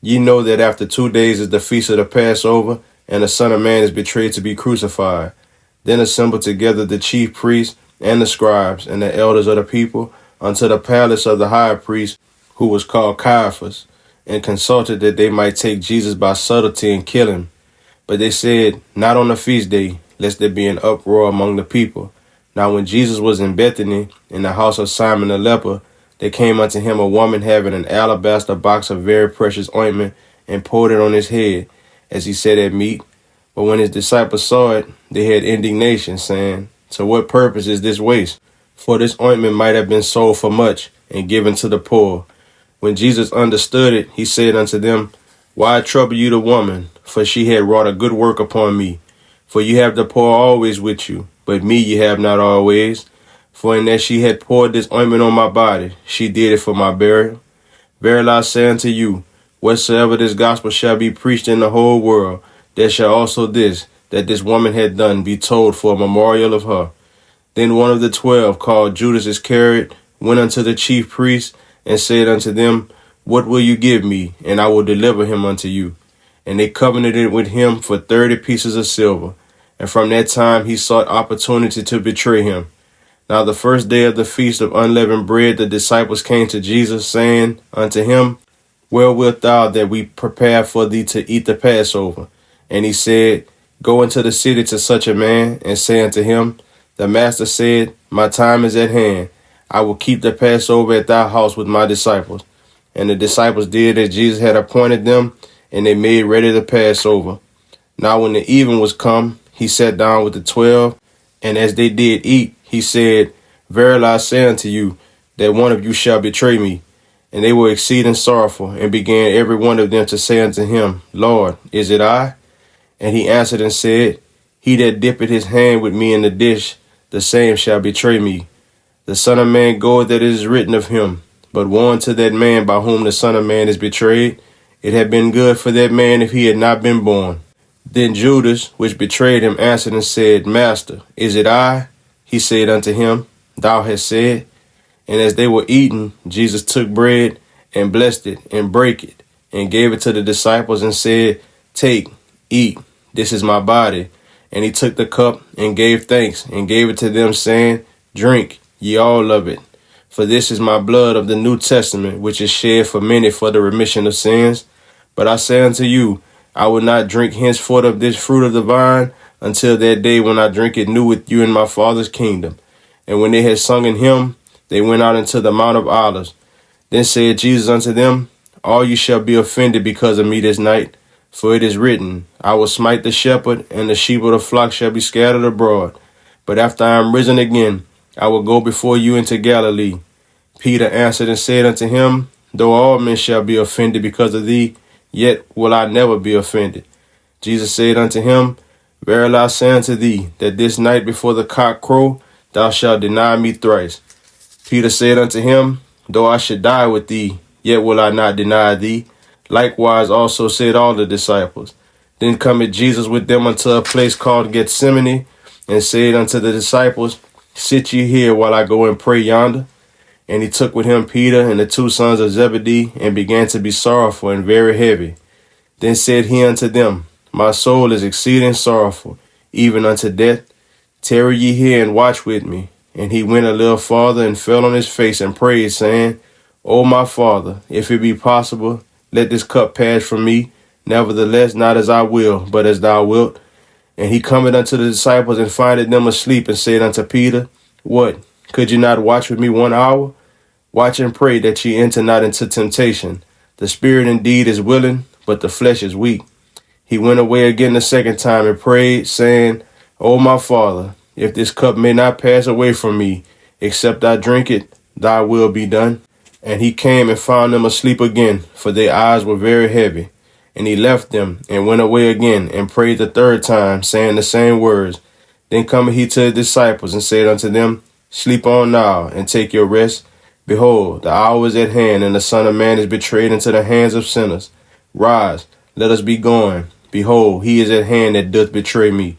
Ye know that after 2 days is the feast of the Passover, and the Son of Man is betrayed to be crucified. Then assembled together the chief priests and the scribes and the elders of the people unto the palace of the high priest, who was called Caiaphas, and consulted that they might take Jesus by subtlety and kill him. But they said, Not on the feast day, lest there be an uproar among the people. Now when Jesus was in Bethany, in the house of Simon the leper, there came unto him a woman having an alabaster box of very precious ointment, and poured it on his head, as he sat at meat. But when his disciples saw it, they had indignation, saying, To what purpose is this waste? For this ointment might have been sold for much, and given to the poor. When Jesus understood it, he said unto them, Why trouble you the woman? For she had wrought a good work upon me. For you have the poor always with you, but me ye have not always. For in that she had poured this ointment on my body, she did it for my burial. Verily I say unto you, whatsoever this gospel shall be preached in the whole world, there shall also this, that this woman had done, be told for a memorial of her. Then one of the 12, called Judas Iscariot, went unto the chief priests, and said unto them, What will you give me, and I will deliver him unto you? And they covenanted with him for 30 pieces of silver. And from that time he sought opportunity to betray him. Now the first day of the feast of unleavened bread, the disciples came to Jesus, saying unto him, Where wilt thou that we prepare for thee to eat the Passover? And he said, Go into the city to such a man, and say unto him, The master said, My time is at hand. I will keep the Passover at thy house with my disciples. And the disciples did as Jesus had appointed them, and they made ready the Passover. Now when the even was come, he sat down with the 12, and as they did eat, he said, Verily I say unto you, that one of you shall betray me. And they were exceeding sorrowful, and began every one of them to say unto him, Lord, is it I? And he answered and said, He that dippeth his hand with me in the dish, the same shall betray me. The Son of Man goeth that it is written of him. But woe unto that man by whom the Son of Man is betrayed. It had been good for that man if he had not been born. Then Judas, which betrayed him, answered and said, Master, is it I? He said unto him, Thou hast said. And as they were eating, Jesus took bread and blessed it and brake it and gave it to the disciples and said, Take, eat, this is my body. And he took the cup and gave thanks and gave it to them, saying, Drink ye all of it. For this is my blood of the New Testament, which is shed for many for the remission of sins. But I say unto you, I will not drink henceforth of this fruit of the vine until that day when I drink it new with you in my Father's kingdom. And when they had sung an hymn, they went out into the Mount of Olives. Then said Jesus unto them, All ye shall be offended because of me this night. For it is written, I will smite the shepherd, and the sheep of the flock shall be scattered abroad. But after I am risen again, I will go before you into Galilee. Peter answered and said unto him, Though all men shall be offended because of thee, yet will I never be offended. Jesus said unto him, Verily I say unto thee, that this night before the cock crow, thou shalt deny me thrice. Peter said unto him, Though I should die with thee, yet will I not deny thee. Likewise also said all the disciples. Then cometh Jesus with them unto a place called Gethsemane, and said unto the disciples, Sit ye here while I go and pray yonder. And he took with him Peter and the two sons of Zebedee, and began to be sorrowful and very heavy. Then said he unto them, My soul is exceeding sorrowful, even unto death. Tarry ye here and watch with me. And he went a little farther and fell on his face and prayed, saying, O my Father, if it be possible, let this cup pass from me. Nevertheless, not as I will, but as thou wilt. And he cometh unto the disciples and findeth them asleep, and said unto Peter, What? Could ye not watch with me 1 hour? Watch and pray that ye enter not into temptation. The spirit indeed is willing, but the flesh is weak. He went away again the second time and prayed, saying, O my Father, if this cup may not pass away from me, except I drink it, thy will be done. And he came and found them asleep again, for their eyes were very heavy. And he left them and went away again and prayed the third time, saying the same words. Then cometh he to his disciples and said unto them, Sleep on now and take your rest. Behold, the hour is at hand, and the Son of Man is betrayed into the hands of sinners. Rise, let us be going. Behold, he is at hand that doth betray me.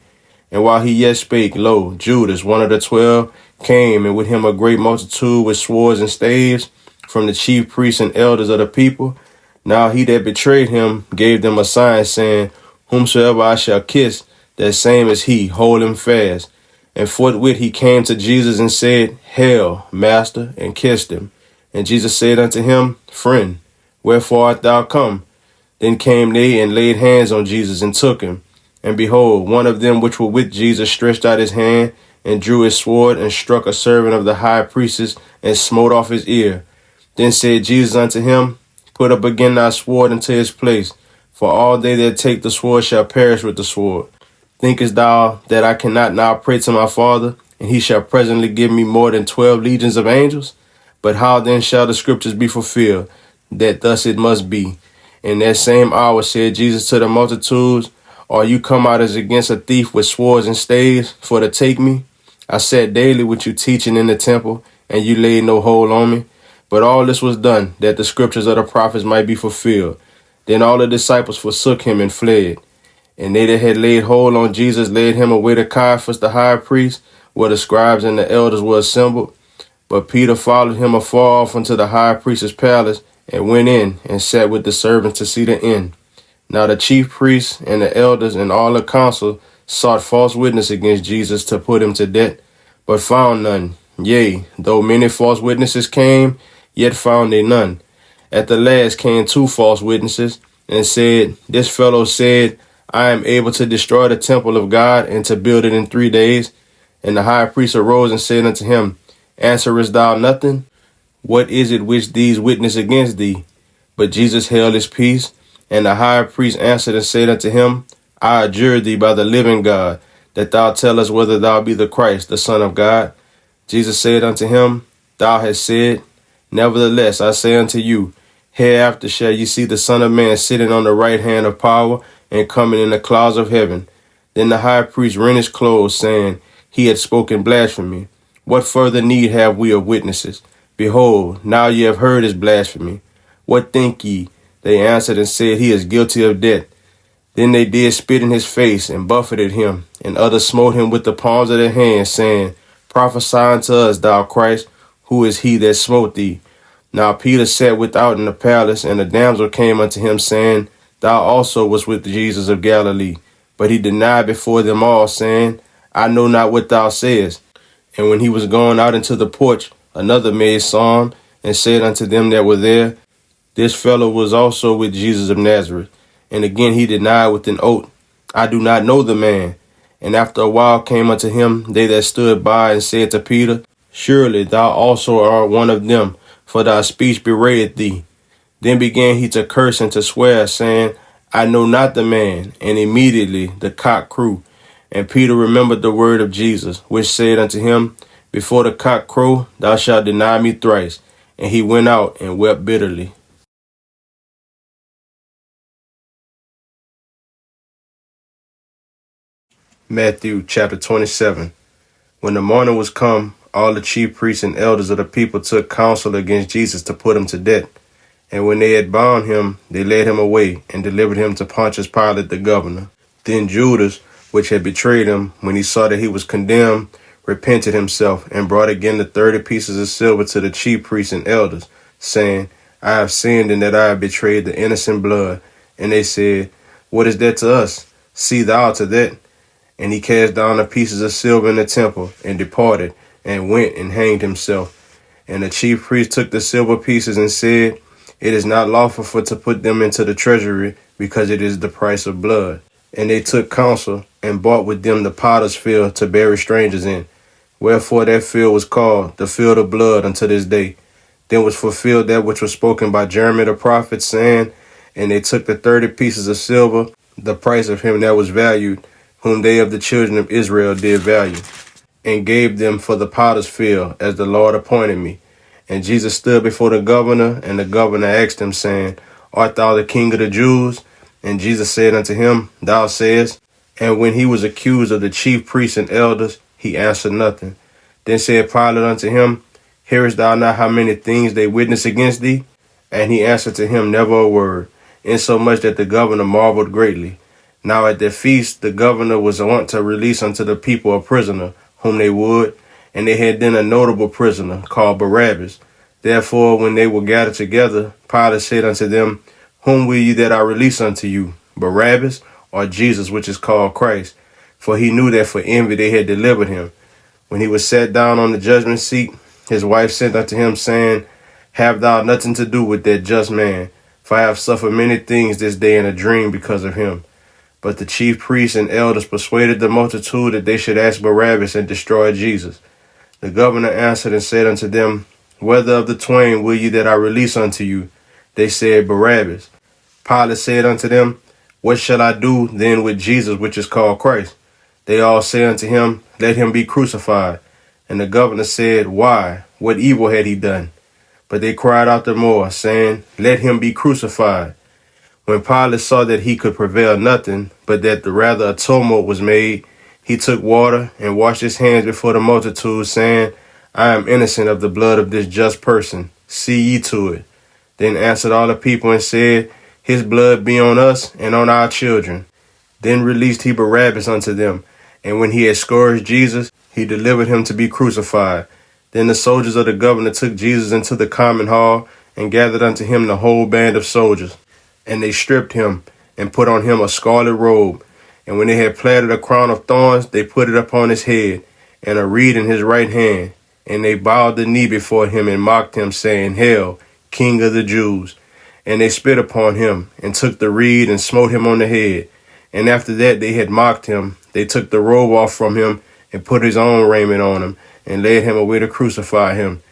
And while he yet spake, lo, Judas, one of the 12, came, and with him a great multitude with swords and staves, from the chief priests and elders of the people. Now he that betrayed him gave them a sign, saying, Whomsoever I shall kiss, that same is he, hold him fast. And forthwith he came to Jesus and said, Hail, Master, and kissed him. And Jesus said unto him, Friend, wherefore art thou come? Then came they and laid hands on Jesus and took him. And behold, one of them which were with Jesus stretched out his hand and drew his sword and struck a servant of the high priestess and smote off his ear. Then said Jesus unto him, Put up again thy sword into his place, for all they that take the sword shall perish with the sword. Thinkest thou that I cannot now pray to my Father, and he shall presently give me more than 12 legions of angels? But how then shall the scriptures be fulfilled, that thus it must be? In that same hour said Jesus to the multitudes, Are you come out as against a thief with swords and staves, for to take me? I sat daily with you teaching in the temple, and you laid no hold on me. But all this was done, that the scriptures of the prophets might be fulfilled. Then all the disciples forsook him and fled. And they that had laid hold on Jesus led him away to Caiaphas the high priest, where the scribes and the elders were assembled. But Peter followed him afar off unto the high priest's palace, and went in, and sat with the servants to see the end. Now the chief priests and the elders and all the council sought false witness against Jesus to put him to death, but found none. Yea, though many false witnesses came, yet found they none. At the last came 2 false witnesses, and said, This fellow said, I am able to destroy the temple of God, and to build it in 3 days. And the high priest arose and said unto him, Answerest thou nothing? What is it which these witness against thee? But Jesus held his peace. And the high priest answered and said unto him, I adjure thee by the living God, that thou tell us whether thou be the Christ, the Son of God. Jesus said unto him, Thou hast said. Nevertheless, I say unto you, hereafter shall ye see the Son of Man sitting on the right hand of power and coming in the clouds of heaven. Then the high priest rent his clothes, saying, He had spoken blasphemy. What further need have we of witnesses? Behold, now ye have heard his blasphemy. What think ye? They answered and said, He is guilty of death. Then they did spit in his face and buffeted him, and others smote him with the palms of their hands, saying, Prophesy unto us, thou Christ, who is he that smote thee? Now Peter sat without in the palace, and a damsel came unto him, saying, Thou also wast with Jesus of Galilee. But he denied before them all, saying, I know not what thou sayest. And when he was gone out into the porch, another maid saw him, and said unto them that were there, This fellow was also with Jesus of Nazareth. And again he denied with an oath, I do not know the man. And after a while came unto him they that stood by, and said to Peter, Surely thou also art one of them, for thy speech bewrayeth thee. Then began he to curse and to swear, saying, I know not the man. And immediately the cock crew. And Peter remembered the word of Jesus, which said unto him, Before the cock crow, thou shalt deny me thrice. And he went out and wept bitterly. Matthew chapter 27. When the morning was come, all the chief priests and elders of the people took counsel against Jesus to put him to death. And when they had bound him, they led him away and delivered him to Pontius Pilate the governor. Then Judas, which had betrayed him, when he saw that he was condemned, repented himself and brought again the 30 pieces of silver to the chief priests and elders, saying, I have sinned in that I have betrayed the innocent blood. And they said, What is that to us? See thou to that. And he cast down the pieces of silver in the temple, and departed, and went and hanged himself. And the chief priest took the silver pieces and said, It is not lawful for to put them into the treasury, because it is the price of blood. And they took counsel, and bought with them the potter's field to bury strangers in. Wherefore that field was called the field of blood unto this day. Then was fulfilled that which was spoken by Jeremiah the prophet, saying, And they took the 30 pieces of silver, the price of him that was valued, whom they of the children of Israel did value, and gave them for the potter's field, as the Lord appointed me. And Jesus stood before the governor, and the governor asked him, saying, Art thou the king of the Jews? And Jesus said unto him, Thou sayest. And when he was accused of the chief priests and elders, he answered nothing. Then said Pilate unto him, Hearest thou not how many things they witness against thee? And he answered to him never a word, insomuch that the governor marveled greatly. Now at their feast the governor was wont to release unto the people a prisoner, whom they would, and they had then a notable prisoner, called Barabbas. Therefore when they were gathered together, Pilate said unto them, Whom will ye that I release unto you, Barabbas, or Jesus, which is called Christ? For he knew that for envy they had delivered him. When he was sat down on the judgment seat, his wife sent unto him, saying, Have thou nothing to do with that just man, for I have suffered many things this day in a dream because of him. But the chief priests and elders persuaded the multitude that they should ask Barabbas and destroy Jesus. The governor answered and said unto them, Whether of the twain will ye that I release unto you? They said, Barabbas. Pilate said unto them, What shall I do then with Jesus, which is called Christ? They all say unto him, Let him be crucified. And the governor said, Why? What evil had he done? But they cried out the more, saying, Let him be crucified. When Pilate saw that he could prevail nothing, but that rather a tumult was made, he took water and washed his hands before the multitude, saying, I am innocent of the blood of this just person. See ye to it. Then answered all the people and said, His blood be on us and on our children. Then released he Barabbas unto them. And when he had scourged Jesus, he delivered him to be crucified. Then the soldiers of the governor took Jesus into the common hall, and gathered unto him the whole band of soldiers. And they stripped him, and put on him a scarlet robe. And when they had platted a crown of thorns, they put it upon his head, and a reed in his right hand. And they bowed the knee before him, and mocked him, saying, Hail, King of the Jews. And they spit upon him, and took the reed, and smote him on the head. And after that they had mocked him, they took the robe off from him, and put his own raiment on him, and led him away to crucify him.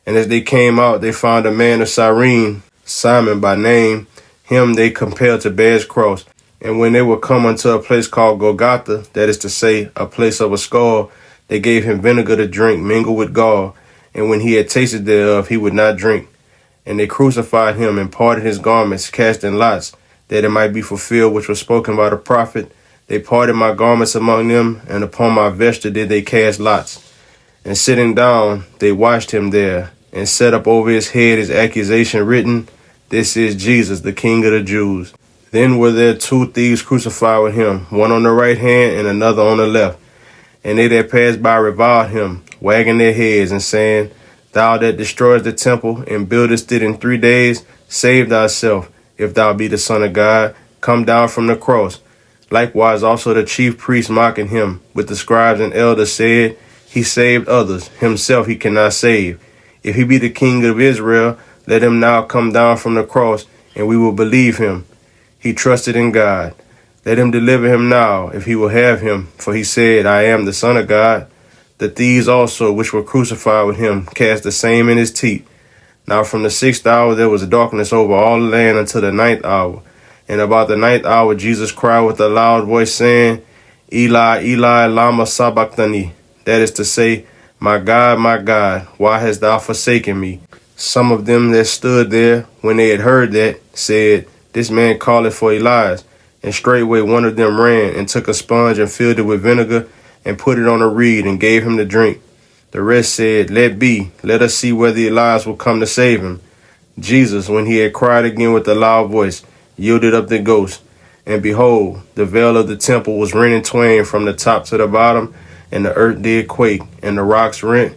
And as they came out, they found a man of Cyrene, Simon by name. Him they compelled to bear his cross. And when they were come unto a place called Golgotha, that is to say, a place of a skull, they gave him vinegar to drink mingled with gall. And when he had tasted thereof, he would not drink. And they crucified him and parted his garments, casting lots, that it might be fulfilled which was spoken by the prophet. They parted my garments among them, and upon my vesture did they cast lots. And sitting down, they watched him there, and set up over his head his accusation written, This is Jesus, the King of the Jews. Then were there two thieves crucified with him, one on the right hand and another on the left. And they that passed by reviled him, wagging their heads, and saying, Thou that destroyest the temple, and buildest it in 3 days, save thyself, if thou be the Son of God, come down from the cross. Likewise also the chief priests mocking him, with the scribes and elders said, He saved others, himself he cannot save. If he be the King of Israel, let him now come down from the cross, and we will believe him. He trusted in God. Let him deliver him now, if he will have him, for he said, I am the Son of God. The thieves also, which were crucified with him, cast the same in his teeth. Now from the 6th hour there was darkness over all the land until the 9th hour. And about the 9th hour Jesus cried with a loud voice, saying, Eli, Eli, lama sabachthani. That is to say, my God, why hast thou forsaken me? Some of them that stood there, when they had heard that, said, This man calleth for Elias. And straightway one of them ran, and took a sponge, and filled it with vinegar, and put it on a reed, and gave him to drink. The rest said, Let be, let us see whether Elias will come to save him. Jesus, when he had cried again with a loud voice, yielded up the ghost. And behold, the veil of the temple was rent in twain from the top to the bottom, and the earth did quake, and the rocks rent,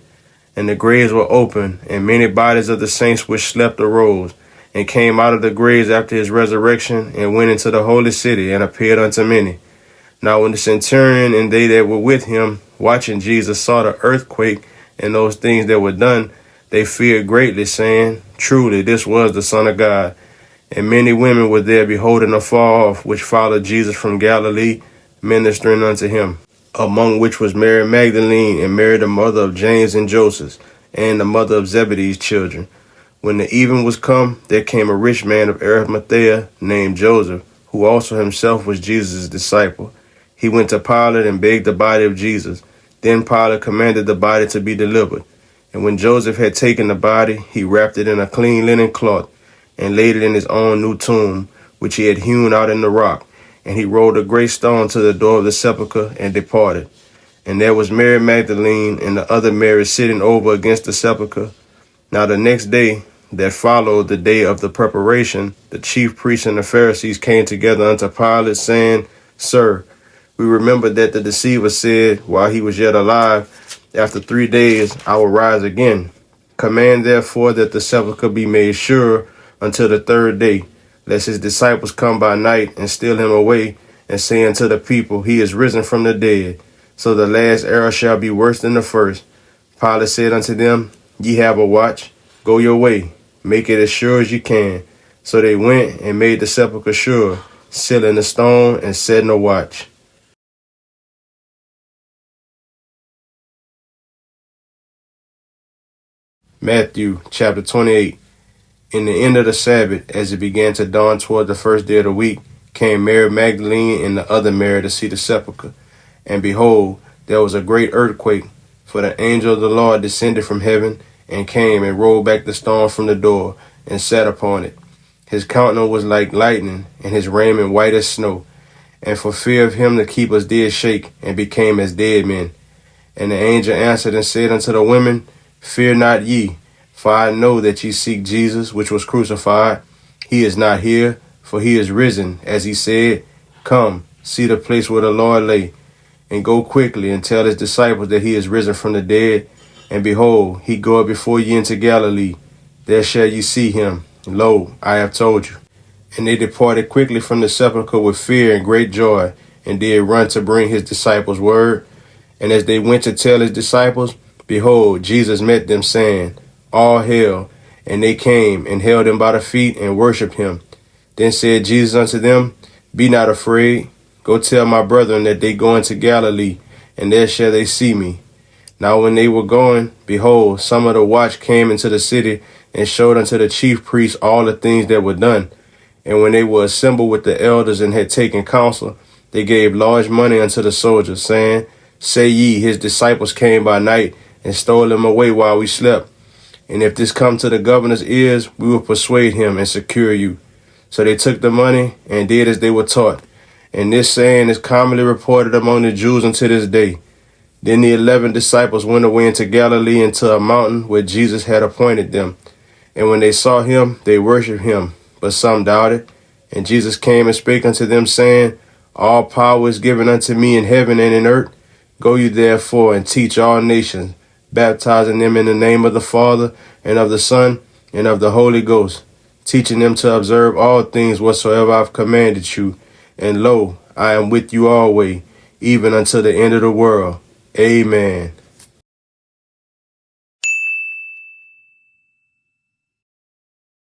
and the graves were open, and many bodies of the saints which slept arose, and came out of the graves after his resurrection, and went into the holy city, and appeared unto many. Now when the centurion and they that were with him, watching Jesus, saw the earthquake and those things that were done, they feared greatly, saying, Truly this was the Son of God. And many women were there beholding afar off, which followed Jesus from Galilee, ministering unto him, among which was Mary Magdalene, and Mary the mother of James and Joseph, and the mother of Zebedee's children. When the even was come, there came a rich man of Arimathea, named Joseph, who also himself was Jesus' disciple. He went to Pilate and begged the body of Jesus. Then Pilate commanded the body to be delivered. And when Joseph had taken the body, he wrapped it in a clean linen cloth, and laid it in his own new tomb, which he had hewn out in the rock. And he rolled a great stone to the door of the sepulchre, and departed. And there was Mary Magdalene and the other Mary sitting over against the sepulchre. Now the next day that followed the day of the preparation, the chief priests and the Pharisees came together unto Pilate, saying, Sir, we remember that the deceiver said, while he was yet alive, After 3 days I will rise again. Command therefore that the sepulchre be made sure until the 3rd day, lest his disciples come by night and steal him away, and say unto the people, He is risen from the dead. So the last error shall be worse than the first. Pilate said unto them, Ye have a watch. Go your way. Make it as sure as you can. So they went and made the sepulchre sure, sealing the stone and setting a watch. Matthew chapter 28. In the end of the Sabbath, as it began to dawn toward the first day of the week, came Mary Magdalene and the other Mary to see the sepulchre. And behold, there was a great earthquake, for the angel of the Lord descended from heaven, and came and rolled back the stone from the door, and sat upon it. His countenance was like lightning, and his raiment white as snow. And for fear of him the keepers did shake, and became as dead men. And the angel answered and said unto the women, Fear not ye, for I know that ye seek Jesus, which was crucified. He is not here, for he is risen, as he said. Come, see the place where the Lord lay, and go quickly and tell his disciples that he is risen from the dead. And behold, he goeth before ye into Galilee. There shall ye see him. Lo, I have told you. And they departed quickly from the sepulchre with fear and great joy, and did run to bring his disciples word. And as they went to tell his disciples, behold, Jesus met them, saying, All hail. And they came and held him by the feet and worshipped him. Then said Jesus unto them, Be not afraid. Go tell my brethren that they go into Galilee, and there shall they see me. Now when they were going, behold, some of the watch came into the city, and showed unto the chief priests all the things that were done. And when they were assembled with the elders and had taken counsel, they gave large money unto the soldiers, saying, Say ye, his disciples came by night, and stole him away while we slept. And if this come to the governor's ears, we will persuade him and secure you. So they took the money and did as they were taught. And this saying is commonly reported among the Jews unto this day. Then the 11 disciples went away into Galilee into a mountain where Jesus had appointed them. And when they saw him, they worshipped him, but some doubted. And Jesus came and spake unto them, saying, All power is given unto me in heaven and in earth. Go you therefore and teach all nations, baptizing them in the name of the Father, and of the Son, and of the Holy Ghost, teaching them to observe all things whatsoever I've commanded you. And lo, I am with you always, even unto the end of the world. Amen.